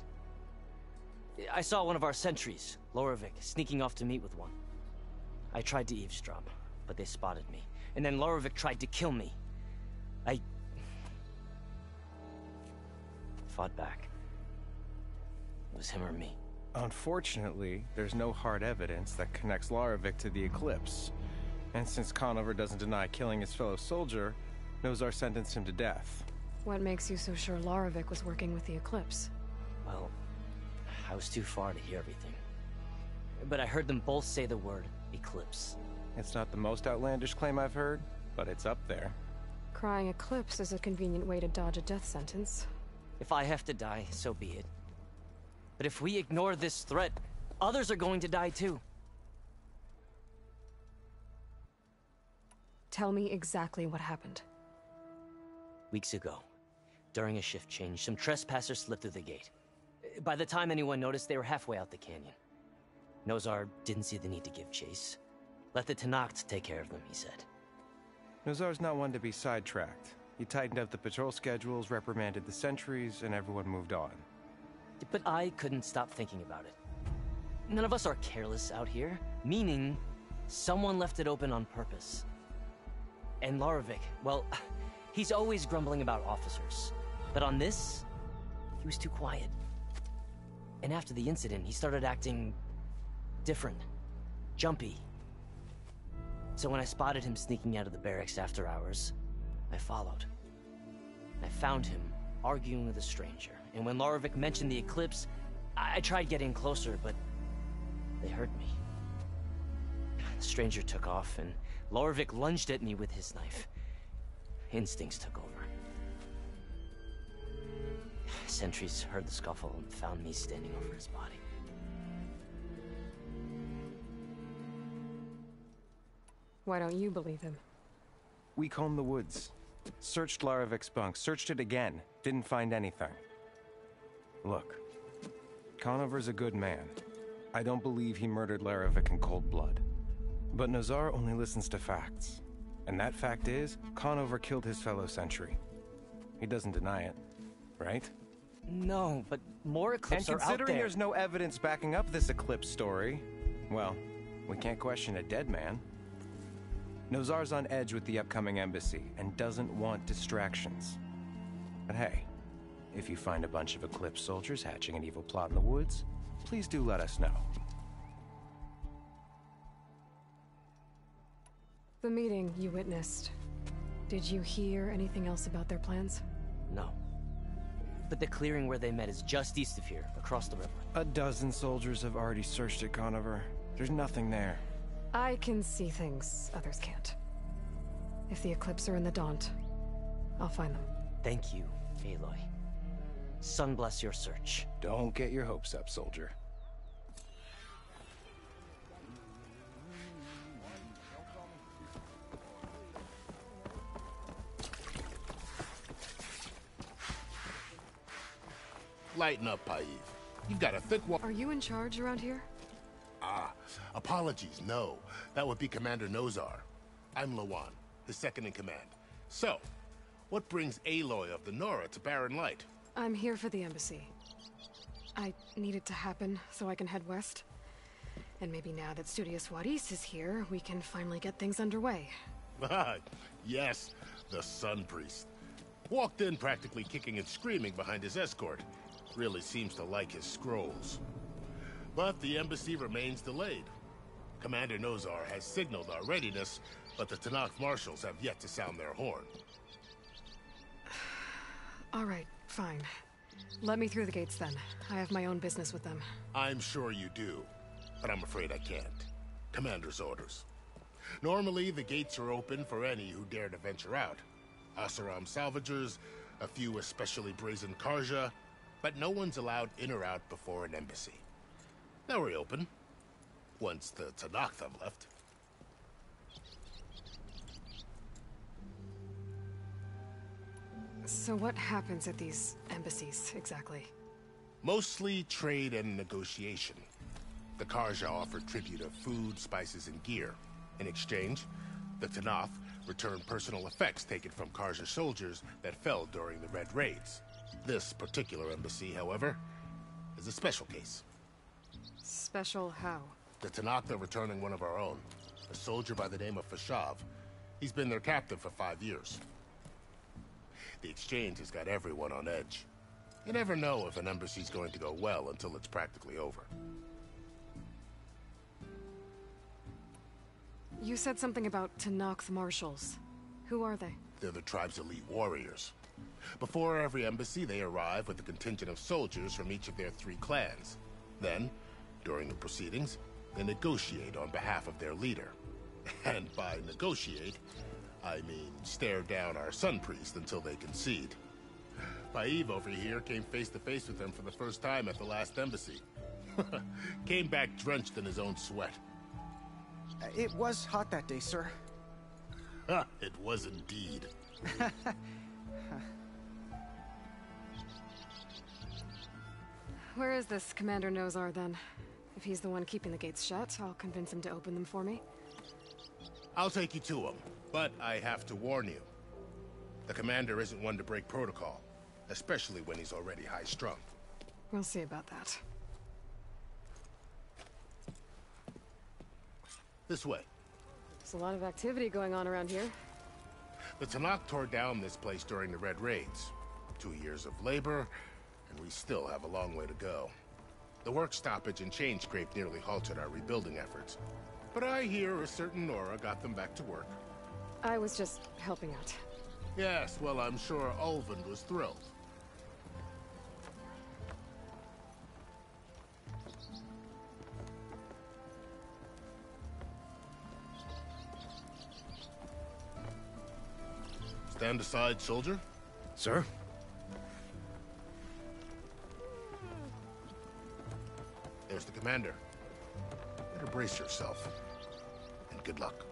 I saw one of our sentries, Loravik, sneaking off to meet with one. I tried to eavesdrop, but they spotted me. And then Loravik tried to kill me. I fought back. It was him or me. Unfortunately, there's no hard evidence that connects Loravik to the Eclipse. And since Conover doesn't deny killing his fellow soldier, Nozar sentenced him to death. What makes you so sure Loravik was working with the Eclipse? Well, I was too far to hear everything. But I heard them both say the word Eclipse. It's not the most outlandish claim I've heard, but it's up there. Crying Eclipse is a convenient way to dodge a death sentence. If I have to die, so be it. But if we ignore this threat, others are going to die too. Tell me exactly what happened. Weeks ago, during a shift change, some trespassers slipped through the gate. By the time anyone noticed, they were halfway out the canyon. Nozar didn't see the need to give chase. Let the Tenakth take care of them, he said. Nozar's not one to be sidetracked. He tightened up the patrol schedules, reprimanded the sentries, and everyone moved on. But I couldn't stop thinking about it. None of us are careless out here, meaning someone left it open on purpose. And Loravik, well, he's always grumbling about officers. But on this, he was too quiet. And after the incident, he started acting different, jumpy. So when I spotted him sneaking out of the barracks after hours, I followed. I found him arguing with a stranger. And when Loravik mentioned the Eclipse, I tried getting closer, but they heard me. The stranger took off, and Loravik lunged at me with his knife. Instincts took over. Sentries heard the scuffle and found me standing over his body. Why don't you believe him? We combed the woods. Searched Loravik's bunk, searched it again. Didn't find anything. Look, Conover's a good man. I don't believe he murdered Loravik in cold blood. But Nozar only listens to facts. And that fact is, Conover killed his fellow sentry. He doesn't deny it, right? No, but more Eclipse are out there. And considering there's no evidence backing up this Eclipse story, well, we can't question a dead man. Nozar's on edge with the upcoming embassy and doesn't want distractions. But hey, if you find a bunch of Eclipse soldiers hatching an evil plot in the woods, please do let us know. The meeting you witnessed. Did you hear anything else about their plans? No. But the clearing where they met is just east of here, across the river. A dozen soldiers have already searched it, Conover. There's nothing there. I can see things others can't. If the Eclipse are in the Daunt, I'll find them. Thank you, Aloy. Sun bless your search. Don't get your hopes up, soldier. Lighten up, Paiv. You've got a thick wall. Are you in charge around here? Ah, apologies, no. That would be Commander Nozar. I'm Lawan, his second in command. So, what brings Aloy of the Nora to Barren Light? I'm here for the embassy. I need it to happen so I can head west. And maybe now that Studious Juarez is here, we can finally get things underway. Yes, the Sun Priest. Walked in practically kicking and screaming behind his escort. Really seems to like his scrolls. But the embassy remains delayed. Commander Nozar has signaled our readiness, but the Tenakth marshals have yet to sound their horn. All right, fine. Let me through the gates then. I have my own business with them. I'm sure you do, but I'm afraid I can't. Commander's orders. Normally, the gates are open for any who dare to venture out. Asaram salvagers, a few especially brazen Karja, but no one's allowed in or out before an embassy. They'll reopen, once the Tenakth have left. So what happens at these embassies, exactly? Mostly trade and negotiation. The Karja offer tribute of food, spices, and gear. In exchange, the Tenakth return personal effects taken from Karja soldiers that fell during the Red Raids. This particular embassy, however, is a special case. Special how? The Tenakth are returning one of our own, a soldier by the name of Fashav. He's been their captive for 5 years. The exchange has got everyone on edge. You never know if an embassy's going to go well until it's practically over. You said something about Tenakth marshals. Who are they? They're the tribe's elite warriors. Before every embassy, they arrive with a contingent of soldiers from each of their 3 clans. Then, during the proceedings, they negotiate on behalf of their leader. And by negotiate, I mean stare down our Sun Priest until they concede. Paiv over here came face to face with them for the first time at the last embassy. Came back drenched in his own sweat. It was hot that day, sir. It was indeed. Where is this Commander Nozar, then? If he's the one keeping the gates shut, I'll convince him to open them for me. I'll take you to him, but I have to warn you. The commander isn't one to break protocol, especially when he's already high-strung. We'll see about that. This way. There's a lot of activity going on around here. The Tenakth tore down this place during the Red Raids. 2 years of labor, and we still have a long way to go. The work stoppage and chain scrape nearly halted our rebuilding efforts. But I hear a certain Nora got them back to work. I was just helping out. Yes, well, I'm sure Ulvund was thrilled. Stand aside, soldier. Sir? There's the commander. Better brace yourself. And good luck.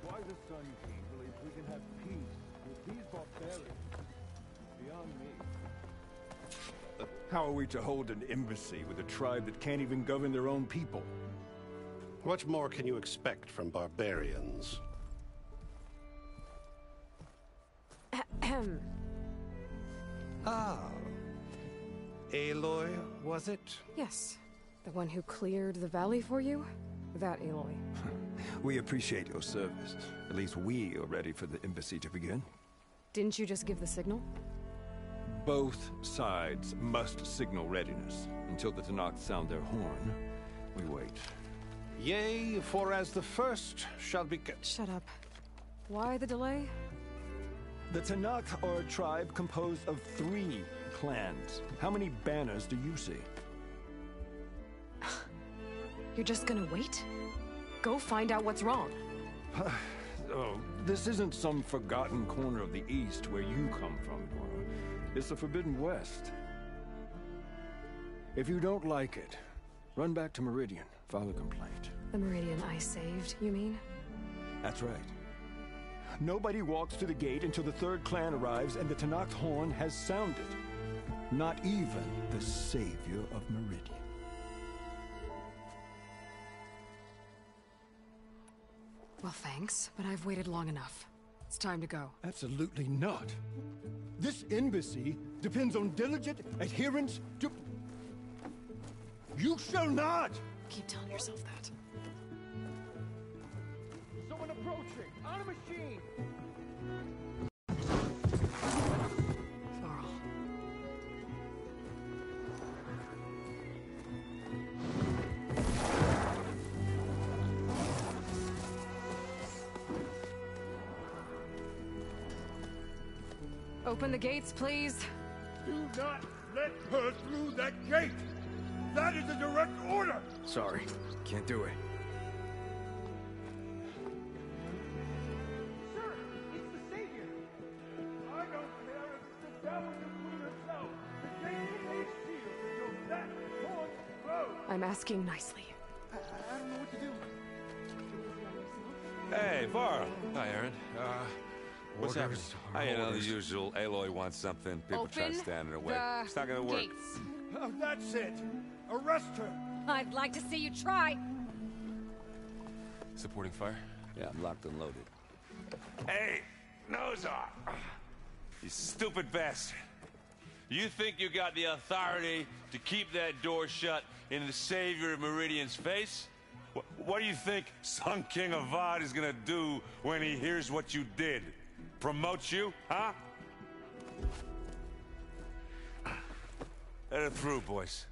Why the Sun King believes we can have peace with these barbarians beyond me. How are we to hold an embassy with a tribe that can't even govern their own people? What more can you expect from barbarians? Ah. Aloy, was it? Yes. The one who cleared the valley for you? That Aloy. We appreciate your service. At least we are ready for the embassy to begin. Didn't you just give the signal? Both sides must signal readiness. Until the Tenakth sound their horn, we wait. Yea, for as the first shall be kept. Shut up. Why the delay? The Tenakth are a tribe composed of 3 clans. How many banners do you see? You're just gonna wait? Go find out what's wrong. Oh, this isn't some forgotten corner of the East where you come from, Dora. It's the Forbidden West. If you don't like it, run back to Meridian, file a complaint. The Meridian I saved, you mean? That's right. Nobody walks to the gate until the 3rd clan arrives and the Tenakth horn has sounded. Not even the savior of Meridian. Well, thanks, but I've waited long enough. It's time to go. Absolutely not. This embassy depends on diligent adherence to... You shall not! Keep telling yourself that. Someone approaching! On a machine! Varl. Open the gates, please. Do not let her through that gate! That is a direct order! Sorry, can't do it. Sir, it's the Savior! I don't care if it's the devil you queen herself! The gate is sealed until that horn blows! I'm asking nicely. I don't know what to do. Hey, Varl. Hi, Aaron. What's happening? You know, the usual. Aloy wants something. People try to stand in her way. It's not gonna work. Gates. Oh, that's it! Arrest her! I'd like to see you try. Supporting fire? Yeah, I'm locked and loaded. Hey, Nozar! You stupid bastard. You think you got the authority to keep that door shut in the savior of Meridian's face? What do you think Sun King Avad is gonna do when he hears what you did? Promote you, huh? Let it through, boys.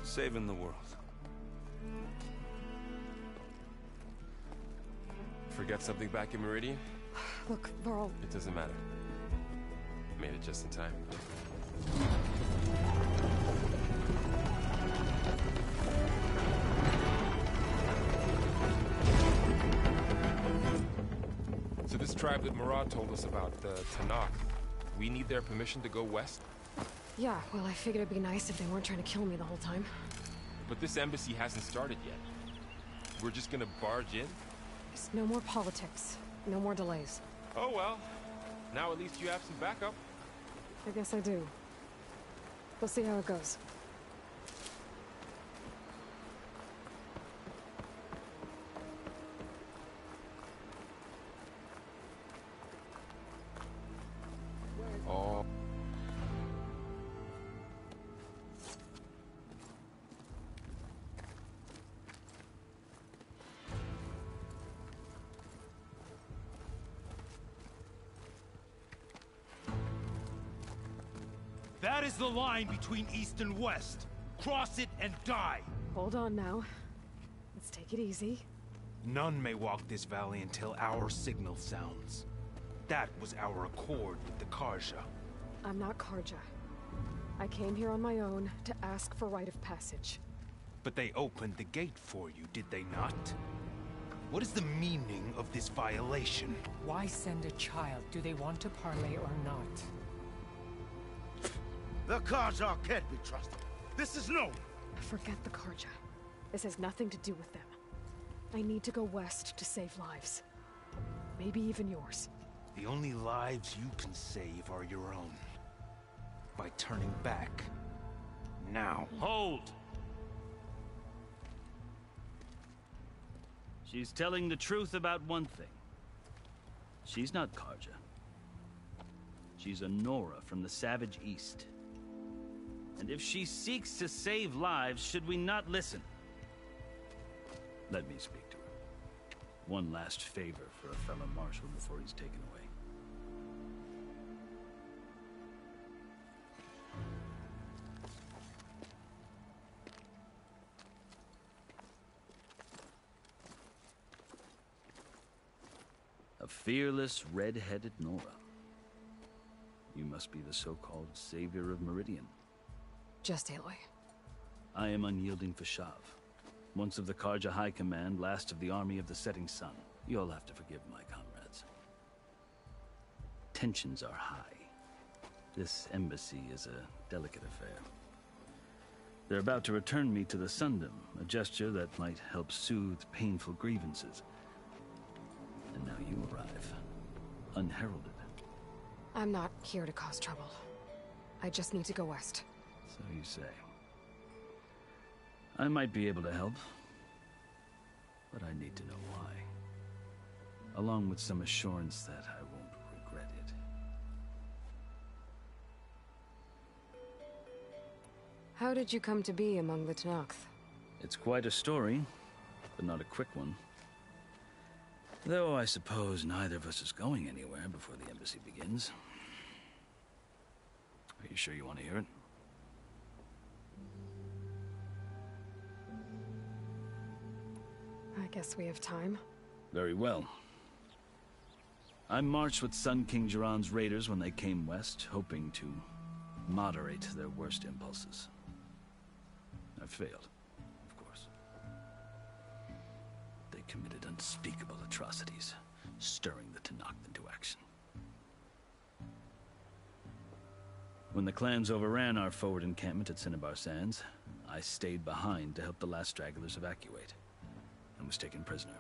Saving the world. Forget something back in Meridian? Look, Varl. It doesn't matter. Made it just in time. So this tribe that Murad told us about, the Tenakth, we need their permission to go west? Yeah, well, I figured it'd be nice if they weren't trying to kill me the whole time. But this embassy hasn't started yet. We're just gonna barge in? Just no more politics. No more delays. Oh well. Now at least you have some backup. I guess I do. We'll see how it goes. Oh. That is the line between East and West. Cross it and die. Hold on now. Let's take it easy. None may walk this valley until our signal sounds. That was our accord with the Carja. I'm not Carja. I came here on my own to ask for rite of passage. But they opened the gate for you, did they not? What is the meaning of this violation? Why send a child? Do they want to parley or not? The Carja can't be trusted. This is no... Forget the Carja. This has nothing to do with them. I need to go west to save lives. Maybe even yours. The only lives you can save are your own. By turning back. Now. Hold! She's telling the truth about one thing. She's not Carja. She's a Nora from the Savage East. And if she seeks to save lives, should we not listen? Let me speak to her. One last favor for a fellow marshal before he's taken away. A fearless, red-headed Nora. You must be the so-called savior of Meridian. Just Aloy. I am unyielding Fashav. Once of the Karja High Command, last of the army of the setting sun. You'll have to forgive my comrades. Tensions are high. This embassy is a delicate affair. They're about to return me to the Sundom, a gesture that might help soothe painful grievances. And now you arrive, unheralded. I'm not here to cause trouble. I just need to go west. So you say. I might be able to help, but I need to know why. Along with some assurance that I won't regret it. How did you come to be among the Tenakth? It's quite a story, but not a quick one. Though I suppose neither of us is going anywhere before the embassy begins. Are you sure you want to hear it? I guess we have time. Very well. I marched with Sun King Jiran's raiders when they came west, hoping to moderate their worst impulses. I failed, of course. They committed unspeakable atrocities, stirring the Tenakth into action. When the clans overran our forward encampment at Cinnabar Sands, I stayed behind to help the last stragglers evacuate, and was taken prisoner.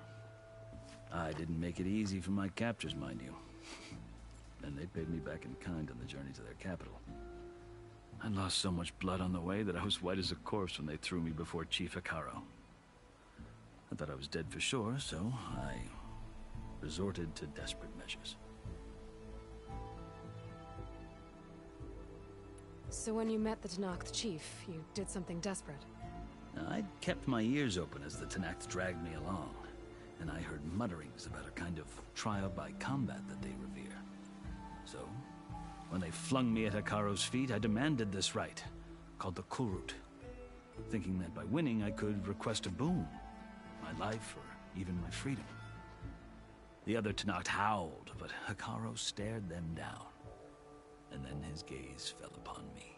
I didn't make it easy for my captors, mind you. And they paid me back in kind on the journey to their capital. I lost so much blood on the way that I was white as a corpse when they threw me before Chief Hekarro. I thought I was dead for sure, so I resorted to desperate measures. So when you met the Tenakth chief, you did something desperate? I'd kept my ears open as the Tenakth dragged me along, and I heard mutterings about a kind of trial by combat that they revere. So, when they flung me at Hekarro's feet, I demanded this right, called the Kulrut, thinking that by winning I could request a boon, my life or even my freedom. The other Tenakth howled, but Hekarro stared them down, and then his gaze fell upon me.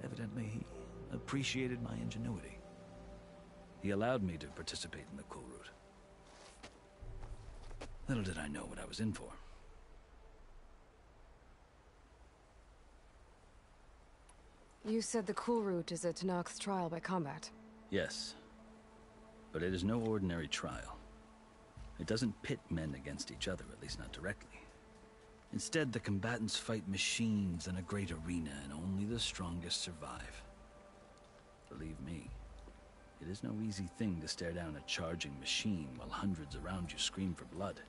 Evidently, he appreciated my ingenuity. He allowed me to participate in the Kulrut. Little did I know what I was in for. You said the Kulrut is a Tenakth trial by combat. Yes, but it is no ordinary trial. It doesn't pit men against each other, at least not directly. Instead, the combatants fight machines in a great arena, and only the strongest survive. Believe me, it is no easy thing to stare down a charging machine while hundreds around you scream for blood.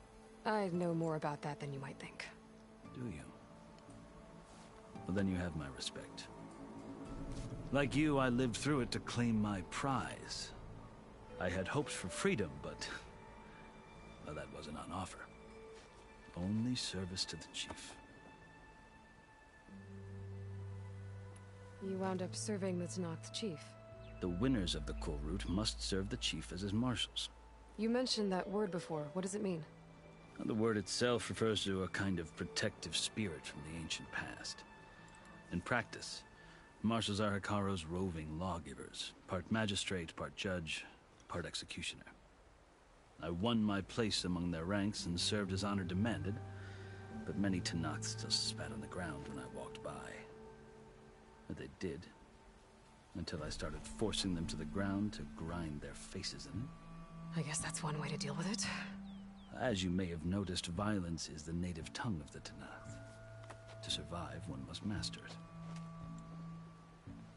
I know more about that than you might think. Do you? Well, then you have my respect. Like you, I lived through it to claim my prize. I had hopes for freedom, but well, that wasn't on offer. Only service to the chief. You wound up serving the Tenakth chief. The winners of the Kulrut must serve the chief as his marshals. You mentioned that word before. What does it mean? The word itself refers to a kind of protective spirit from the ancient past. In practice, marshals are Hekarro's roving lawgivers, part magistrate, part judge, part executioner. I won my place among their ranks and served as honor demanded, but many Tenakth still spat on the ground when I walked by. But they did, until I started forcing them to the ground to grind their faces in it. I guess that's one way to deal with it. As you may have noticed, violence is the native tongue of the Tenakth. To survive, one must master it.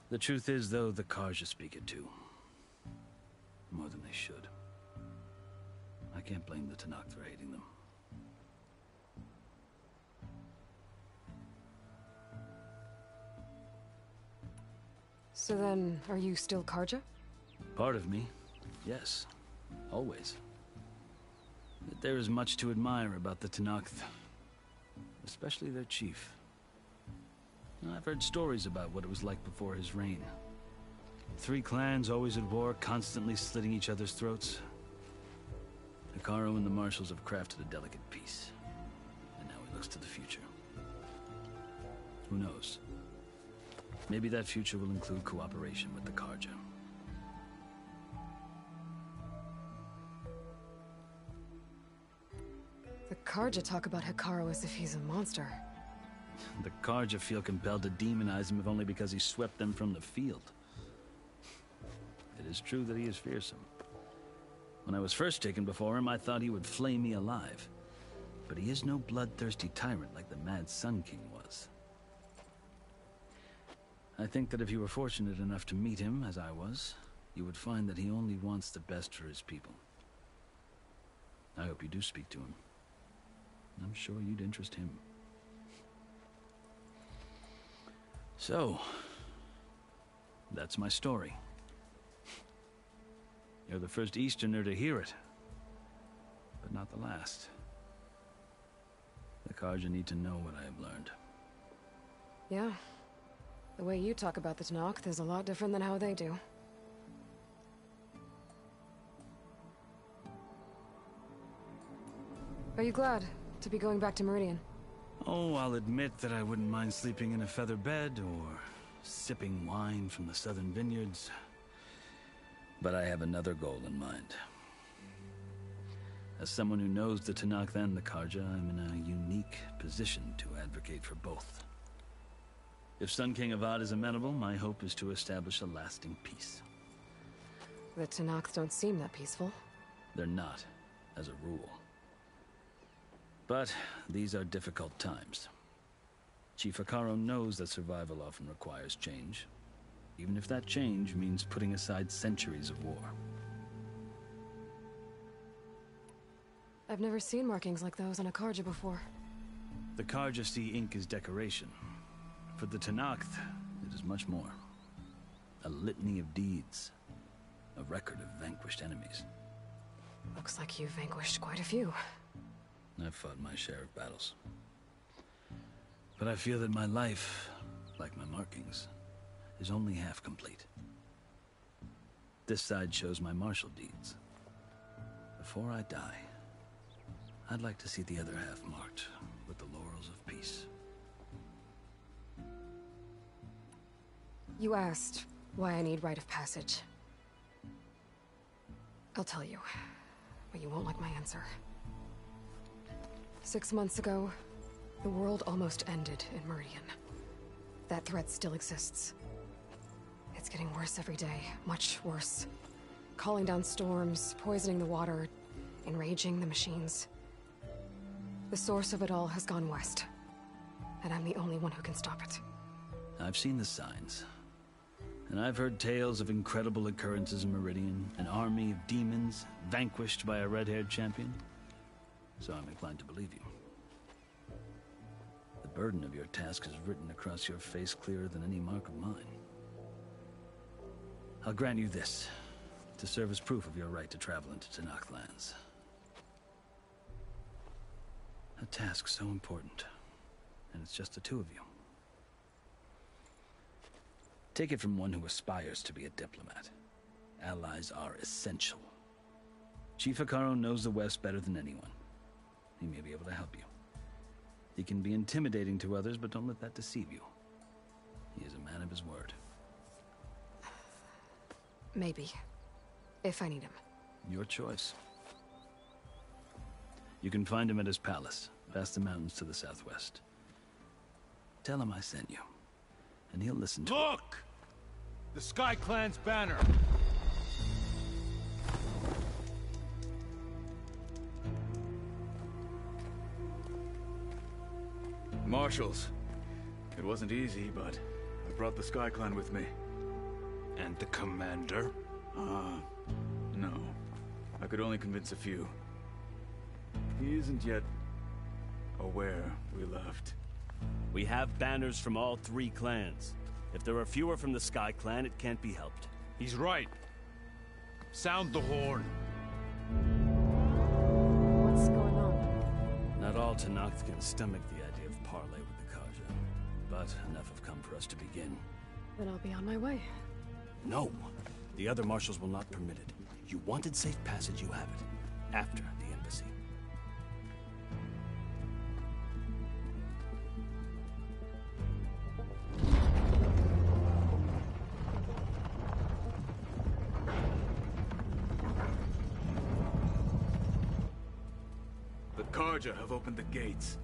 The truth is, though, the Karja speak it too. More than they should. I can't blame the Tenakth for hating them. So then, are you still Karja? Part of me. Yes, always. But there is much to admire about the Tenakth, especially their chief. I've heard stories about what it was like before his reign. 3 clans always at war, constantly slitting each other's throats. Hekarro and the Marshals have crafted a delicate peace, and now he looks to the future. Who knows? Maybe that future will include cooperation with the Carja. The Carja talk about Hekarro as if he's a monster. The Carja feel compelled to demonize him if only because he swept them from the field. It is true that he is fearsome. When I was first taken before him, I thought he would flay me alive. But he is no bloodthirsty tyrant like the Mad Sun King was. I think that if you were fortunate enough to meet him, as I was, you would find that he only wants the best for his people. I hope you do speak to him. I'm sure you'd interest him. So, that's my story. You're the first Easterner to hear it, but not the last. The Carja need to know what I have learned. Yeah. The way you talk about the Tenakth is a lot different than how they do. Are you glad to be going back to Meridian? Oh, I'll admit that I wouldn't mind sleeping in a feather bed or sipping wine from the southern vineyards. But I have another goal in mind. As someone who knows the Tenakth and the Carja, I'm in a unique position to advocate for both. If Sun King Avad is amenable, my hope is to establish a lasting peace. The Tenakth don't seem that peaceful. They're not, as a rule. But these are difficult times. Chief Hekarro knows that survival often requires change, even if that change means putting aside centuries of war. I've never seen markings like those on a Carja before. The Carja see ink as decoration. For the Tenakth, it is much more. A litany of deeds. A record of vanquished enemies. Looks like you've vanquished quite a few. I've fought my share of battles. But I feel that my life, like my markings, is only half complete. This side shows my martial deeds. Before I die, I'd like to see the other half marked with the laurels of peace. You asked why I need rite of passage. I'll tell you, but you won't like my answer. 6 months ago, the world almost ended in Meridian. That threat still exists. It's getting worse every day, much worse. Calling down storms, poisoning the water, enraging the machines. The source of it all has gone west, and I'm the only one who can stop it. I've seen the signs. And I've heard tales of incredible occurrences in Meridian, an army of demons vanquished by a red-haired champion. So I'm inclined to believe you. The burden of your task is written across your face clearer than any mark of mine. I'll grant you this, to serve as proof of your right to travel into Tenakth lands. A task so important, and it's just the two of you. Take it from one who aspires to be a diplomat. Allies are essential. Chief Hekarro knows the West better than anyone. He may be able to help you. He can be intimidating to others, but don't let that deceive you. He is a man of his word. Maybe. If I need him. Your choice. You can find him at his palace, past the mountains to the southwest. Tell him I sent you, and he'll listen to Look! The Sky Clan's banner! Marshals. It wasn't easy, but I brought the Sky Clan with me. And the commander? No. I could only convince a few. He isn't yet aware we left. We have banners from all 3 clans. If there are fewer from the Sky Clan, it can't be helped. He's right. Sound the horn. What's going on? Not all Tenakth can stomach the idea of parley with the Carja, but enough have come for us to begin. Then I'll be on my way. No. The other marshals will not permit it. You wanted safe passage, you have it. After the embassy. The Carja have opened the gates.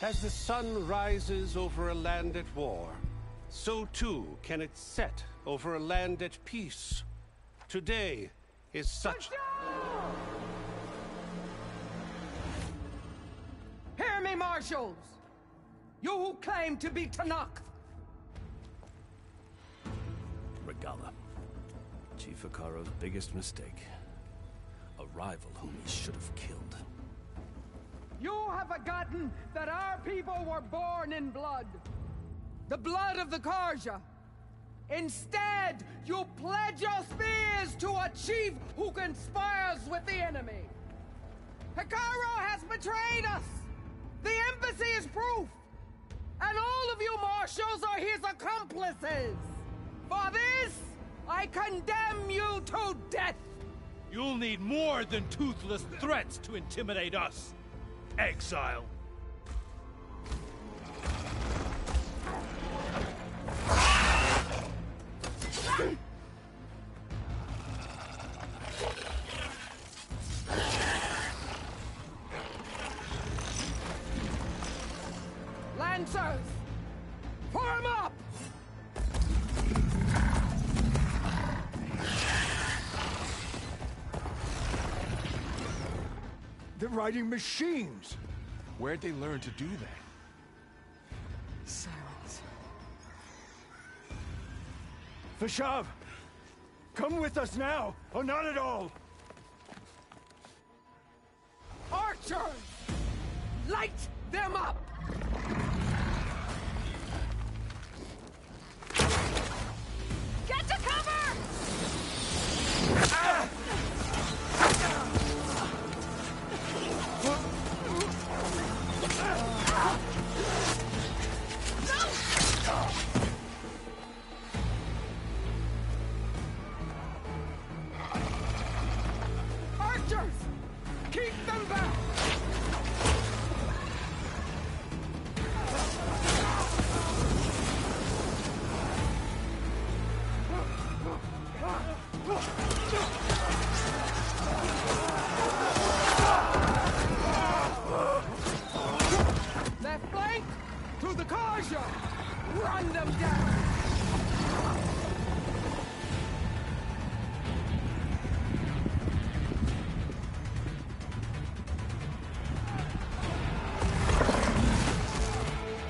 As the sun rises over a land at war, so too can it set over a land at peace. Today is such... Hear me, marshals! You who claim to be Tenakth! Regalla. Chief Hekarro's biggest mistake. A rival whom he should have killed. You have forgotten that our people were born in blood. The blood of the Carja. Instead, you pledge your spears to a chief who conspires with the enemy. Hekarro has betrayed us! The embassy is proof! And all of you marshals are his accomplices! For this, I condemn you to death! You'll need more than toothless threats to intimidate us. Exile. Lancers! Form up! They're riding machines! Where'd they learn to do that? Silence. Fashav! Come with us now, or not at all! Archers! Light them up! Get to cover! Archers! Keep them back! Left flank! To the Carja! Run them down!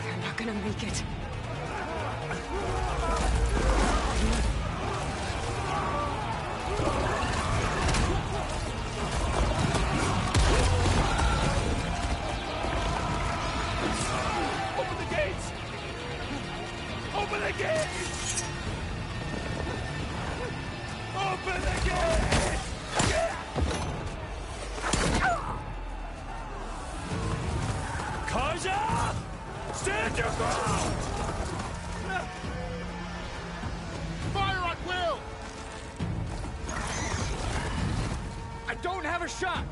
They're not gonna make it. Open the gates! Open the gates! Open the gates! Carja! Stand your ground! Fire at will! I don't have a shot!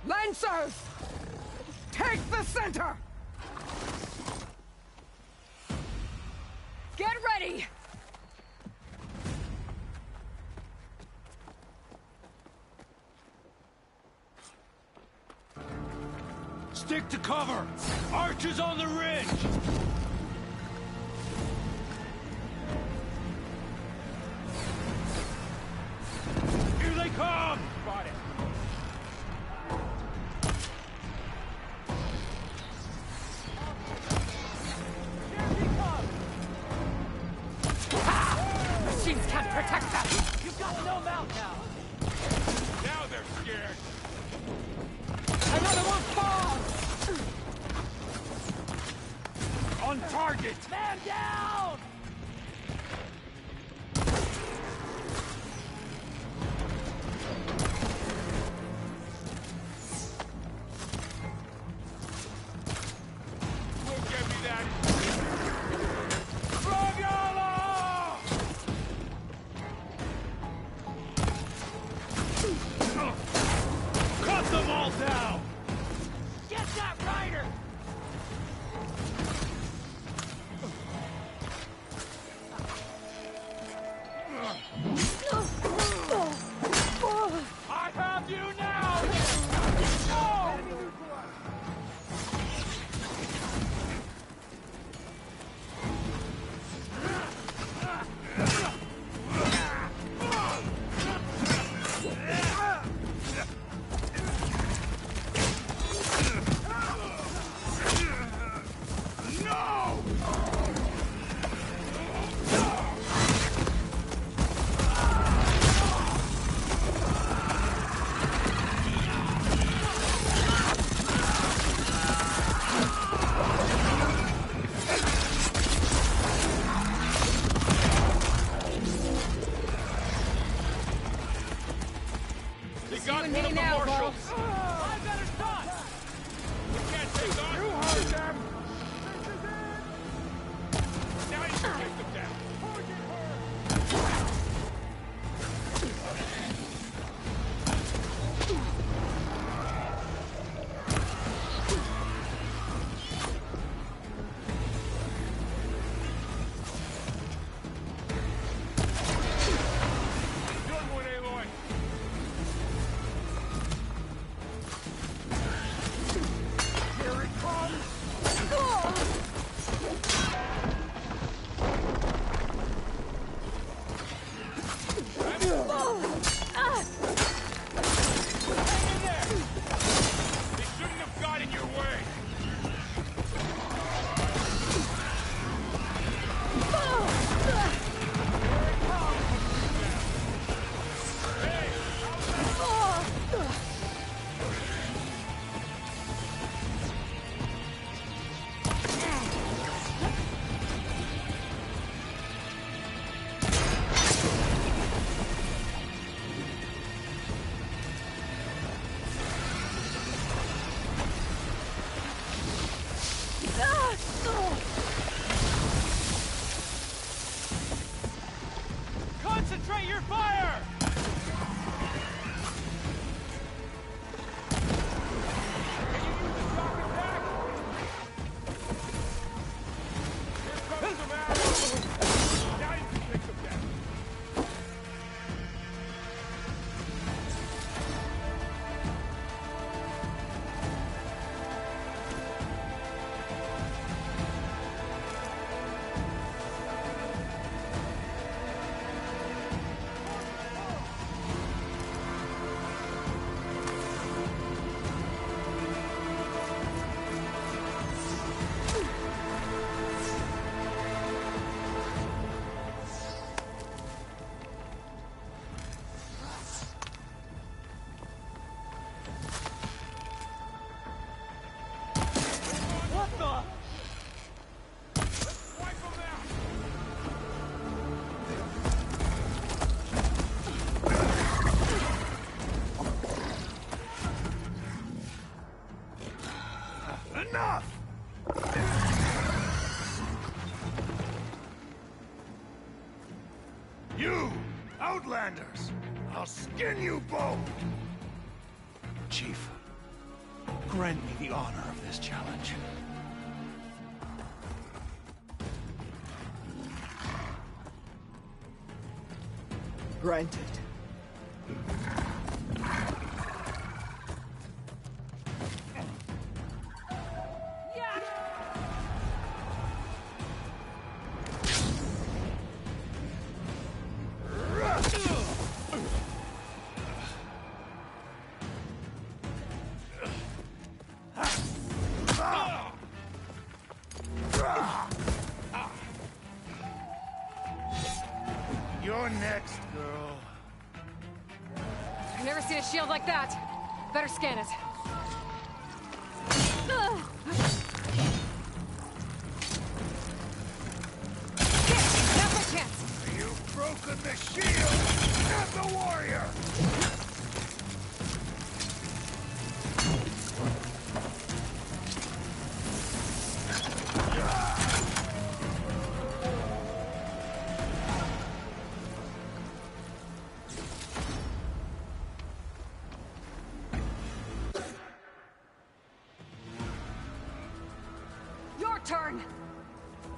Lancers! Take the center! Get ready! Stick to cover! Archers on the ridge! Here they come! Spot it. Machines can't protect them! You've got no mouth now! Now they're scared. Another one falls! On target! Man down! Go get me that! Raviolo! Cut them all down! Get that rider! I have you now! You got and one me of the now, marshals! boss. I better stop! You can't take on! You heard them! Now you can take them down! Good one, Aloy! Here it comes! Hang in there! They shouldn't have got in your way! Concentrate your fire! Can you use the shock attack? Here comes some arrows! Now you can take them down. What the? Let's wipe them out! Enough! You, Outlanders! I'll skin you both! Chief, Grant me the honor of this challenge. Granted. You're next, girl. I've never seen a shield like that. Better scan it. Now's my chance. You've broken the shield, not the warrior. Your turn.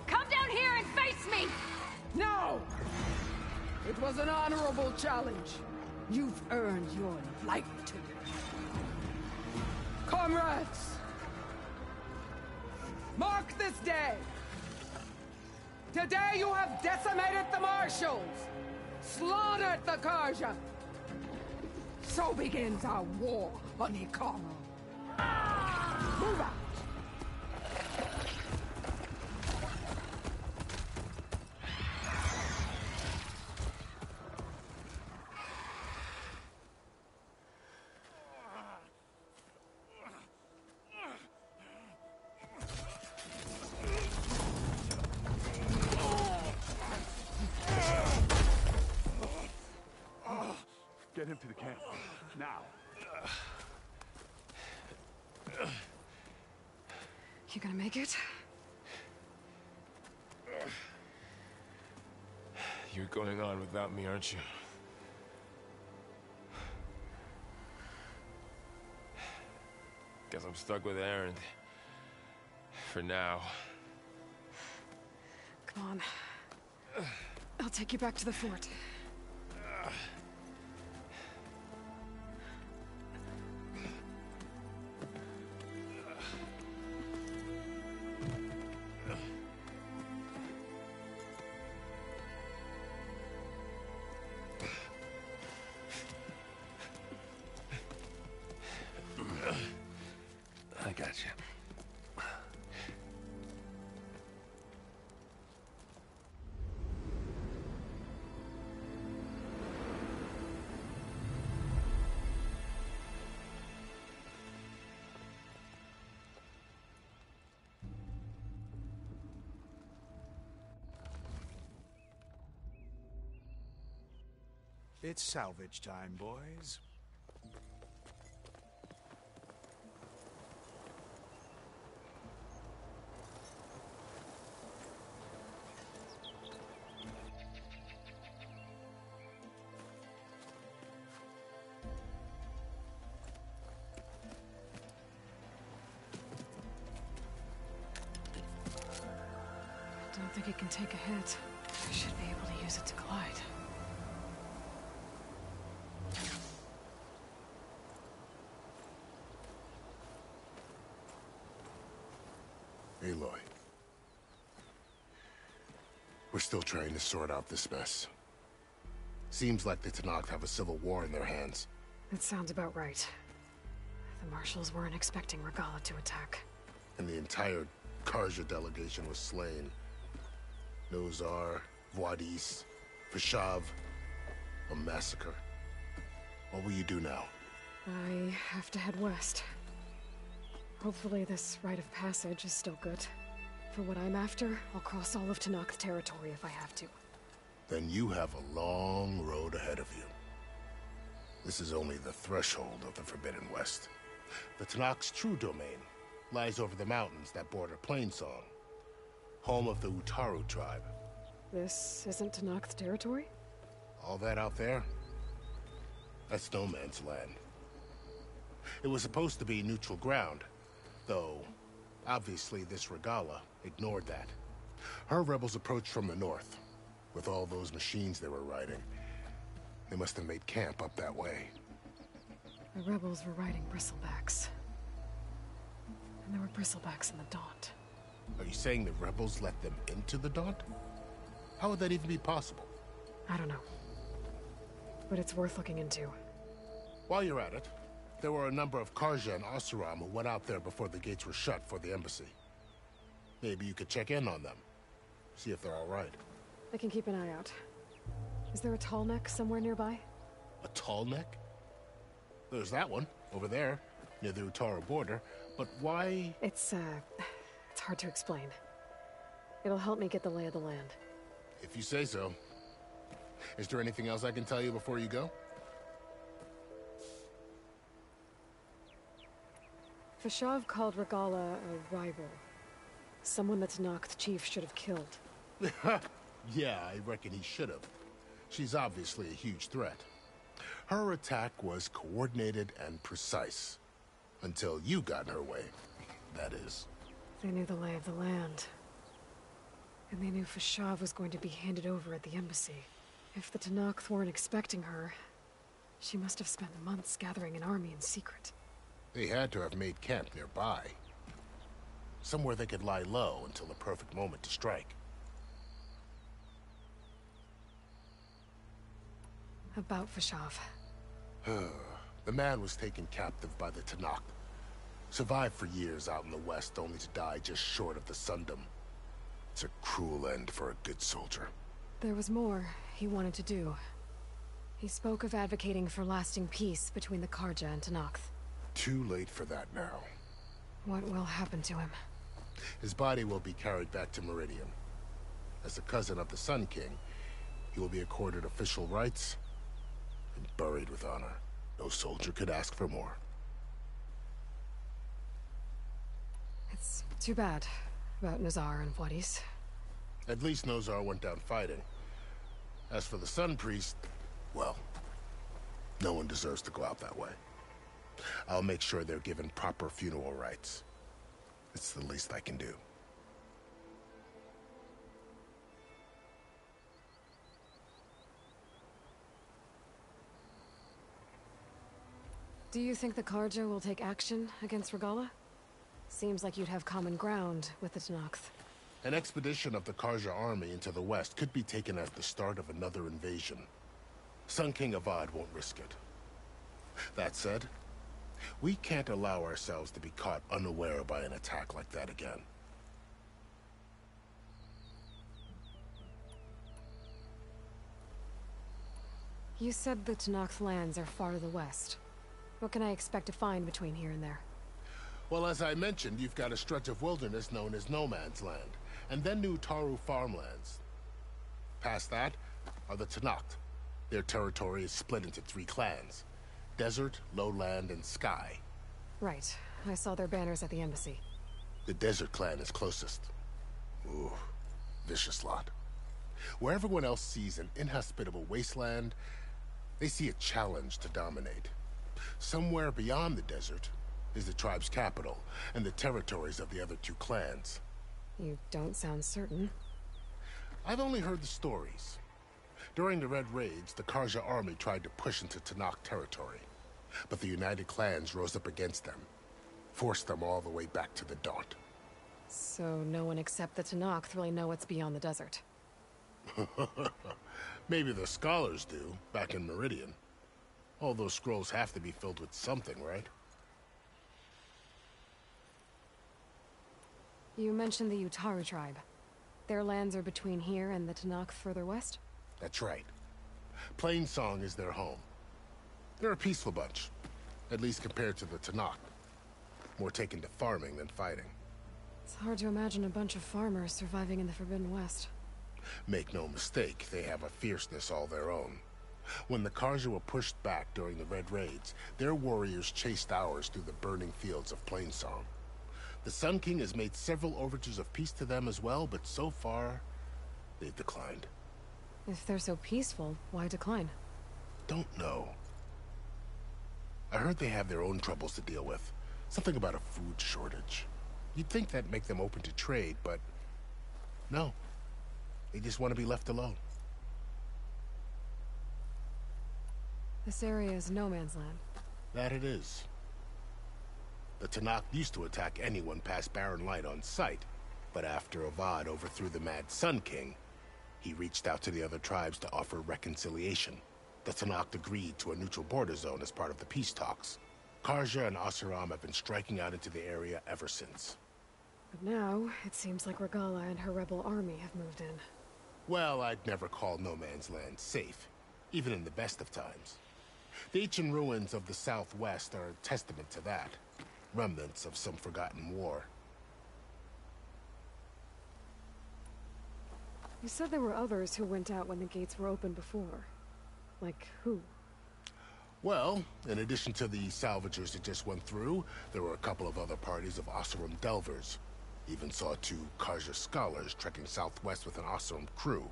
Come down here and face me. No! It was an honorable challenge. You've earned your life today. Comrades! Mark this day! Today you have decimated the Marshals! Slaughtered the Karja! So begins our war on Hikaru. Move out! Get him to the camp. Now. You gonna make it? You're going on without me, aren't you? Guess I'm stuck with Erend. For now. Come on. I'll take you back to the fort. I got you. It's salvage time, boys. I don't think it can take a hit. I should be able to use it to glide. Aloy. We're still trying to sort out this mess. Seems like the Tenakth have a civil war in their hands. That sounds about right. The Marshals weren't expecting Regalla to attack. And the entire Karja delegation was slain. Nozar, Vuadis, Vishav. A massacre. What will you do now? I have to head west. Hopefully this rite of passage is still good. For what I'm after, I'll cross all of Tenakth territory if I have to. Then you have a long road ahead of you. This is only the threshold of the Forbidden West. The Tenakth's true domain lies over the mountains that border Plainsong, home of the Utaru tribe. This isn't Tenakth territory? All that out there? That's no man's land. It was supposed to be neutral ground, though obviously this Regalla ignored that. Her rebels approached from the north. With all those machines they were riding, they must have made camp up that way. The rebels were riding bristlebacks. And there were bristlebacks in the Daunt. Are you saying the rebels let them into the Daunt? How would that even be possible? I don't know. But it's worth looking into. While you're at it, there were a number of Carja and Oseram who went out there before the gates were shut for the embassy. Maybe you could check in on them. See if they're all right. I can keep an eye out. Is there a tall neck somewhere nearby? A tall neck? There's that one, over there, near the Utaru border. But why? It's hard to explain. It'll help me get the lay of the land. If you say so. Is there anything else I can tell you before you go? Fashav called Regalla a rival. Someone that Tenakth chief should have killed. Yeah, I reckon he should have. She's obviously a huge threat. Her attack was coordinated and precise. Until you got in her way, that is. They knew the lay of the land. And they knew Fashav was going to be handed over at the embassy. If the Tenakth weren't expecting her, she must have spent months gathering an army in secret. They had to have made camp nearby. Somewhere they could lie low until the perfect moment to strike. About Fashav. The man was taken captive by the Tenakth. Survived for years out in the west, only to die just short of the Sundom. It's a cruel end for a good soldier. There was more he wanted to do. He spoke of advocating for lasting peace between the Carja and Tenakth. Too late for that now. What will happen to him? His body will be carried back to Meridian. As a cousin of the Sun King, he will be accorded official rights and buried with honor. No soldier could ask for more. It's too bad about Nazar and Wadis. At least Nozar went down fighting. As for the Sun Priest, well, no one deserves to go out that way. I'll make sure they're given proper funeral rites. It's the least I can do. Do you think the Carja will take action against Regalla? Seems like you'd have common ground with the Tenakth. An expedition of the Carja army into the west could be taken at the start of another invasion. Sun King Avad won't risk it. That said, we can't allow ourselves to be caught unaware by an attack like that again. You said the Tenakth lands are far to the west. What can I expect to find between here and there? Well, as I mentioned, you've got a stretch of wilderness known as No Man's Land, and then New Utaru farmlands. Past that are the Tenakth. Their territory is split into 3 clans: Desert, Lowland, and Sky. Right. I saw their banners at the embassy. The Desert clan is closest. Ooh, vicious lot. Where everyone else sees an inhospitable wasteland, they see a challenge to dominate. Somewhere beyond the desert is the tribe's capital and the territories of the other 2 clans. You don't sound certain. I've only heard the stories. During the Red Raids, the Carja army tried to push into Tenakth territory, but the United Clans rose up against them, forced them all the way back to the Daunt. So no one except the Tenakth really know what's beyond the desert. Maybe the scholars do, back in Meridian. All those scrolls have to be filled with something, right? You mentioned the Utaru tribe. Their lands are between here and the Tenakth further west? That's right. Plainsong is their home. They're a peaceful bunch, at least compared to the Tenakth. More taken to farming than fighting. It's hard to imagine a bunch of farmers surviving in the Forbidden West. Make no mistake, they have a fierceness all their own. When the Carja were pushed back during the Red Raids, their warriors chased ours through the burning fields of Plainsong. The Sun King has made several overtures of peace to them as well, but so far, they've declined. If they're so peaceful, why decline? Don't know. I heard they have their own troubles to deal with. Something about a food shortage. You'd think that'd make them open to trade, but no. They just want to be left alone. This area is no man's land. That it is. The Tenakth used to attack anyone past Barren Light on sight, but after Avad overthrew the Mad Sun King, he reached out to the other tribes to offer reconciliation. The Tenakth agreed to a neutral border zone as part of the peace talks. Carja and Oseram have been striking out into the area ever since. But now, it seems like Regalla and her rebel army have moved in. Well, I'd never call no man's land safe, even in the best of times. The ancient ruins of the Southwest are a testament to that. Remnants of some forgotten war. You said there were others who went out when the gates were open before. Like who? Well, in addition to the salvagers that just went through, there were a couple of other parties of Oseram delvers. Even saw 2 Carja scholars trekking southwest with an Oseram crew.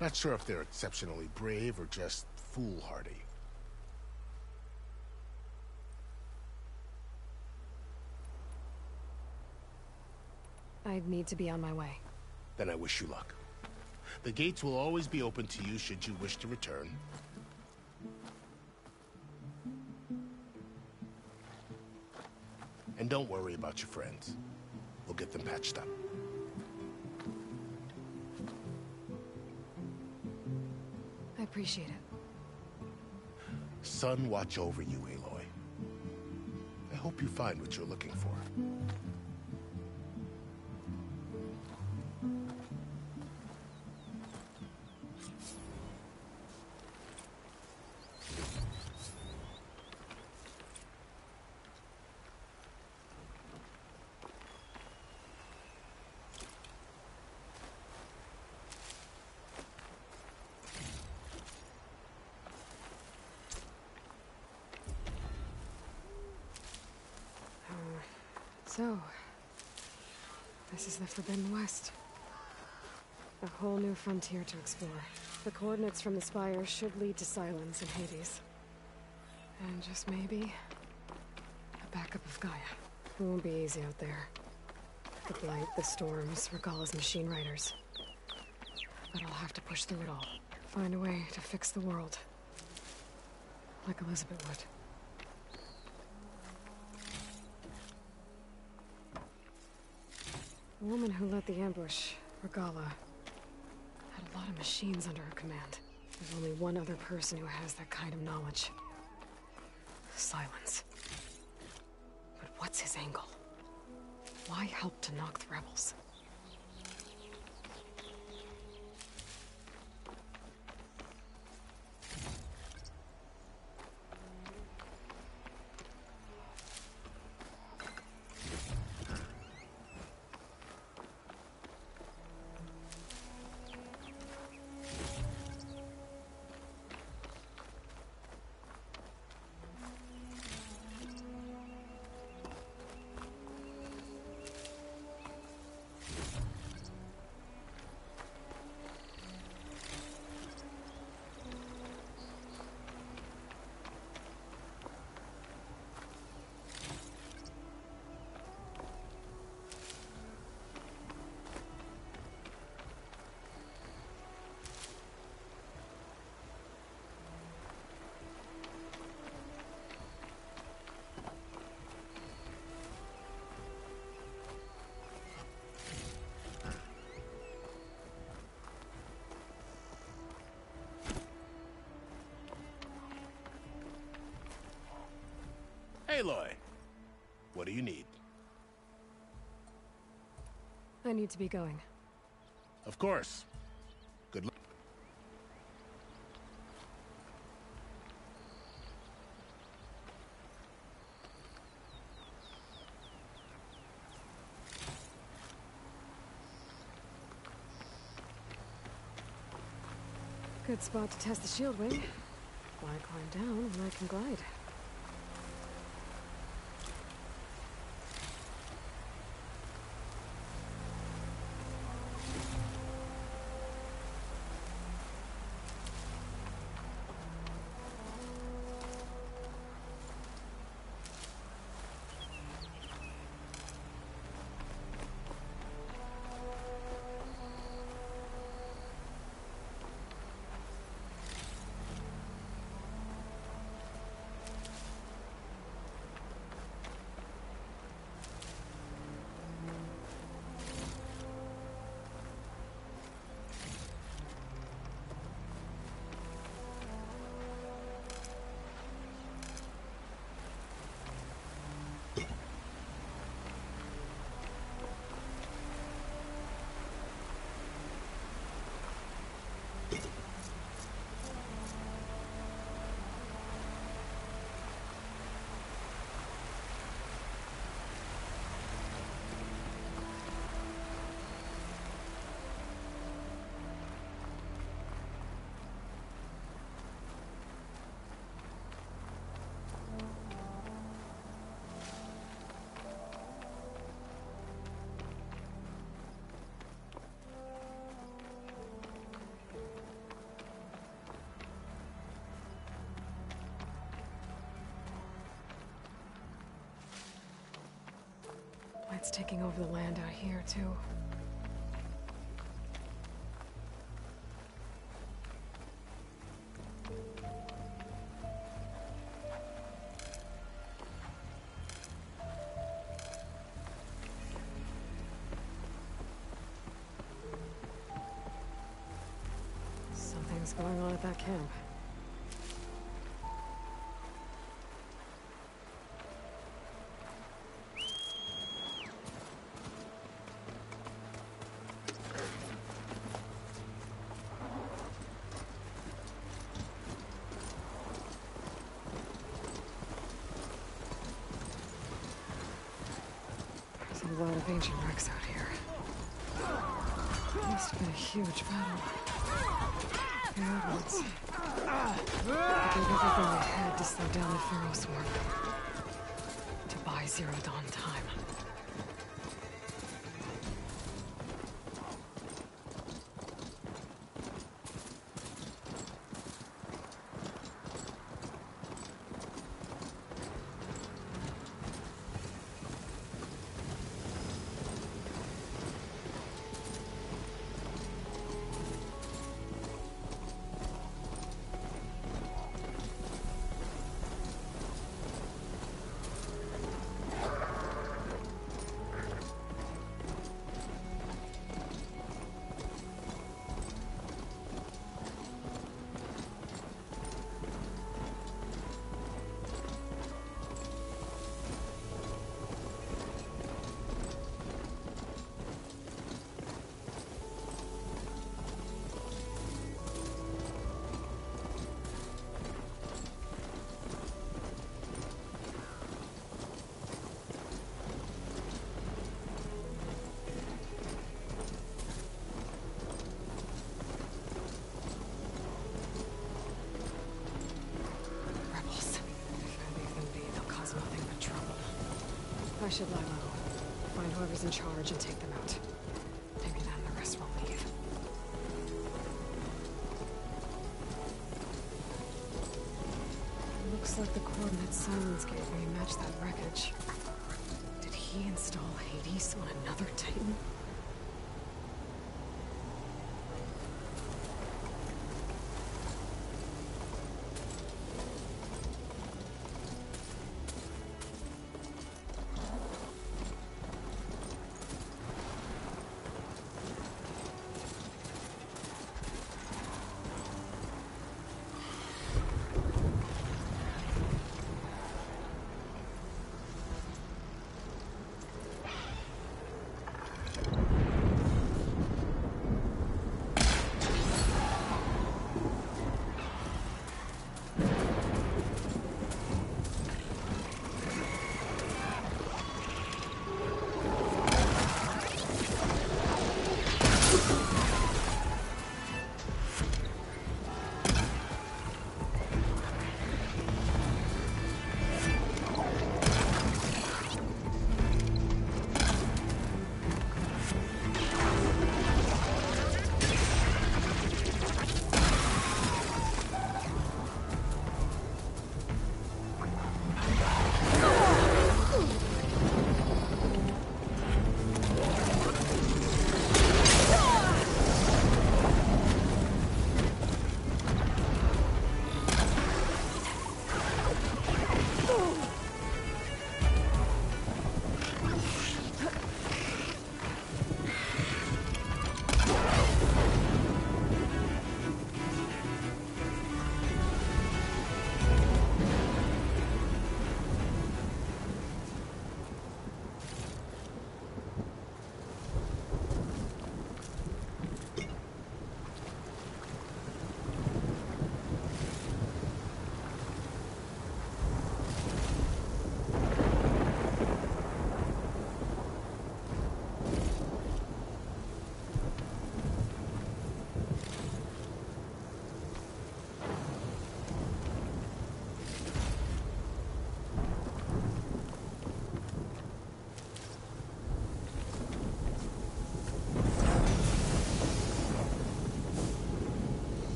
Not sure if they're exceptionally brave or just foolhardy. I need to be on my way. Then I wish you luck. The gates will always be open to you should you wish to return. And don't worry about your friends. We'll get them patched up. I appreciate it. Sun watch over you, Aloy. I hope you find what you're looking for. So, this is the Forbidden West. A whole new frontier to explore. The coordinates from the spire should lead to Silence and Hades. And just maybe, a backup of Gaia. It won't be easy out there. The Blight, the Storms, Regalla's machine riders. But I'll have to push through it all. Find a way to fix the world. Like Elizabeth would. The woman who led the ambush, Regalla, had a lot of machines under her command. There's only one other person who has that kind of knowledge. Silence. But what's his angle? Why help Tenakth rebels? Aloy, what do you need? I need to be going. Of course. Good luck. Good spot to test the shield wing. Why climb down when I can glide? Titans taking over the land out here, too. Something's going on at that camp. There's a lot of ancient wrecks out here. Must have been a huge battle. The old ones. They gave everything they had to slow down the Pharaoh swarm. To buy Zero Dawn time. I should lie low. Find whoever's in charge and take them out. Maybe then the rest will leave. Looks like the coordinates Silence gave me match that wreckage. Did he install Hades on another Titan?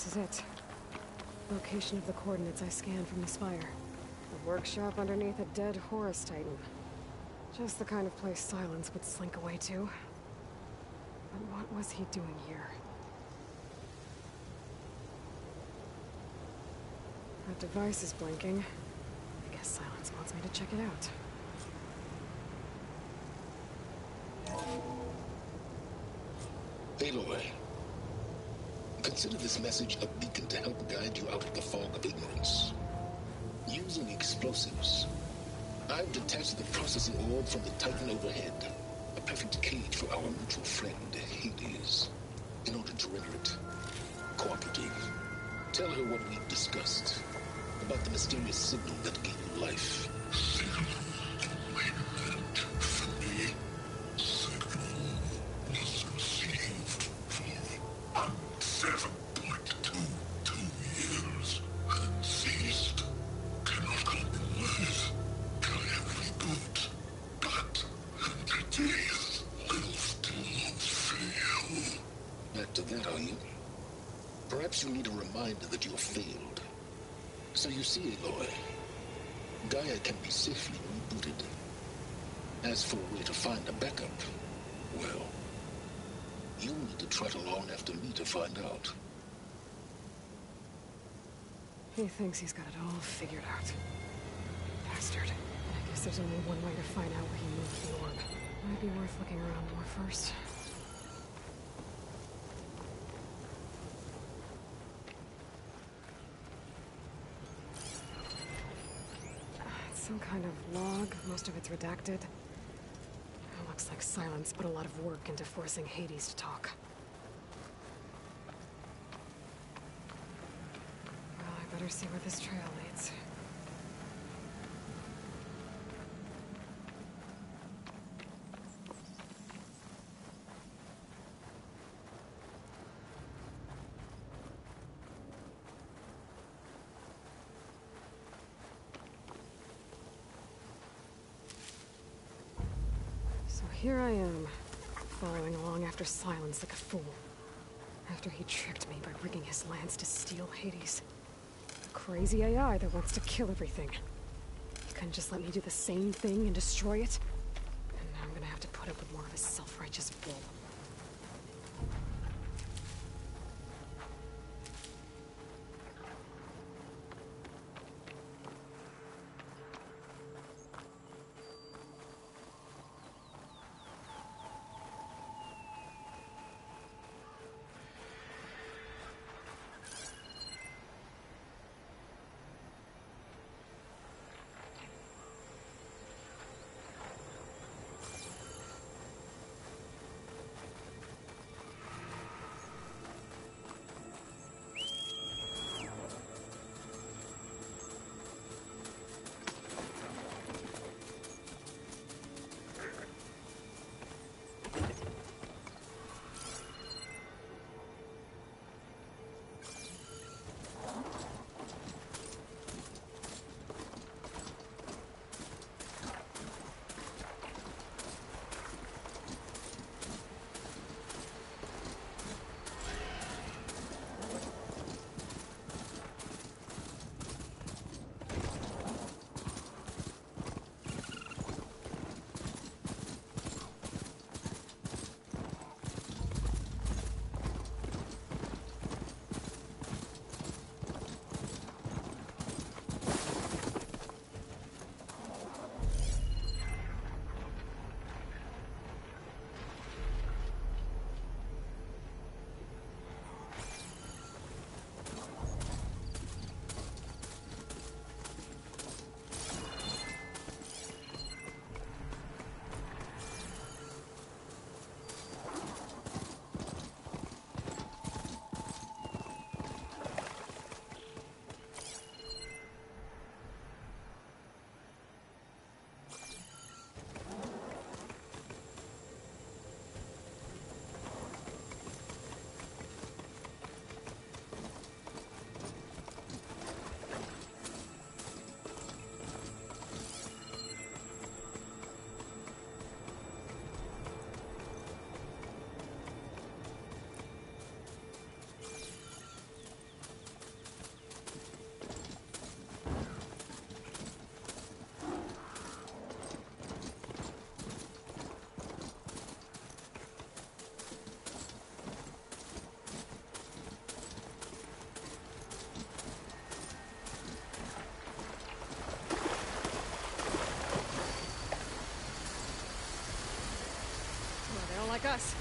This is it. Location of the coordinates I scanned from the spire. A workshop underneath a dead Horus Titan. Just the kind of place Silence would slink away to. But what was he doing here? That device is blinking. I guess Silence wants me to check it out. Aloy, consider this message a beacon to help guide you out of the fog of ignorance. Using explosives, I've detached the processing orb from the Titan overhead. A perfect cage for our mutual friend, Hades. In order to render it cooperative, tell her what we've discussed about the mysterious signal that gave you life. After that, are you? Perhaps you need a reminder that you have failed. So you see, Aloy, Gaia can be safely rebooted. As for a way to find a backup, well, you'll need to trot along after me to find out. He thinks he's got it all figured out. Bastard. I guess there's only one way to find out where he moved the orb. Might be worth looking around more first. Some kind of log. Most of it's redacted. It looks like Silence put a lot of work into forcing Hades to talk. Well, I better see where this trail leads. Here I am, following along after Silence like a fool. After he tricked me by rigging his lance to steal Hades. A crazy AI that wants to kill everything. He couldn't just let me do the same thing and destroy it? And now I'm gonna have to put up with more of his self-righteous bull. like us.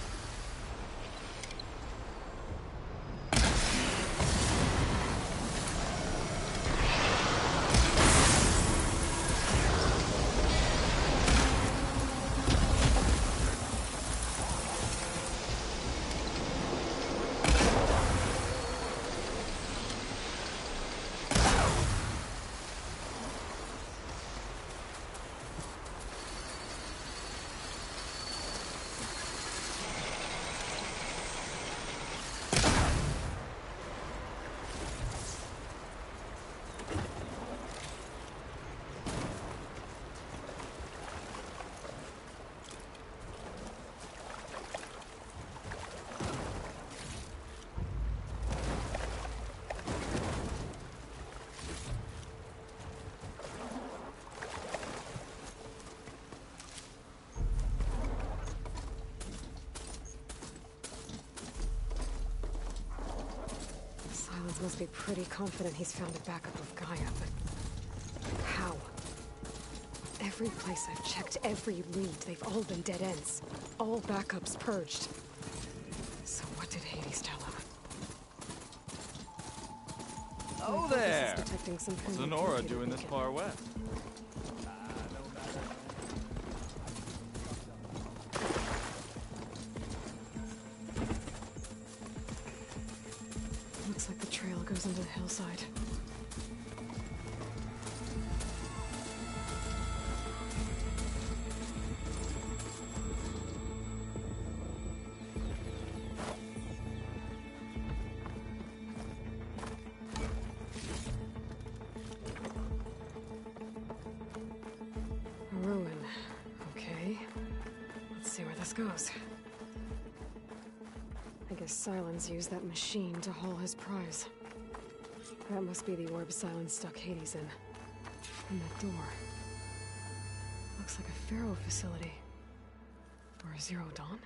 Silence must be pretty confident he's found a backup of Gaia, but how? Every place I've checked, every lead, they've all been dead ends. All backups purged. So what did Hades tell him? Oh there! What's Lenora doing this far west? Looks like the trail goes into the hillside. A ruin. Okay. Let's see where this goes. I guess Silence used that machine to haul his prize. That must be the orb Silence stuck Hades in. And that door. Looks like a Pharaoh facility. Or a Zero Dawn?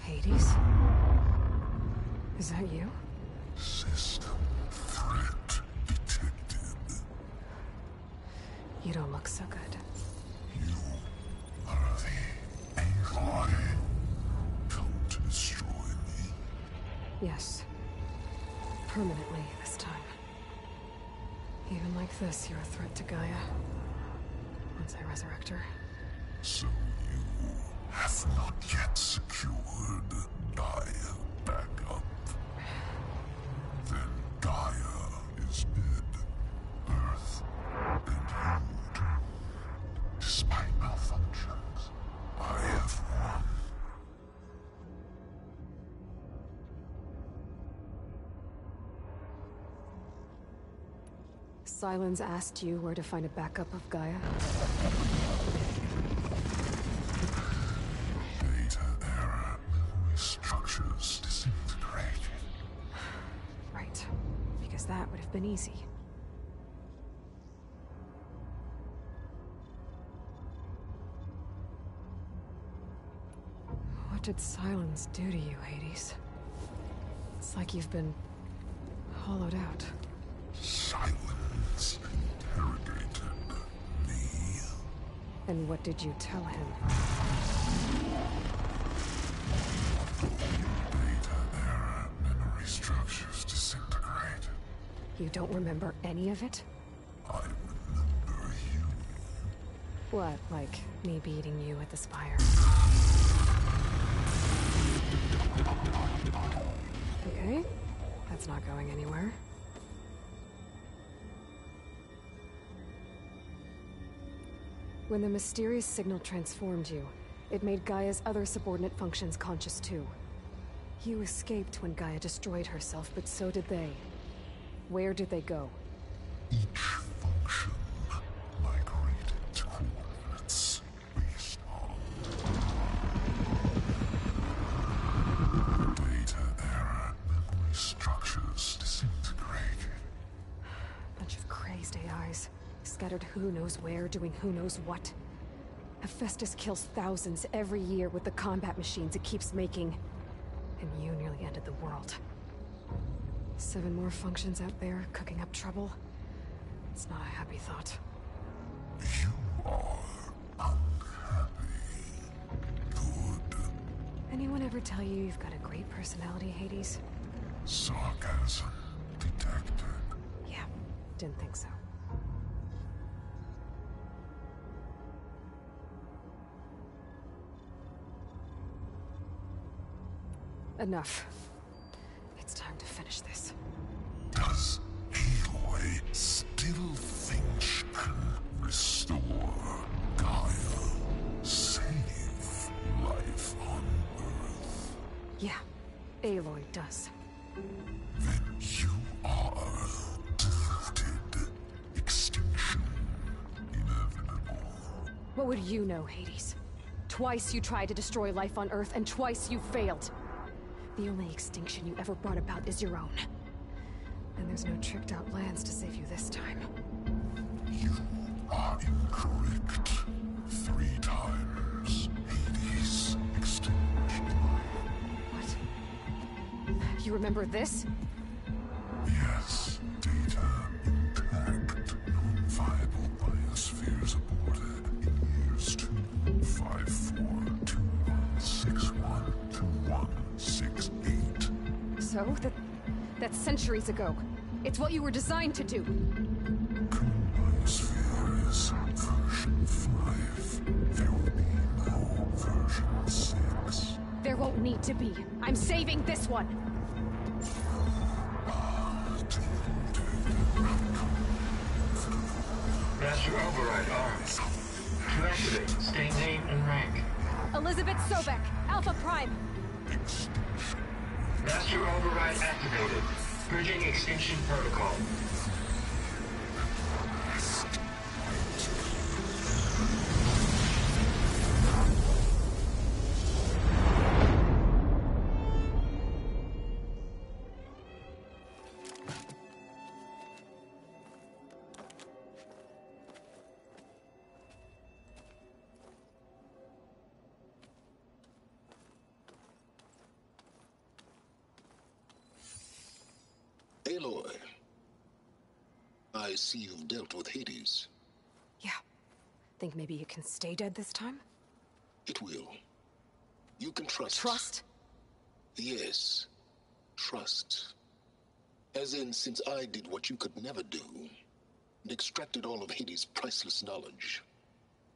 Hades? Is that you? System threat detected. You don't look so good. You are the Aloy. Come to destroy me. Yes. Permanently this time. Even like this, you're a threat to Gaia. Once I resurrect her. So you have not yet secured Gaia back up. Then Gaia is dead. Earth and you too. Despite malfunctions, I have won. Silence asked you where to find a backup of Gaia? Data error. Memory structures disintegrated. Right. Because that would have been easy. What did Silence do to you, Hades? It's like you've been hollowed out. Silence interrogated me. And what did you tell him? Data error. Memory structures disintegrate. You don't remember any of it? I remember you. What, like me beating you at the Spire? Okay, that's not going anywhere. When the mysterious signal transformed you, it made Gaia's other subordinate functions conscious too. You escaped when Gaia destroyed herself, but so did they. Where did they go? Each function migrated to coordinates based on scattered who knows where, doing who knows what. Hephaestus kills thousands every year with the combat machines it keeps making. And you nearly ended the world. 7 more functions out there, cooking up trouble. It's not a happy thought. You are unhappy. Good. Anyone ever tell you you've got a great personality, Hades? Sarcasm detected. Yeah, didn't think so. Enough. It's time to finish this. Does Aloy still think she can restore Gaia? Save life on Earth? Yeah, Aloy does. Then you are deluded. Extinction inevitable. What would you know, Hades? Twice you tried to destroy life on Earth, and twice you failed. The only extinction you ever brought about is your own. And there's no tricked-out plans to save you this time. You are incorrect. 3 times. Hades extinction. What? You remember this? Yes. Data intact. Non-viable biospheres aborted in years 254, 2161, 2168. So? That's centuries ago. It's what you were designed to do. Biosphere is version 5. There will be no version 6. There won't need to be. I'm saving this one. Master Override armed. To activate, state name and rank. Elizabeth Sobek, Alpha Prime. Master Override activated. Purging extinction protocol. Aloy, I see you've dealt with Hades. Yeah. Think maybe you can stay dead this time? It will. You can trust. Trust? Yes. Trust. As in, since I did what you could never do, and extracted all of Hades' priceless knowledge,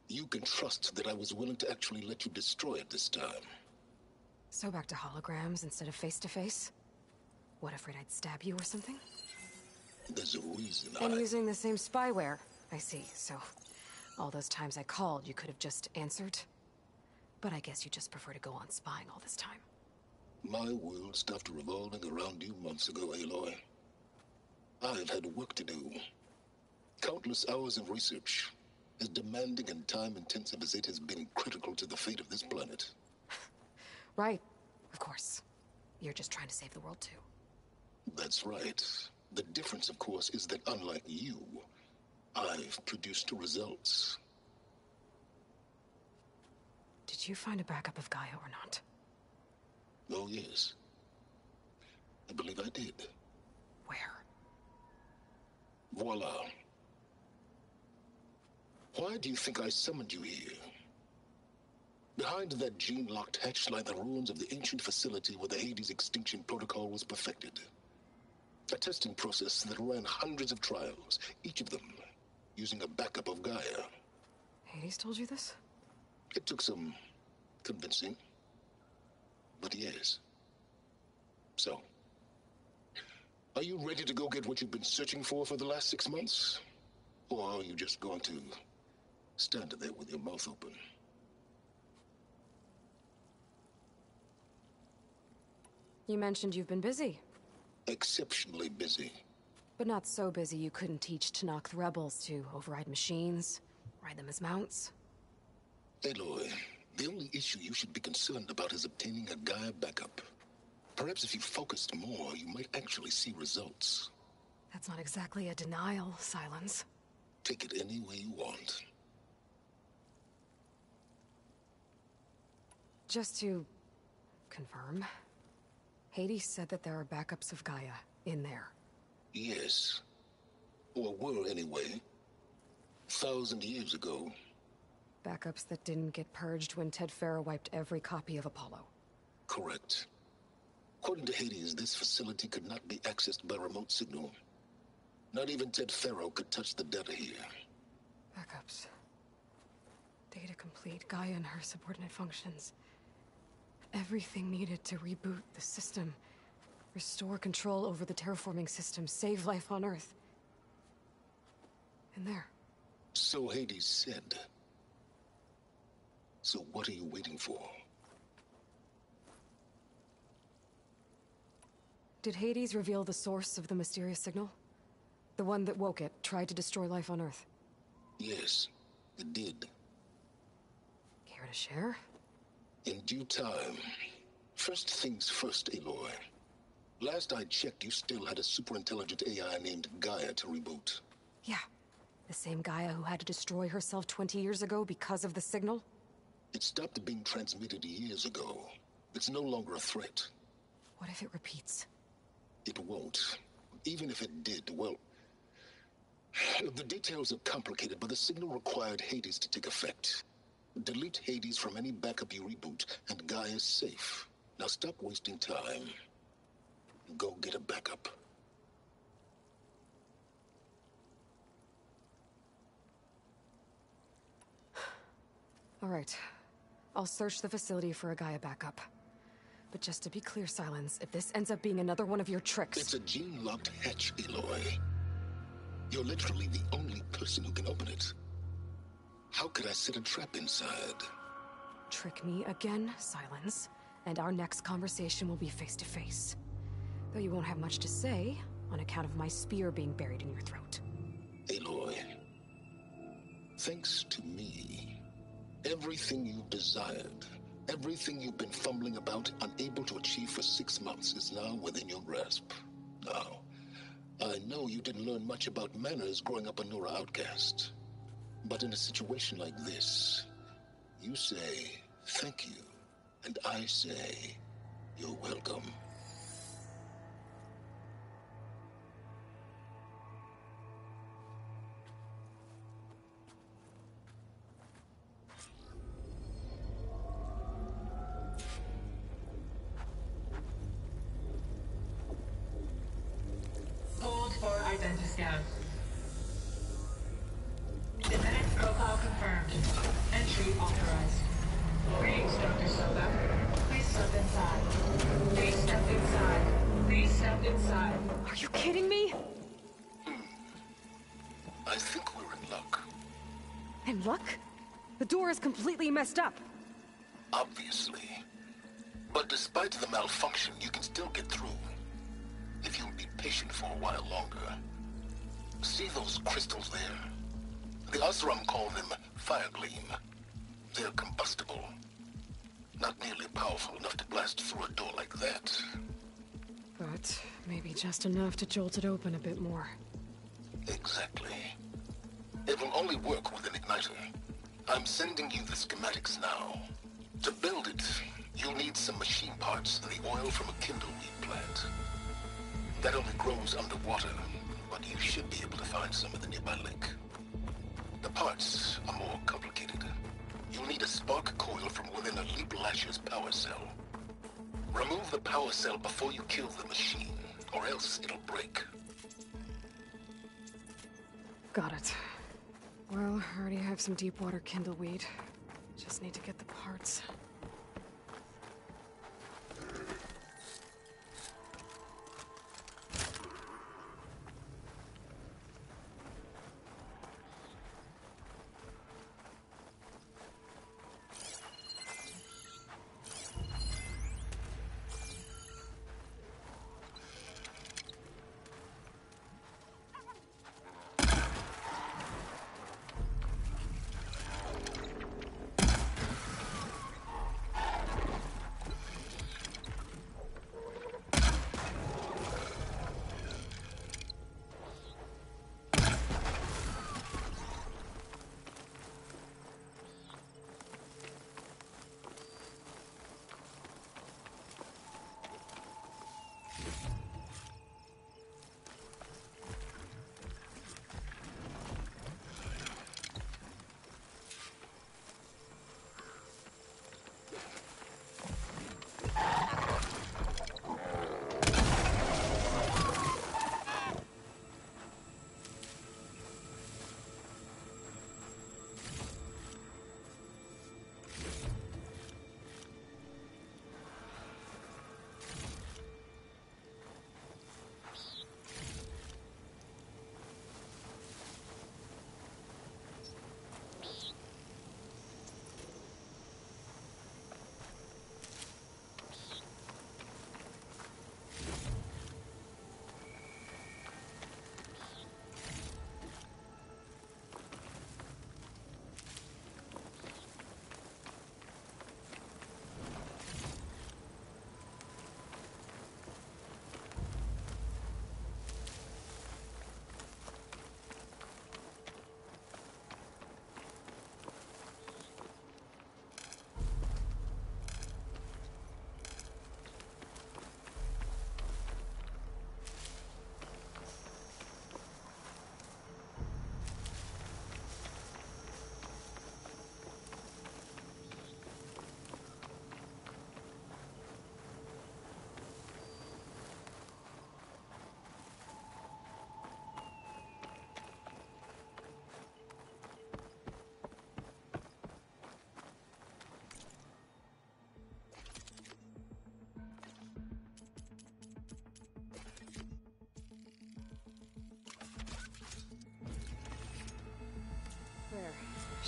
you can trust that I was willing to actually let you destroy it this time. So back to holograms instead of face-to-face? What, afraid I'd stab you or something? There's a reason And using the same spyware. I see, so all those times I called, you could have just answered? But I guess you just prefer to go on spying all this time. My world stopped revolving around you months ago, Aloy. I've had work to do. Countless hours of research, as demanding and time-intensive as it has been critical to the fate of this planet. Right, of course. You're just trying to save the world, too. That's right. The difference, of course, is that unlike you, I've produced results. Did you find a backup of Gaia or not? Oh, yes. I believe I did. Where? Voila. Why do you think I summoned you here? Behind that gene-locked hatch lie the ruins of the ancient facility where the Hades extinction protocol was perfected. A testing process that ran hundreds of trials, each of them using a backup of Gaia. Hades told you this? It took some convincing, but yes. So, are you ready to go get what you've been searching for the last 6 months? Or are you just going to stand there with your mouth open? You mentioned you've been busy. Exceptionally busy. But not so busy you couldn't teach Tenakth rebels to override machines, ride them as mounts. Aloy, the only issue you should be concerned about is obtaining a Gaia backup. Perhaps if you focused more, you might actually see results. That's not exactly a denial, Silence. Take it any way you want. Just to confirm, Hades said that there are backups of Gaia in there. Yes. Or were, anyway. 1,000 years ago. Backups that didn't get purged when Ted Faro wiped every copy of Apollo. Correct. According to Hades, this facility could not be accessed by remote signal. Not even Ted Faro could touch the data here. Backups. Data complete, Gaia and her subordinate functions. Everything needed to reboot the system. Restore control over the terraforming system, save life on Earth. And there. So Hades said. So what are you waiting for? Did Hades reveal the source of the mysterious signal? The one that woke it, tried to destroy life on Earth? Yes, it did. Care to share? In due time. First things first, Aloy. Last I checked, you still had a superintelligent AI named Gaia to reboot. Yeah. The same Gaia who had to destroy herself 20 years ago because of the signal? It stopped being transmitted years ago. It's no longer a threat. What if it repeats? It won't. Even if it did, well... The details are complicated, but the signal required Hades to take effect. Delete Hades from any backup you reboot, and Gaia's safe. Now stop wasting time. Go get a backup. All right. I'll search the facility for a Gaia backup. But just to be clear, Silence, if this ends up being another one of your tricks... It's a gene-locked hatch, Aloy. You're literally the only person who can open it. How could I set a trap inside? Trick me again, Silence, and our next conversation will be face-to-face. Though you won't have much to say, on account of my spear being buried in your throat. Aloy, thanks to me, everything you've desired, everything you've been fumbling about, unable to achieve for 6 months, is now within your grasp. Now, I know you didn't learn much about manners growing up a Nora outcast. But in a situation like this, you say, thank you, and I say, you're welcome. Hold for Identiscan. Genetic profile confirmed. Entry authorized. Greetings, Dr. Soga. Please step inside. Please step inside. Please step inside. Are you kidding me? I think we're in luck. In luck? The door is completely messed up. Obviously. But despite the malfunction, you can still get through. If you'll be patient for a while longer. See those crystals there? The Oseram call them Firegleam. They're combustible. Not nearly powerful enough to blast through a door like that. But maybe just enough to jolt it open a bit more. Exactly. It will only work with an igniter. I'm sending you the schematics now. To build it, you'll need some machine parts and the oil from a kindleweed plant. That only grows underwater, but you should be able to find some in the nearby lake. The parts are more complicated. You'll need a spark coil from within a Leap Lasher's power cell. Remove the power cell before you kill the machine, or else it'll break. Got it. Well, I already have some deep water kindleweed. Just need to get the parts.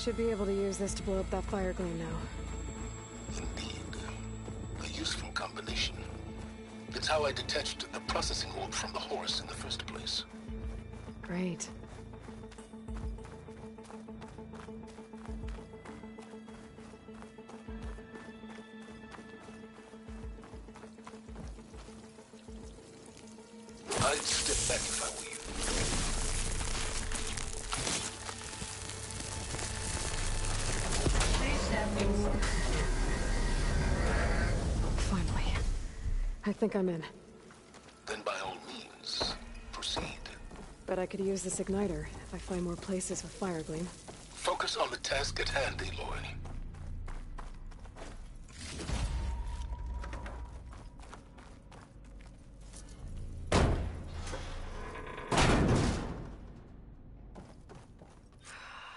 should be able to use this to blow up that fire gleam now. Indeed. A useful combination. It's how I detached the processing orb from the horse in the first place. Great. I'd step back if I were you. Finally. I think I'm in. Then by all means, proceed. Bet I could use this igniter if I find more places with fire gleam. Focus on the task at hand, Aloy.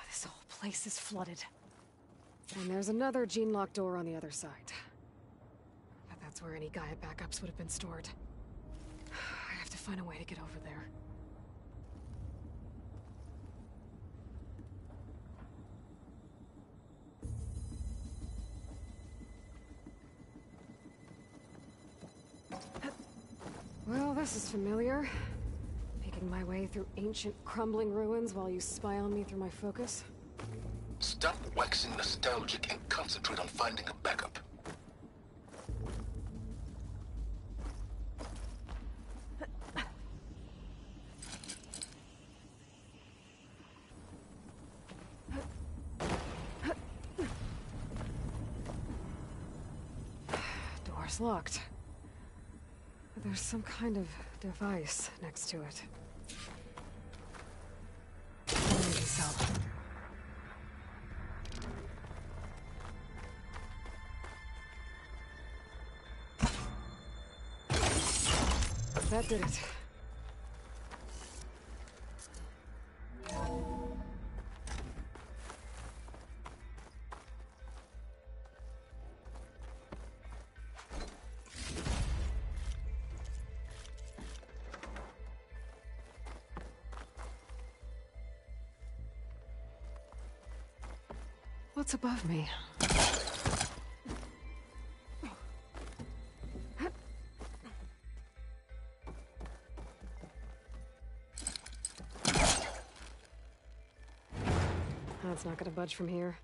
This whole place is flooded. And there's another gene-locked door on the other side. But that's where any Gaia backups would have been stored. I have to find a way to get over there. Well, this is familiar. Making my way through ancient, crumbling ruins while you spy on me through my focus. Stop waxing nostalgic and concentrate on finding a backup. Door's locked. But there's some kind of device next to it. Maybe so. That did it. What's above me? That's not gonna budge from here.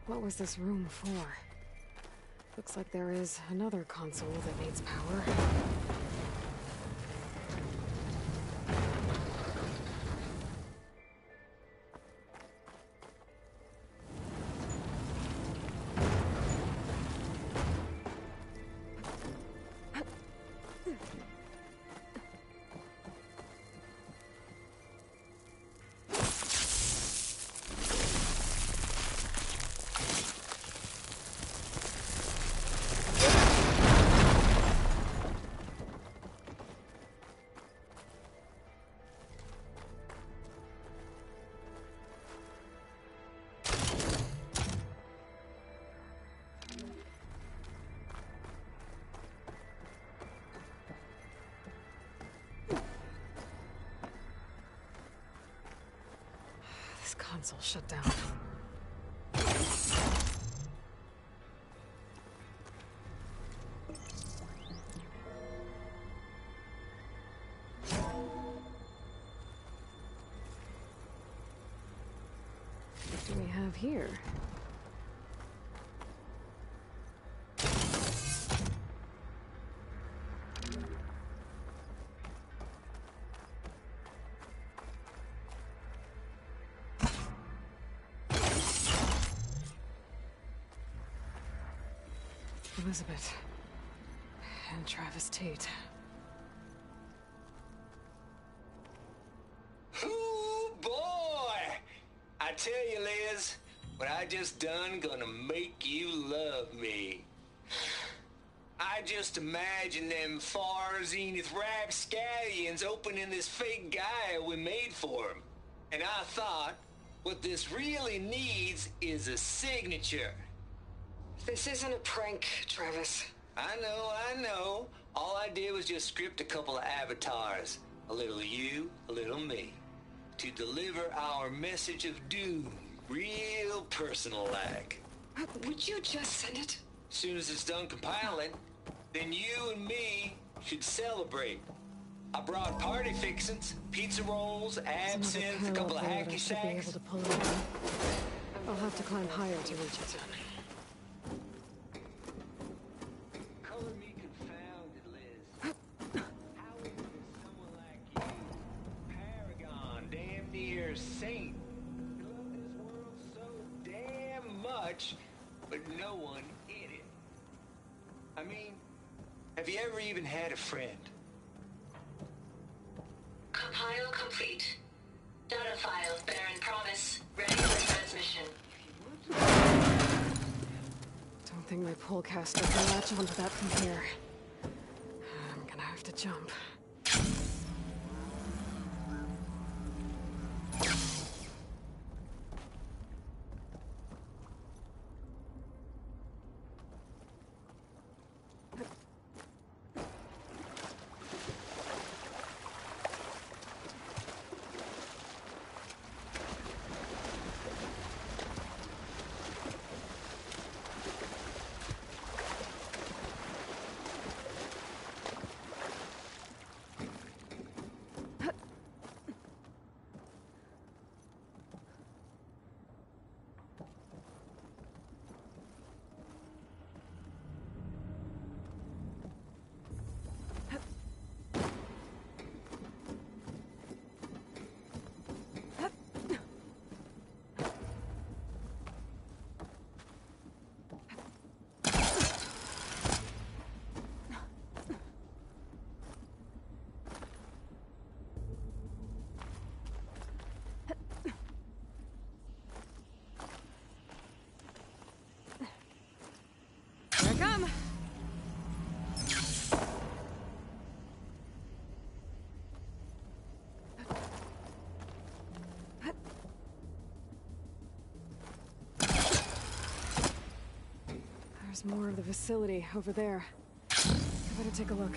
What was this room for? Looks like there is another console that needs power. Console shut down. What do we have here? Elizabeth. And Travis Tate. Ooh, boy! I tell you, Liz, what I just done gonna make you love me. I just imagine them far zenith rapscallions opening this fake Gaia we made for them. And I thought, what this really needs is a signature. This isn't a prank, Travis. I know. All I did was just script a couple of avatars. A little you, a little me. To deliver our message of doom. Real personal-like. Would you just send it? As soon as it's done compiling, then you and me should celebrate. I brought party fixins, pizza rolls, absinthe, a couple of hacky sacks. I'll have to climb higher to reach it. Color me confounded, Liz. How is it someone like you, paragon, damn near saint, who love this world so damn much, but no one in it? I mean, have you ever even had a friend? Compile complete. Data file, Baron Promise, ready for transmission. Don't think my pullcaster can latch onto that from here. I'm gonna have to jump. There's more of the facility over there. I better take a look.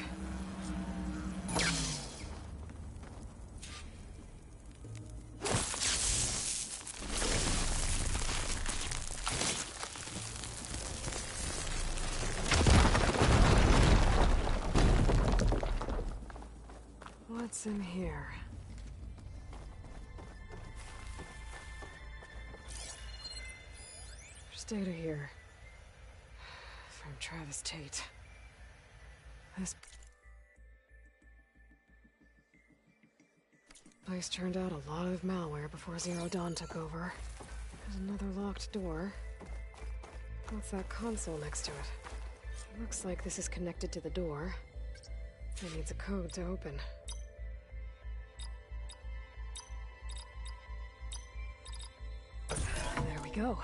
What's in here? There's data here. From Travis Tate. This place turned out a lot of malware before Zero Dawn took over. There's another locked door. What's that console next to it? Looks like this is connected to the door. It needs a code to open. There we go.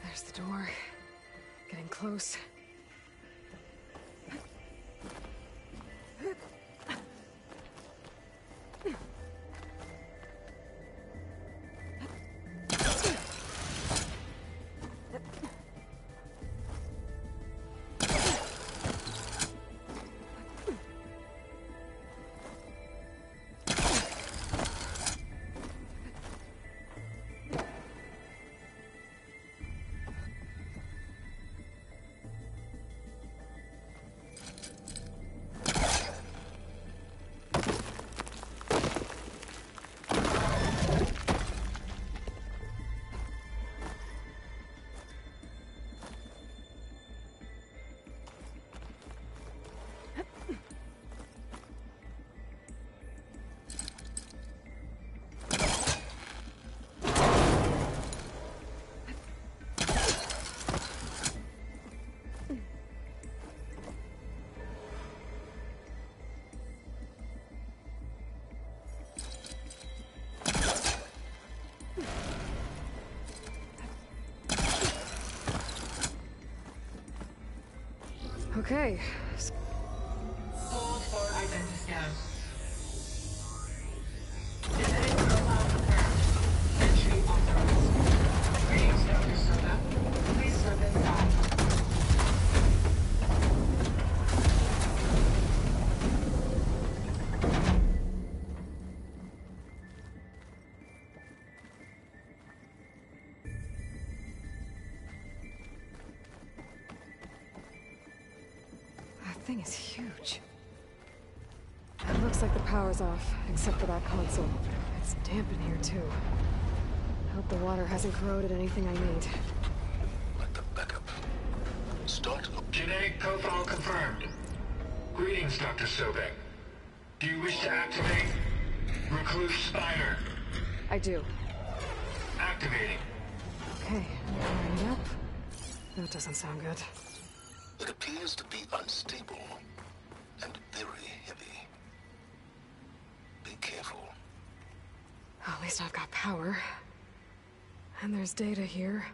There's the door. Getting close. Okay. Hold for identiscan. Genetic profile confirmed. Entry authorized. Greetings, Dr. Soda. Please step inside. That thing is huge. It looks like the power's off, except for that console. It's damp in here, too. Hope the water hasn't corroded anything I need. Let the backup start. Genetic profile confirmed. Greetings, Dr. Sobek. Do you wish to activate Recluse Spider? I do. Activating. Okay, wiring up. That doesn't sound good. It appears to be unstable and very heavy. Be careful. At least I've got power. And there's data here.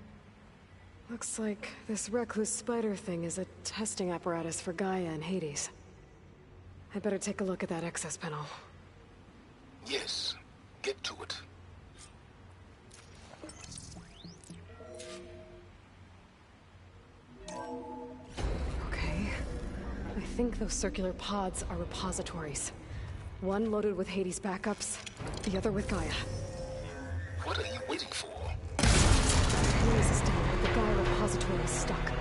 Looks like this Recluse Spider thing is a testing apparatus for Gaia and Hades. I better take a look at that access panel. Yes, get to it. Okay. I think those circular pods are repositories. One loaded with Hades backups, the other with Gaia. What are you waiting for? Hades is down, but the Gaia repository is stuck.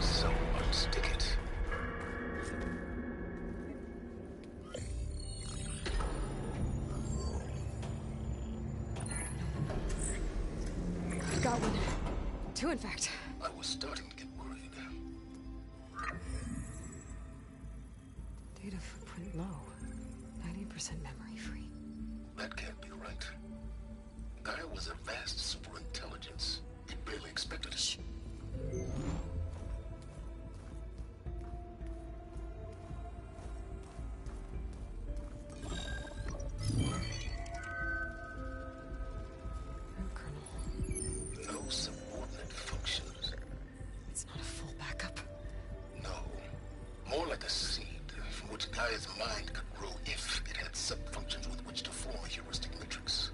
So unstick it. Got one. Two, in fact. I was starting to get worried. Data footprint low. 90% memory free. That can't be right. Gaia was a vast superintelligence. We barely expected it. No subordinate functions. It's not a full backup. No. More like a seed from which Gaia's mind could grow if it had sub-functions with which to form a heuristic matrix.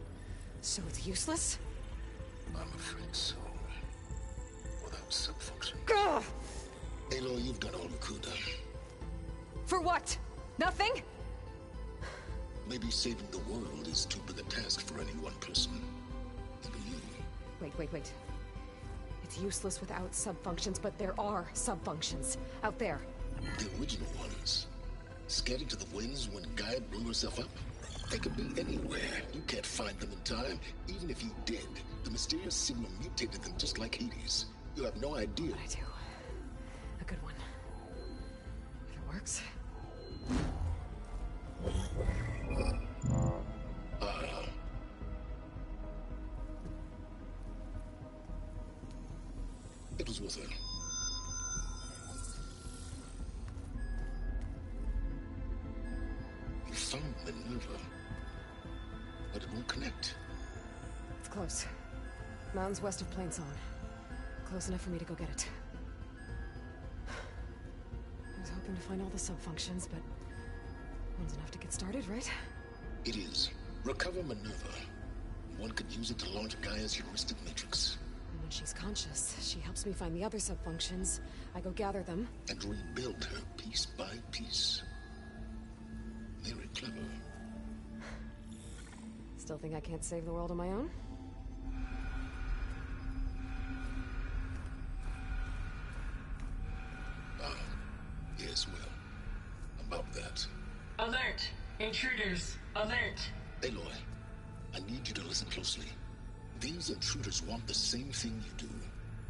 So it's useless? I'm afraid so. Without sub-functions. Ugh! Aloy, you've done all you could. For what? Nothing? Maybe saving the world is too big a task for any one person. Even you. Wait. It's useless without sub-functions, but there are sub-functions out there. The original ones. Scattered to the winds when Gaia blew herself up? They could be anywhere. You can't find them in time. Even if you did, the mysterious signal mutated them just like Hades. You have no idea. But I do. A good one. If it works. It was worth it. You found Minerva, but it won't connect. It's close. Mountains west of Plainsong. Close enough for me to go get it. I was hoping to find all the sub-functions, but one's enough to get started, right? It is. Recover Minerva. One could use it to launch Gaia's heuristic matrix. And when she's conscious, she helps me find the other sub-functions. I go gather them. And rebuild her piece by piece. Very clever. Still think I can't save the world on my own? Yes, well, about that. Alert! Intruders! Alert! Aloy, I need you to listen closely. These intruders want the same thing you do.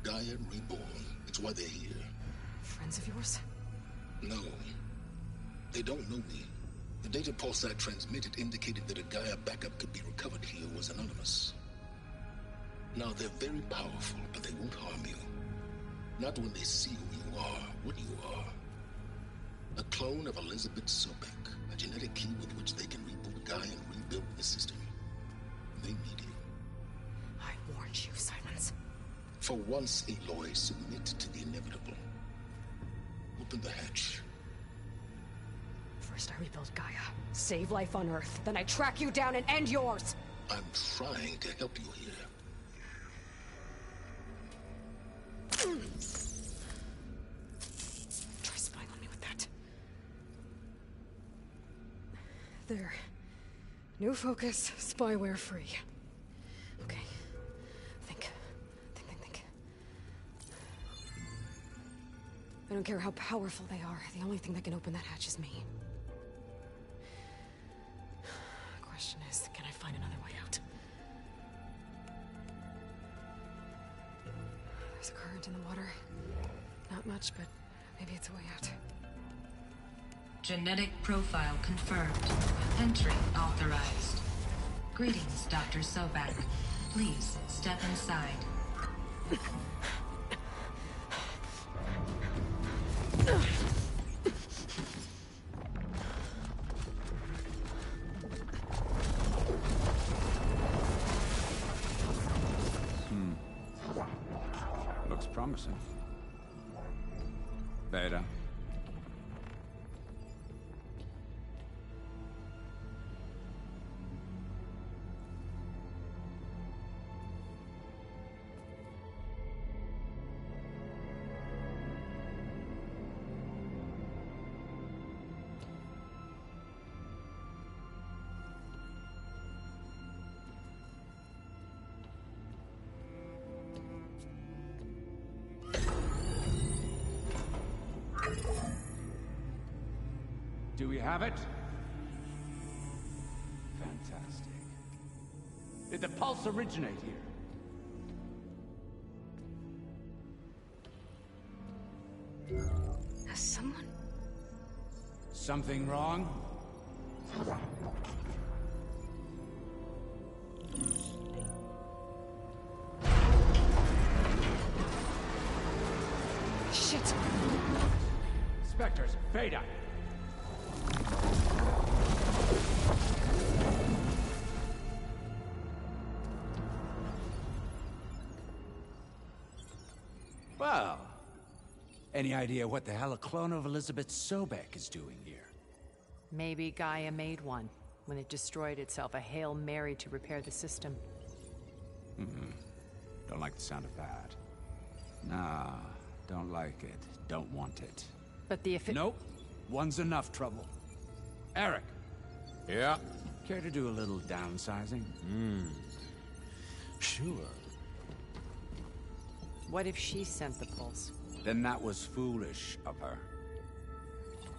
Gaia reborn. It's why they're here. Friends of yours? No. They don't know me. The data pulse I transmitted indicated that a Gaia backup could be recovered here was anonymous. Now, they're very powerful, but they won't harm you. Not when they see who you are, what you are. A clone of Elizabeth Sobek, a genetic key with which they can reboot Gaia and rebuild the system. They need you. I warned you, Simons. For once, Aloy, submit to the inevitable. What open the hatch. First I rebuild Gaia, save life on Earth, then I track you down and end yours! I'm trying to help you here. Try spying on me with that. There. New focus, spyware free. Okay. Think. I don't care how powerful they are. The only thing that can open that hatch is me. Question is, can I find another way out? There's a current in the water. Not much, but maybe it's a way out. Genetic profile confirmed. Entry authorized. Greetings, Dr. Sobek. Please step inside. Looks promising. Beta. Do we have it? Fantastic. Did the pulse originate here? Has someone... Something wrong? Shit! Spectres, Beta! Well, any idea what the hell a clone of Elizabeth Sobek is doing here? Maybe Gaia made one when it destroyed itself, a Hail Mary to repair the system. Don't like the sound of that. Nah, don't like it. Don't want it. But the Nope. One's enough trouble. Eric. Yeah? Care to do a little downsizing? Sure. What if she sent the pulse? Then that was foolish of her.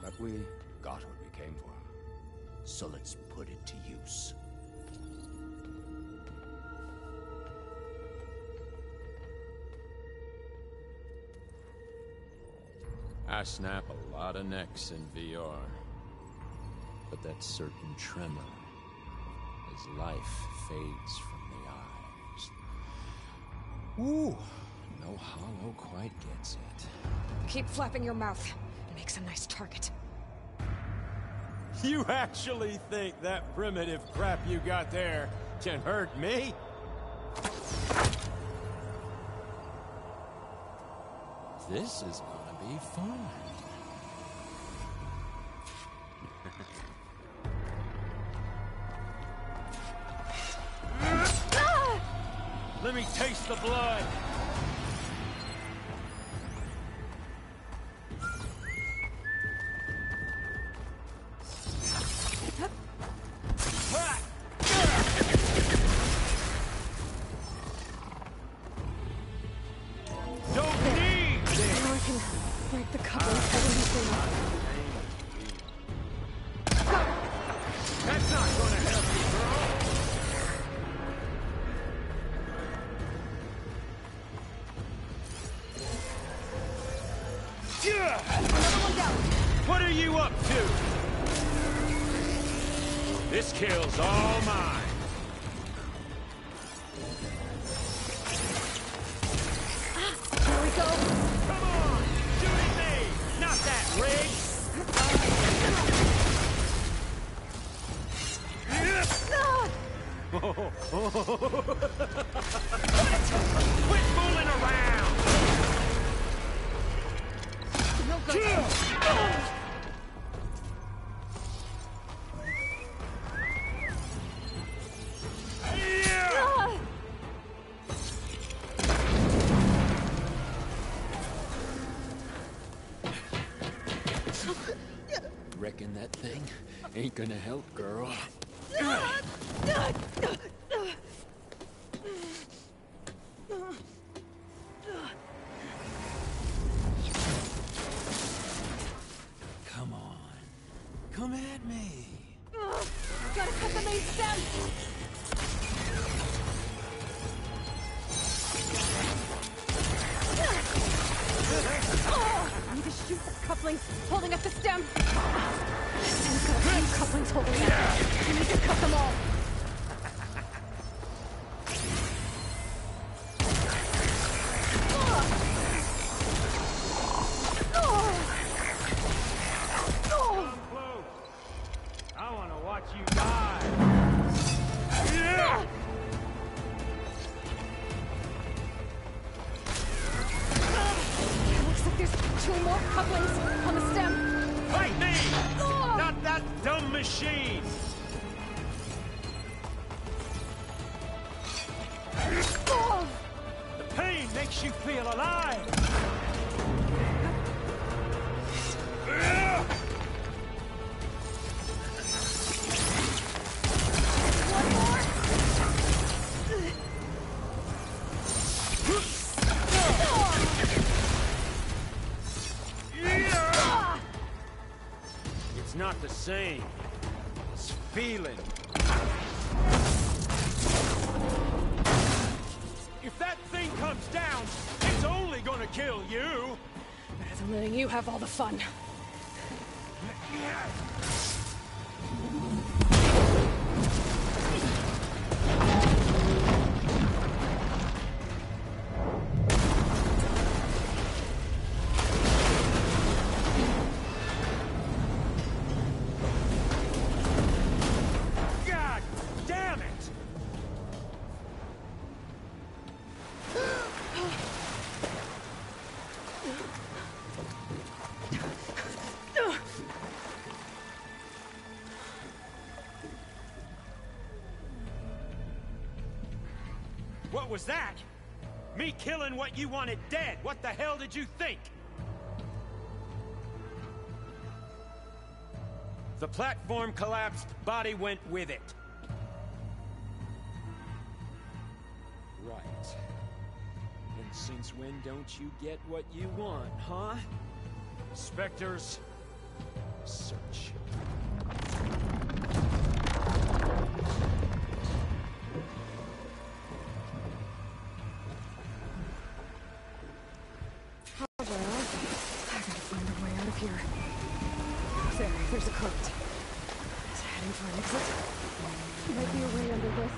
But we got what we came for. So let's put it to use. I snap a lot of necks in VR. But that certain tremor as life fades from the eyes. Ooh, no hollow quite gets it. Keep flapping your mouth. It makes a nice target. You actually think that primitive crap you got there can hurt me? This is gonna be fun. Let me taste the blood! What are you up to? This kill's all mine. Here we go. Come on, shoot at me, not that rig. Quit fooling around. No good. Reckon that thing ain't gonna help, girl. Come on. Come at me. Gotta cut the main stem! I need to shoot the couplings holding up the stem! Stem's got a few couplings holding it up. We need to cut them all! I want to watch you die. Looks like there's 2 more couplings on the stem. Fight me! Not that dumb machine! The pain makes you feel alive! It's not the same. It's feeling. If that thing comes down, it's only gonna kill you! Better than letting you have all the fun. God damn it! What was that? Me killing what you wanted dead. What the hell did you think? The platform collapsed, body went with it. Right. And since when don't you get what you want, huh? Spectres, search. I gotta find a way out of here. There's a current. Is it heading for an exit? Might be a way under this.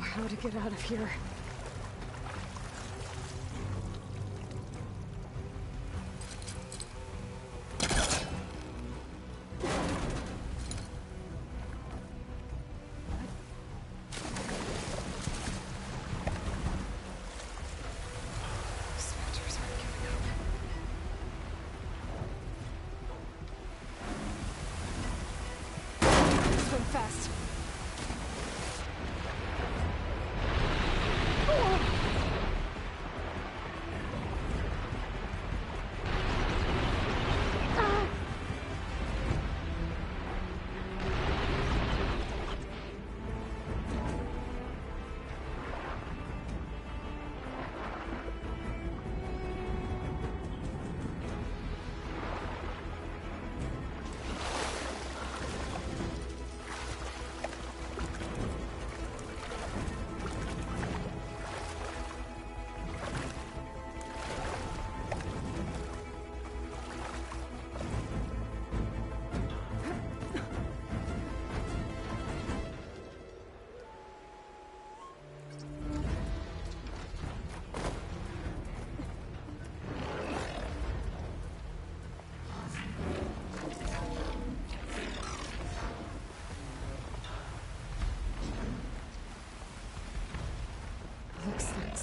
How to get out of here.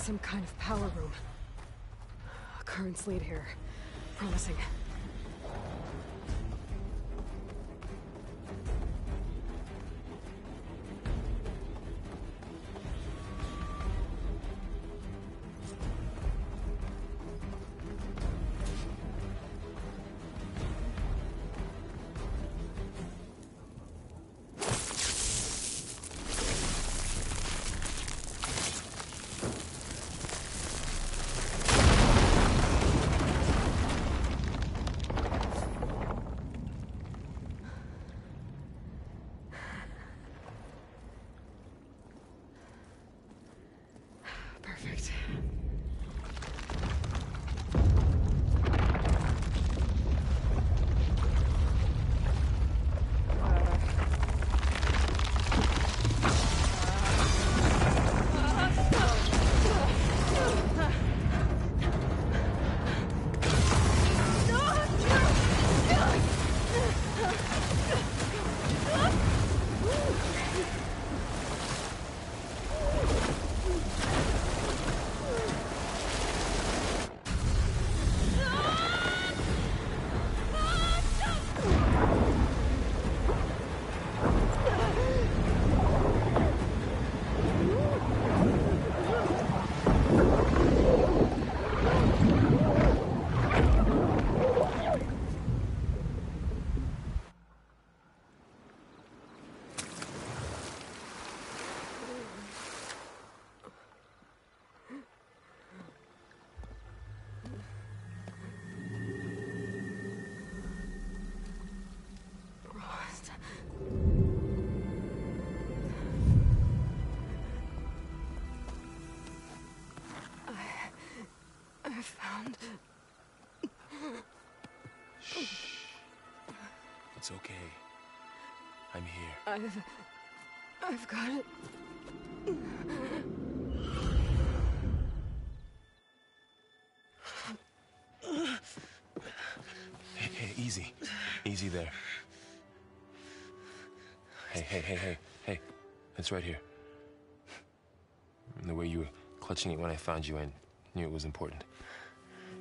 Some kind of power room. Currents lead here. Promising. Perfect. I found... Shh. It's okay. I'm here. I've got it. Hey, easy. Easy there. Hey. It's right here. And the way you were clutching it when I found you, I knew it was important.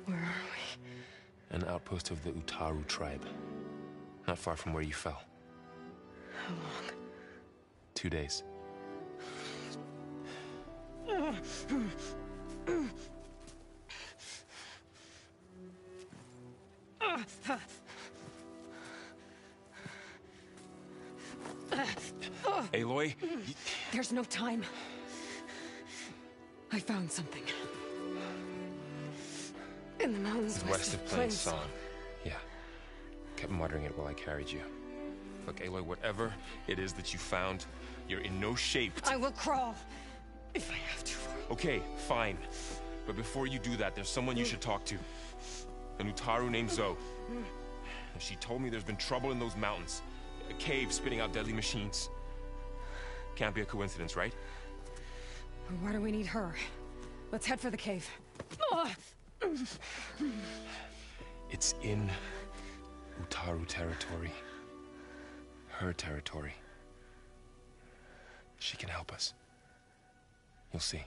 Where are we? An outpost of the Utaru tribe. Not far from where you fell. How long? 2 days. Aloy? There's no time. I found something. In the mountains west of Plainsong. Yeah. Kept muttering it while I carried you. Look, Aloy, whatever it is that you found, you're in no shape to... I will crawl. If I have to. Okay, fine. But before you do that, there's someone you should talk to. An Utaru named Zoe. She told me there's been trouble in those mountains. A cave spitting out deadly machines. Can't be a coincidence, right? Why do we need her? Let's head for the cave. It's in Utaru territory. Her territory. She can help us. You'll see.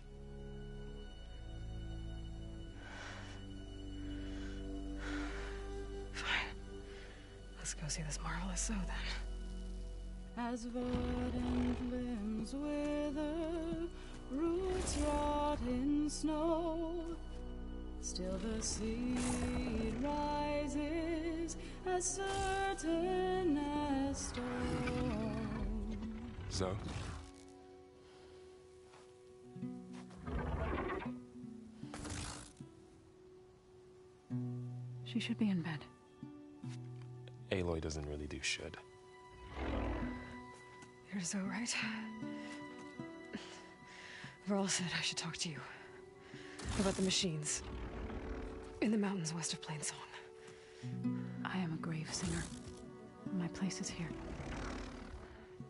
Fine. Let's go see this marvelous Zoe then. As verdant limbs wither, roots rot in snow, still the seed rises as certain as stone. Zoe? She should be in bed. Aloy doesn't really do should. You're so right. Varl said I should talk to you. About the machines. In the mountains west of Plainsong. I am a grave singer. My place is here.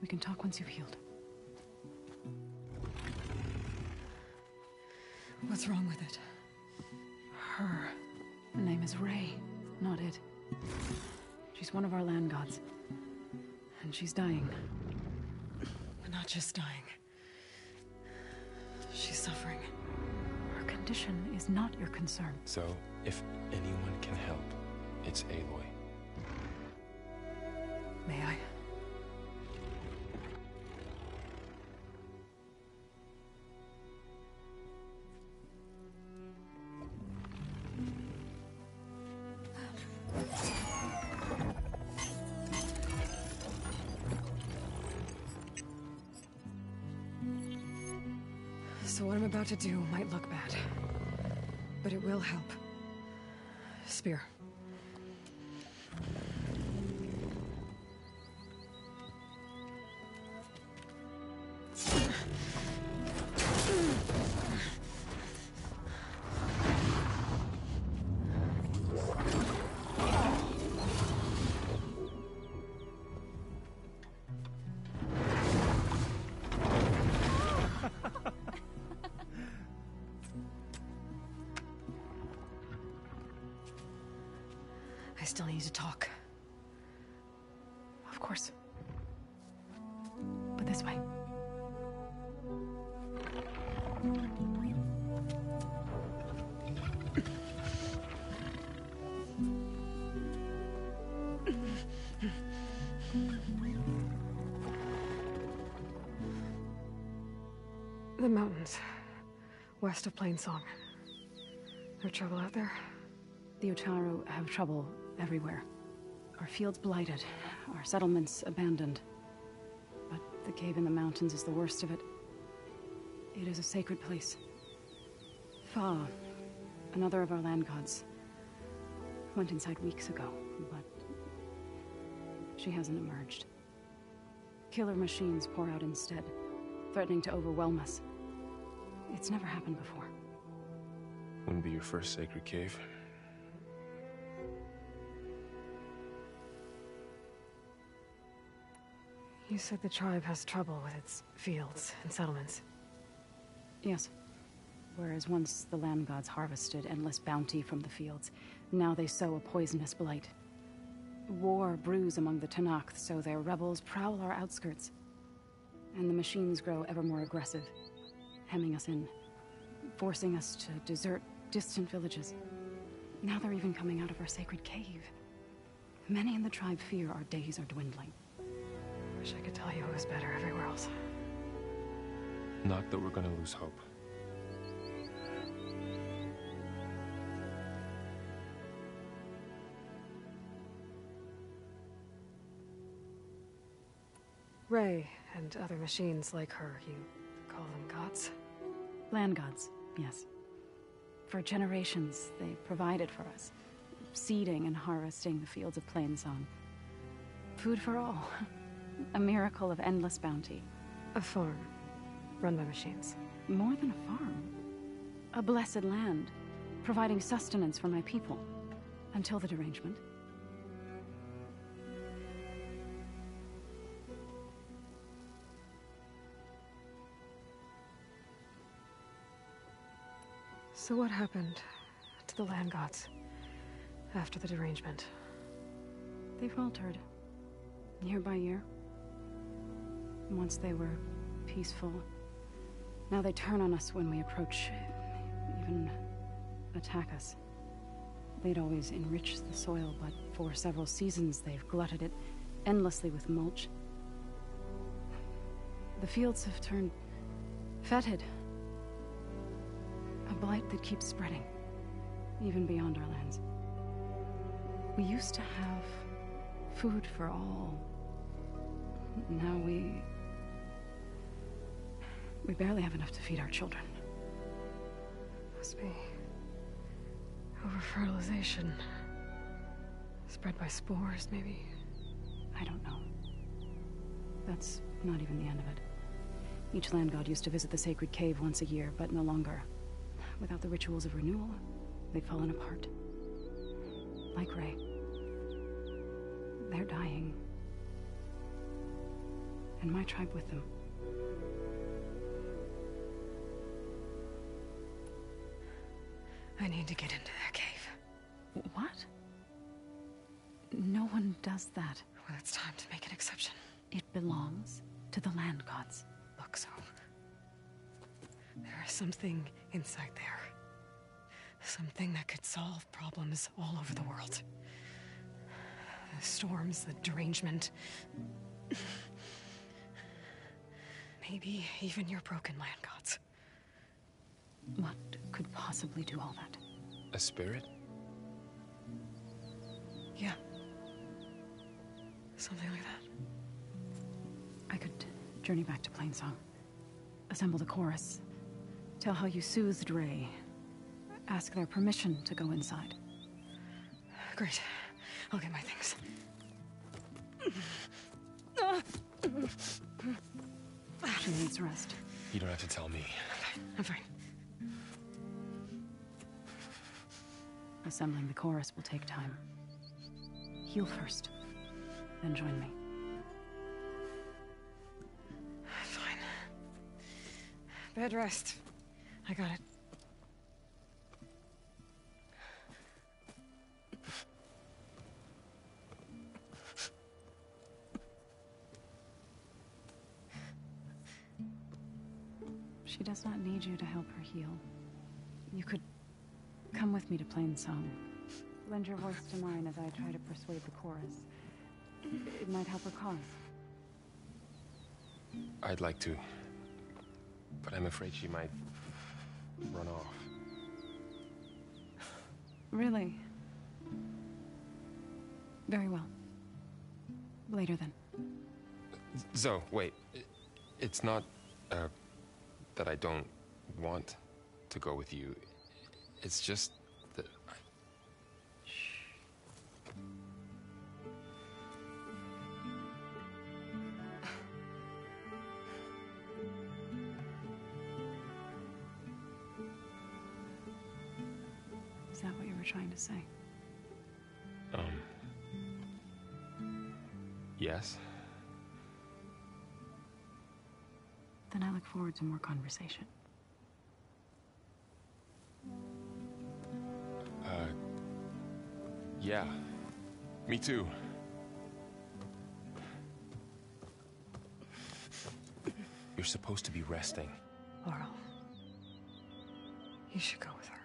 We can talk once you've healed. What's wrong with it? Her name is Ray, not it. She's one of our land gods. And she's dying. But not just dying. She's suffering. Her condition is not your concern. So, if anyone can help, it's Aloy. May I? So what I'm about to do might look bad, but it will help. Spear. I still need to talk. Of course. But this way. The mountains, west of Plainsong. No trouble out there? The Utaru have trouble everywhere. Our fields blighted, our settlements abandoned. But the cave in the mountains is the worst of it. It is a sacred place. Fa, another of our land gods, went inside weeks ago, but she hasn't emerged. Killer machines pour out instead, threatening to overwhelm us. It's never happened before. Wouldn't be your first sacred cave. You said the tribe has trouble with its fields and settlements. Yes. Whereas once the land gods harvested endless bounty from the fields, now they sow a poisonous blight. War brews among the Tenakth, so their rebels prowl our outskirts. And the machines grow ever more aggressive, hemming us in, forcing us to desert distant villages. Now they're even coming out of our sacred cave. Many in the tribe fear our days are dwindling. Wish I could tell you it was better everywhere else. Not that we're gonna lose hope. Ray and other machines like her, you call them gods? Land gods, yes. For generations, they provided for us, seeding and harvesting the fields of Plainsong. Food for all. A miracle of endless bounty. A farm, run by machines. More than a farm. A blessed land, providing sustenance for my people. Until the derangement. So what happened to the land gods after the derangement? They faltered, year by year. Once they were peaceful. Now they turn on us when we approach, even attack us. They'd always enriched the soil, but for several seasons they've glutted it endlessly with mulch. The fields have turned fetid. A blight that keeps spreading, even beyond our lands. We used to have food for all. Now we barely have enough to feed our children. Must be over-fertilization. Spread by spores, maybe? I don't know. That's not even the end of it. Each land god used to visit the sacred cave once a year, but no longer. Without the rituals of renewal, they've fallen apart. Like Ray. They're dying. And my tribe with them. I need to get into their cave. What? No one does that. Well, it's time to make an exception. It belongs to the land gods. Look, so there is something inside there. Something that could solve problems all over the world. The storms, the derangement. Maybe even your broken land gods. What could possibly do all that? A spirit? Yeah. Something like that. I could journey back to Plainsong. Assemble the chorus. Tell how you soothed Ray. Ask their permission to go inside. Great. I'll get my things. She needs rest. You don't have to tell me. I'm fine. Assembling the chorus will take time. Heal first, then join me. Fine. Bed rest. I got it. She does not need you to help her heal. You could come with me to Plainsong. Lend your voice to mine as I try to persuade the chorus. It might help her cause. I'd like to. But I'm afraid she might run off. Really? Very well. Later then. Zoe, wait. It's not, that I don't want to go with you. It's just that I... Is that what you were trying to say? Yes? Then I look forward to more conversation. Yeah. Me too. You're supposed to be resting. Laurel. You should go with her.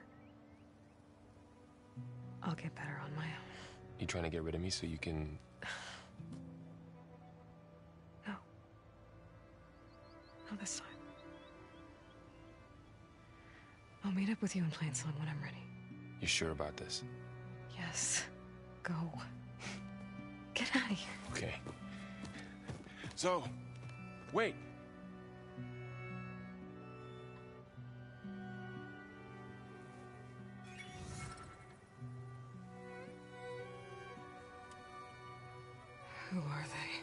I'll get better on my own. You trying to get rid of me so you can... No. Not this time. I'll meet up with you in Plainsong when I'm ready. You sure about this? Yes. Go. Get out of here. Okay. So, wait. Who are they?